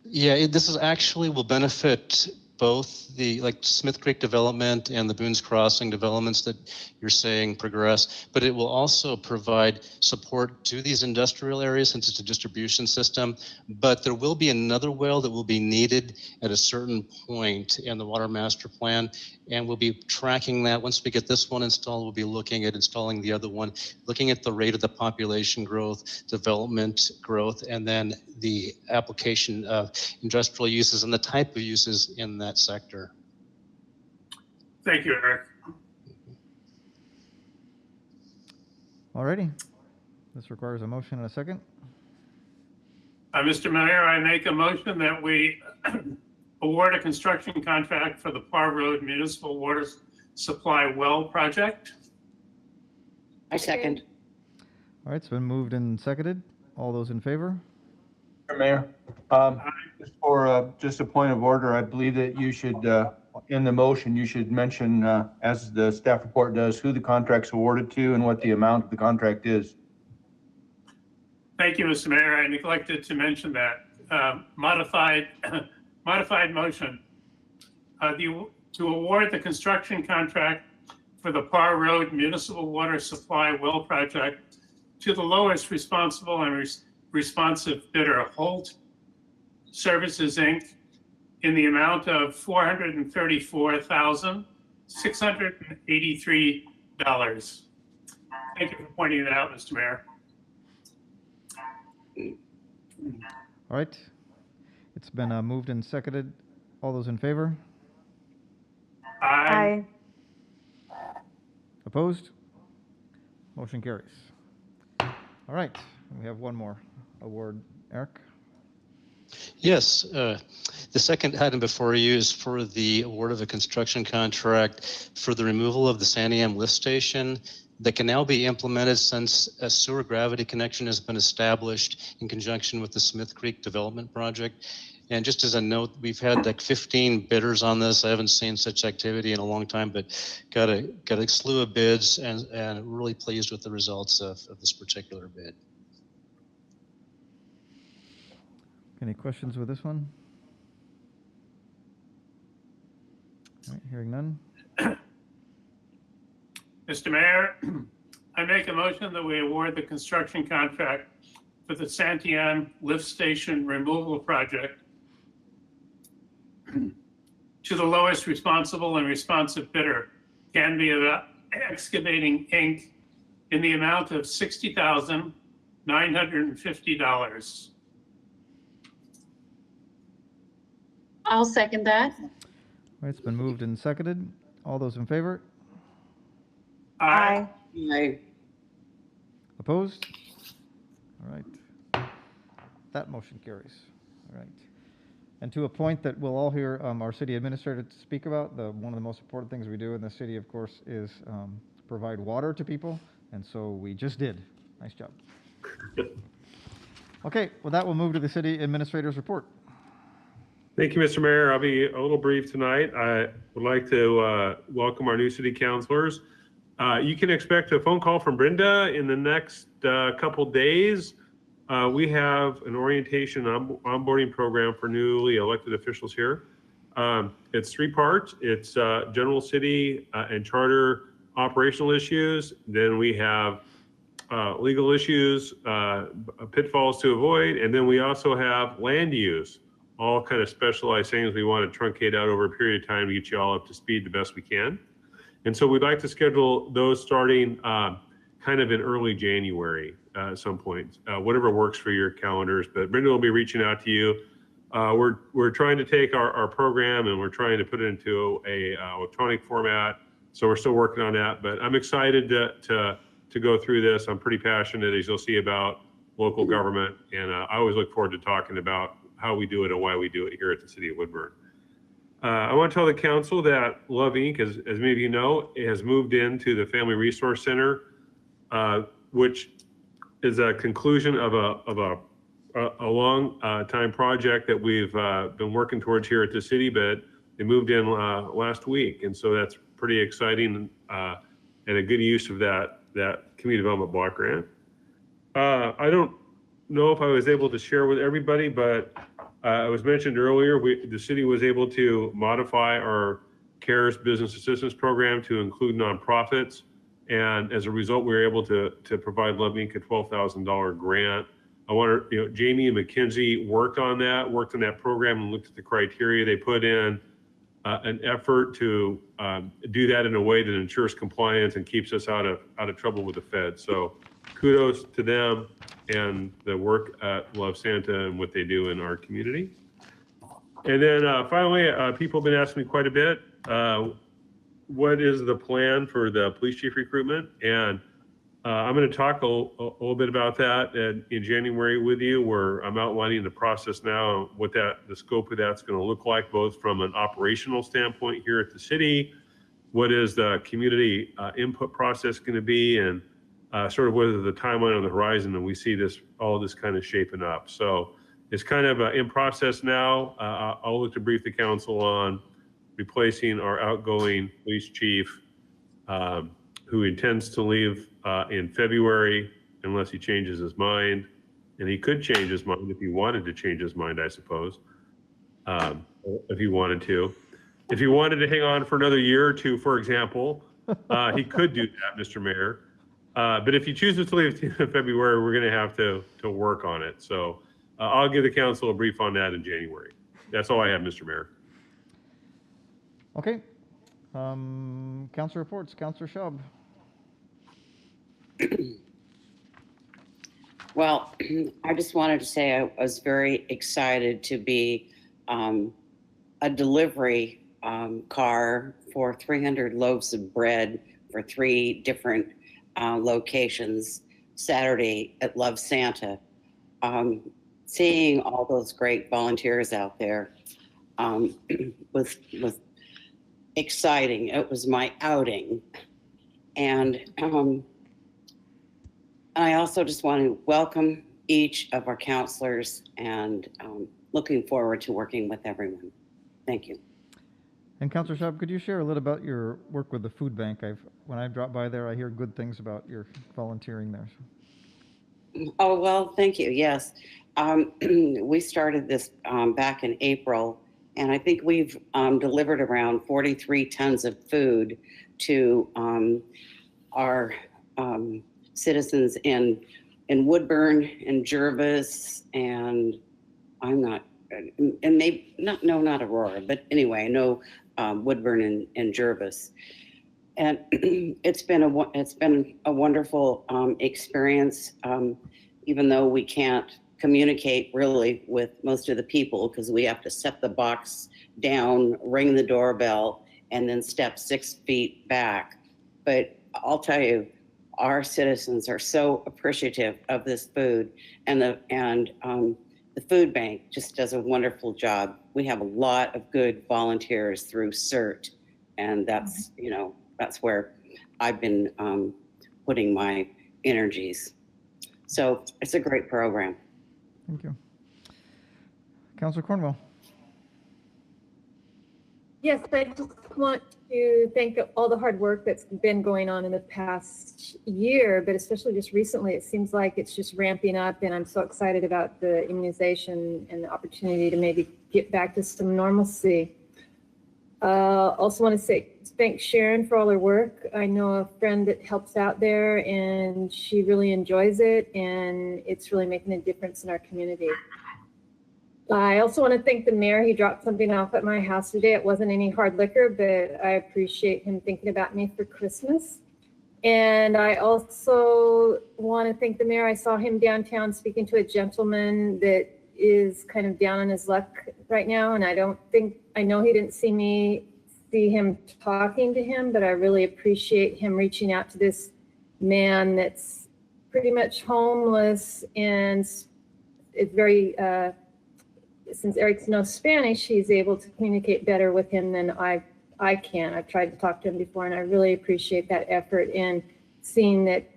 Yeah, this is actually will benefit both the Smith Creek development and the Boone's Crossing developments that you're saying progress, but it will also provide support to these industrial areas since it's a distribution system. But there will be another well that will be needed at a certain point in the water master plan, and we'll be tracking that. Once we get this one installed, we'll be looking at installing the other one, looking at the rate of the population growth, development growth, and then the application of industrial uses and the type of uses in that sector. Thank you, Eric. All righty. This requires a motion and a second. Mr. Mayor, I make a motion that we award a construction contract for the Parr Road Municipal Water Supply Well Project. I second. All right, it's been moved and seconded. All those in favor? Mr. Mayor, just a point of order, I believe that you should, in the motion, you should mention, as the staff report does, who the contract's awarded to and what the amount of the contract is. Thank you, Mr. Mayor. I neglected to mention that. Modified motion. To award the construction contract for the Parr Road Municipal Water Supply Well Project to the lowest responsible and responsive bidder, Holt Services, Inc., in the amount of $434,683. Thank you for pointing that out, Mr. Mayor. All right. It's been moved and seconded. All those in favor? Aye. Opposed? Motion carries. All right. We have one more award. Eric? Yes, the second item before you is for the award of a construction contract for the removal of the Santiam lift station that can now be implemented since a sewer gravity connection has been established in conjunction with the Smith Creek Development Project. And just as a note, we've had like 15 bidders on this. I haven't seen such activity in a long time, but got a slew of bids and really pleased with the results of this particular bid. Any questions with this one? All right, hearing none. Mr. Mayor, I make a motion that we award the construction contract for the Santiam Lift Station Removal Project to the lowest responsible and responsive bidder, Canvia Excavating, Inc., in the amount of $60,950. I'll second that. All right, it's been moved and seconded. All those in favor? Aye. Aye. Opposed? All right. That motion carries. All right. And to a point that we'll all hear our city administrator speak about, one of the most important things we do in the city, of course, is provide water to people. And so we just did. Nice job. Okay, with that, we'll move to the city administrator's report. Thank you, Mr. Mayor. I'll be a little brief tonight. I would like to welcome our new city councilors. You can expect a phone call from Brenda in the next couple days. We have an orientation onboarding program for newly elected officials here. It's 3 parts. It's general city and charter operational issues. Then we have legal issues, pitfalls to avoid. And then we also have land use, all kind of specialized things we want to truncate out over a period of time to get you all up to speed the best we can. And so we'd like to schedule those starting kind of in early January at some point, whatever works for your calendars. But Brenda will be reaching out to you. We're trying to take our program and we're trying to put it into a electronic format. So we're still working on that, but I'm excited to go through this. I'm pretty passionate, as you'll see, about local government. And I always look forward to talking about how we do it and why we do it here at the City of Woodburn. I want to tell the council that Love Inc., as many of you know, has moved into the Family Resource Center, which is a conclusion of a long time project that we've been working towards here at the city, but they moved in last week. And so that's pretty exciting and a good use of that community development block grant. I don't know if I was able to share with everybody, but it was mentioned earlier, the city was able to modify our CARES business assistance program to include nonprofits. And as a result, we were able to provide Love Inc. a $12,000 grant. Jamie and McKinsey worked on that program and looked at the criteria. They put in an effort to do that in a way that ensures compliance and keeps us out of trouble with the Fed. So kudos to them and the work at Love Santa and what they do in our community. And then finally, people have been asking me quite a bit, what is the plan for the police chief recruitment? And I'm going to talk a little bit about that in January with you, where I'm outlining the process now, what the scope of that's going to look like, both from an operational standpoint here at the city, what is the community input process going to be, and sort of whether the timeline on the horizon, and we see all this kind of shaping up. So it's kind of in process now. I'll look to brief the council on replacing our outgoing police chief, who intends to leave in February unless he changes his mind. And he could change his mind if he wanted to change his mind, I suppose, if he wanted to. If he wanted to hang on for another year or two, for example, he could do that, Mr. Mayor. But if he chooses to leave in February, we're going to have to work on it. So I'll give the council a brief on that in January. That's all I have, Mr. Mayor. Okay. Council reports. Councilor Shub. Well, I just wanted to say I was very excited to be a delivery car for 300 loaves of bread for 3 different locations Saturday at Love Santa. seeing all those great volunteers out there was exciting. It was my outing. And I also just want to welcome each of our counselors and looking forward to working with everyone. Thank you. And Councilor Schaub, could you share a little about your work with the food bank? When I drop by there, I hear good things about your volunteering there. Oh, well, thank you. Yes. We started this back in April, and I think we've delivered around 43 tons of food to our citizens in Woodburn and Jervis, and not Aurora, but anyway, I know Woodburn and Jervis. And it's been a wonderful experience, even though we can't communicate really with most of the people because we have to set the box down, ring the doorbell, and then step 6 feet back. But I'll tell you, our citizens are so appreciative of this food, and the food bank just does a wonderful job. We have a lot of good volunteers through CERT, and that's where I've been putting my energies. So it's a great program. Thank you. Councilor Cornwell. Yes, I just want to thank all the hard work that's been going on in the past year, but especially just recently, it seems like it's just ramping up, and I'm so excited about the immunization and the opportunity to maybe get back to some normalcy. Also want to thank Sharon for all her work. I know a friend that helps out there, and she really enjoys it, and it's really making a difference in our community. I also want to thank the mayor. He dropped something off at my house today. It wasn't any hard liquor, but I appreciate him thinking about me for Christmas. And I also want to thank the mayor. I saw him downtown speaking to a gentleman that is kind of down on his luck right now. And I know he didn't see him talking to him, but I really appreciate him reaching out to this man that's pretty much homeless, and it's very, since Eric knows Spanish, he's able to communicate better with him than I can. I've tried to talk to him before, and I really appreciate that effort in seeing that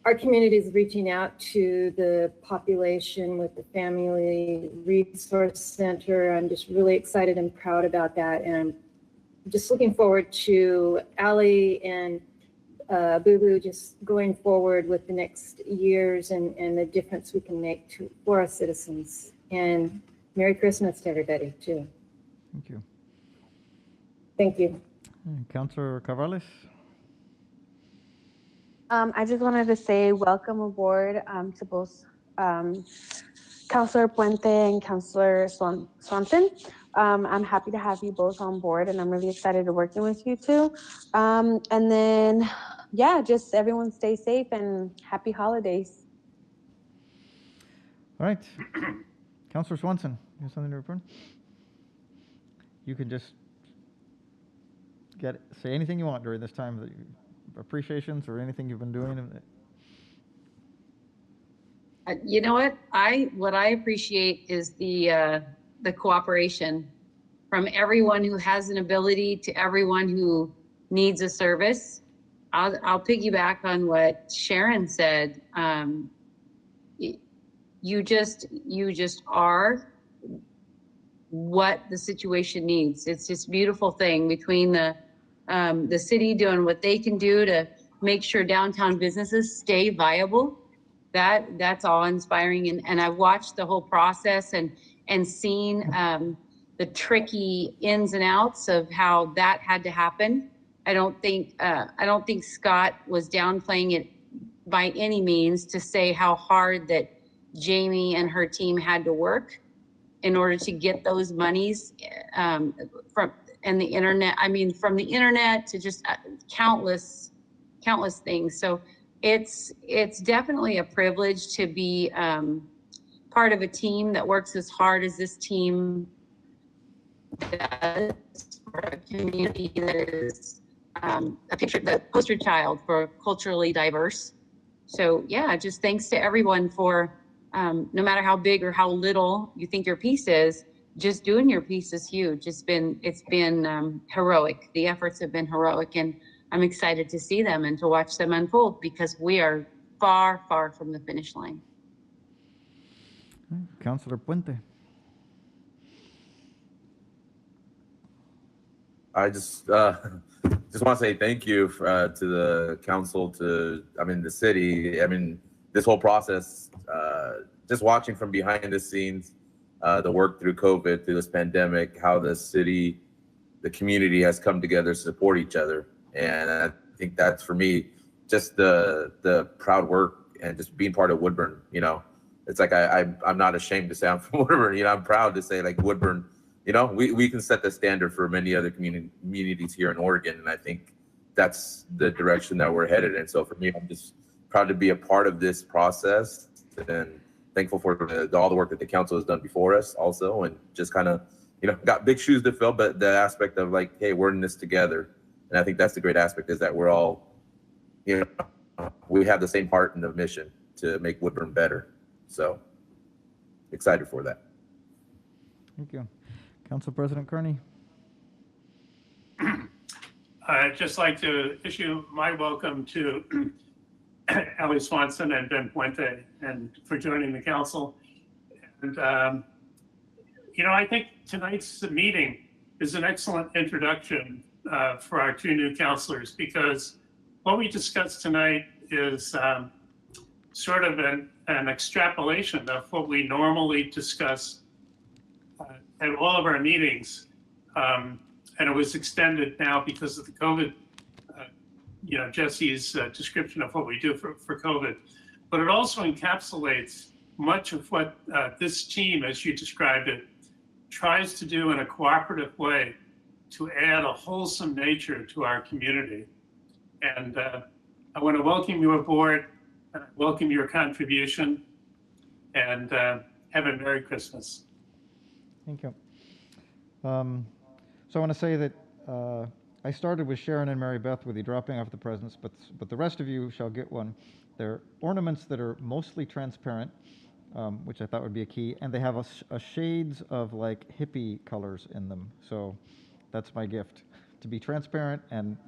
our community is reaching out to the population with the Family Resource Center. I'm just really excited and proud about that, and I'm just looking forward to Allie and Boo Boo just going forward with the next years and the difference we can make for our citizens. And Merry Christmas to everybody, too. Thank you. Thank you. Councilor Cavalles. I just wanted to say welcome aboard to both Councilor Puente and Councilor Swanson. I'm happy to have you both on board, and I'm really excited to working with you two. And then, yeah, just everyone stay safe and happy holidays. All right. Councilor Swanson, you have something to report? You can just say anything you want during this time, appreciations or anything you've been doing. You know what I appreciate is the cooperation from everyone who has an ability to everyone who needs a service. I'll piggyback on what Sharon said. You just are what the situation needs. It's this beautiful thing between the city doing what they can do to make sure downtown businesses stay viable. That's all inspiring. And I watched the whole process and seen the tricky ins and outs of how that had to happen. I don't think Scott was downplaying it by any means to say how hard that Jamie and her team had to work in order to get those monies from the internet to just countless things. So it's definitely a privilege to be part of a team that works as hard as this team does for a community that is the poster child for culturally diverse. So yeah, just thanks to everyone for no matter how big or how little you think your piece is, just doing your piece is huge. It's been heroic. The efforts have been heroic, and I'm excited to see them and to watch them unfold because we are far, far from the finish line. Councilor Puente. I just want to say thank you to the council, the city. This whole process, just watching from behind the scenes, the work through COVID, through this pandemic, how the city, the community has come together to support each other. And I think that's, for me, just the proud work and just being part of Woodburn. It's like I'm not ashamed to say I'm from Woodburn. I'm proud to say, like, Woodburn, we can set the standard for many other communities here in Oregon. And I think that's the direction that we're headed. And so for me, I'm just proud to be a part of this process and thankful for all the work that the council has done before us also. And just kind of, got big shoes to fill, but the aspect of like, hey, we're in this together. And I think that's the great aspect, is that we're all, we have the same heart and the mission to make Woodburn better. So excited for that. Thank you. Council President Kearney. I'd just like to issue my welcome to Ellie Swanson and Ben Puente, and for joining the council. And, I think tonight's meeting is an excellent introduction for our two new councilors, because what we discussed tonight is sort of an extrapolation of what we normally discuss at all of our meetings, and it was extended now because of the COVID, Jesse's description of what we do for COVID. But it also encapsulates much of what this team, as you described it, tries to do in a cooperative way to add a wholesome nature to our community. And I want to welcome you aboard, welcome your contribution, and have a Merry Christmas. Thank you. So I want to say that I started with Sharon and Mary Beth with you dropping off the presents, but the rest of you shall get one. They're ornaments that are mostly transparent, which I thought would be a key, and they have a shades of like hippie colors in them. So that's my gift, to be transparent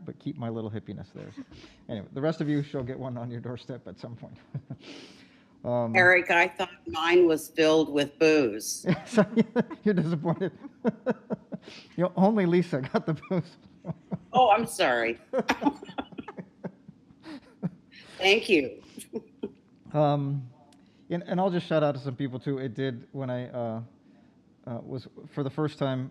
but keep my little hippiness there. So, anyway, the rest of you shall get one on your doorstep at some point. Eric, I thought mine was filled with booze. So, you're disappointed. Only Lisa got the booze. Oh, I'm sorry. Thank you. And I'll just shout out to some people too. It did, when I was for the first time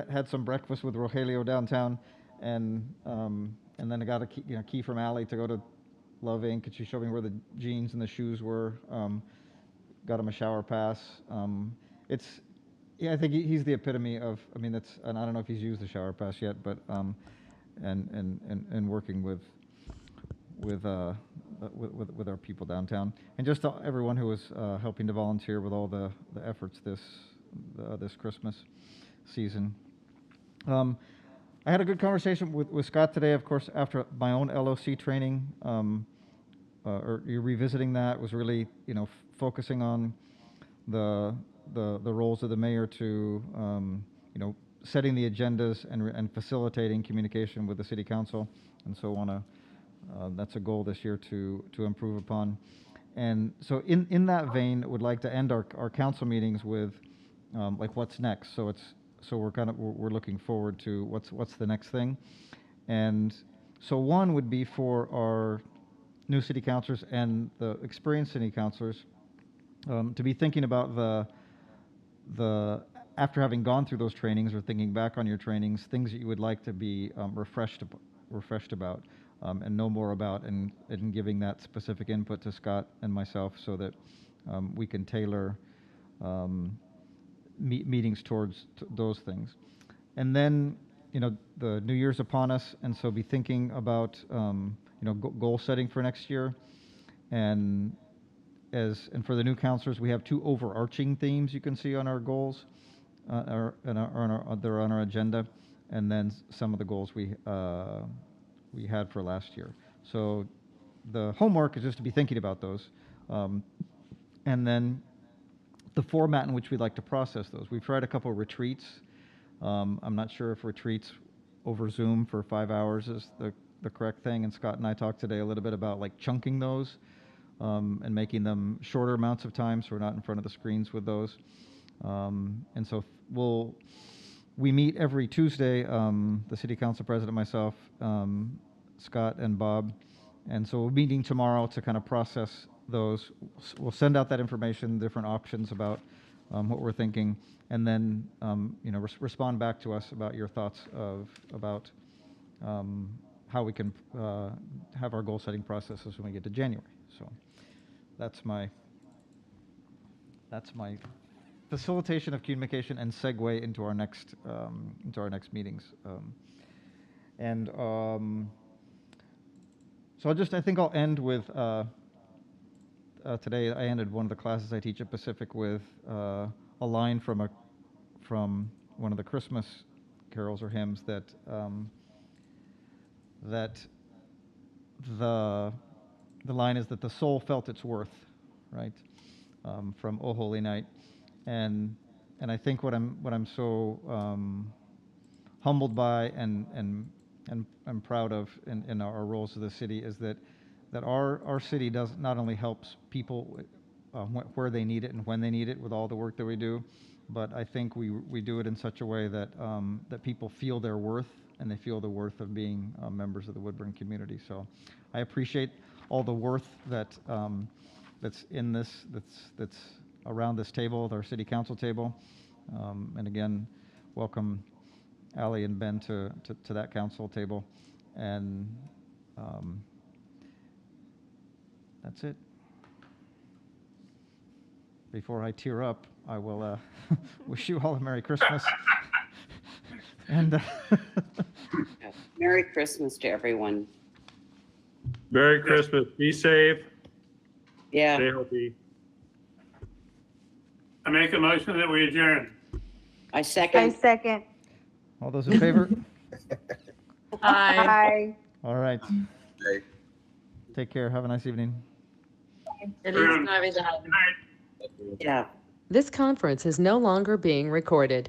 had some breakfast with Rogelio downtown, and then I got a key from Allie to go to Love Inc. and she showed me where the jeans and the shoes were. Got him a shower pass. I think he's the epitome of. And I don't know if he's used the shower pass yet, but and working with our people downtown, and just everyone who was helping to volunteer with all the efforts this Christmas season. I had a good conversation with Scott today, of course, after my own LOC training, or revisiting that was really, focusing on the roles of the mayor to, setting the agendas and facilitating communication with the city council, and so that's a goal this year to improve upon. And so in that vein, would like to end our council meetings with like what's next. So we're looking forward to what's the next thing. And so one would be for our new city councilors and the experienced city councilors to be thinking about the after having gone through those trainings or thinking back on your trainings, things that you would like to be refreshed about. And know more about, and giving that specific input to Scott and myself so that we can tailor meetings towards those things. And then, the New Year's upon us, and so be thinking about, goal setting for next year. And for the new councilors, we have two overarching themes you can see on our goals, they're on our agenda, and then some of the goals we had for last year. So the homework is just to be thinking about those. And then the format in which we'd like to process those. We've tried a couple of retreats. I'm not sure if retreats over Zoom for 5 hours is the correct thing. And Scott and I talked today a little bit about like chunking those and making them shorter amounts of time so we're not in front of the screens with those. And so we meet every Tuesday, the city council president, myself, Scott and Bob. And so we're meeting tomorrow to kind of process those. We'll send out that information, different options about what we're thinking, and then respond back to us about your thoughts about how we can have our goal setting processes when we get to January. So that's my facilitation of communication and segue into our next meetings. So I think I'll end with today. I ended one of the classes I teach at Pacific with a line from one of the Christmas carols or hymns that the line is that the soul felt its worth, right? From O Holy Night, and I think what I'm so humbled by and proud of in our roles of the city is that our city does not only helps people where they need it and when they need it with all the work that we do, but I think we do it in such a way that that people feel their worth and they feel the worth of being members of the Woodburn community. So I appreciate all the worth that's in this, that's around this table, our city council table, and again, welcome Ali and Ben to that council table, and that's it. Before I tear up, I will wish you all a Merry Christmas. And Merry Christmas to everyone. Merry Christmas. Be safe. Yeah. Stay healthy. I make a motion that we adjourn. I second. All those in favor? Aye. All right. Take care. Have a nice evening. Feliz Navidad. Yeah. This conference is no longer being recorded.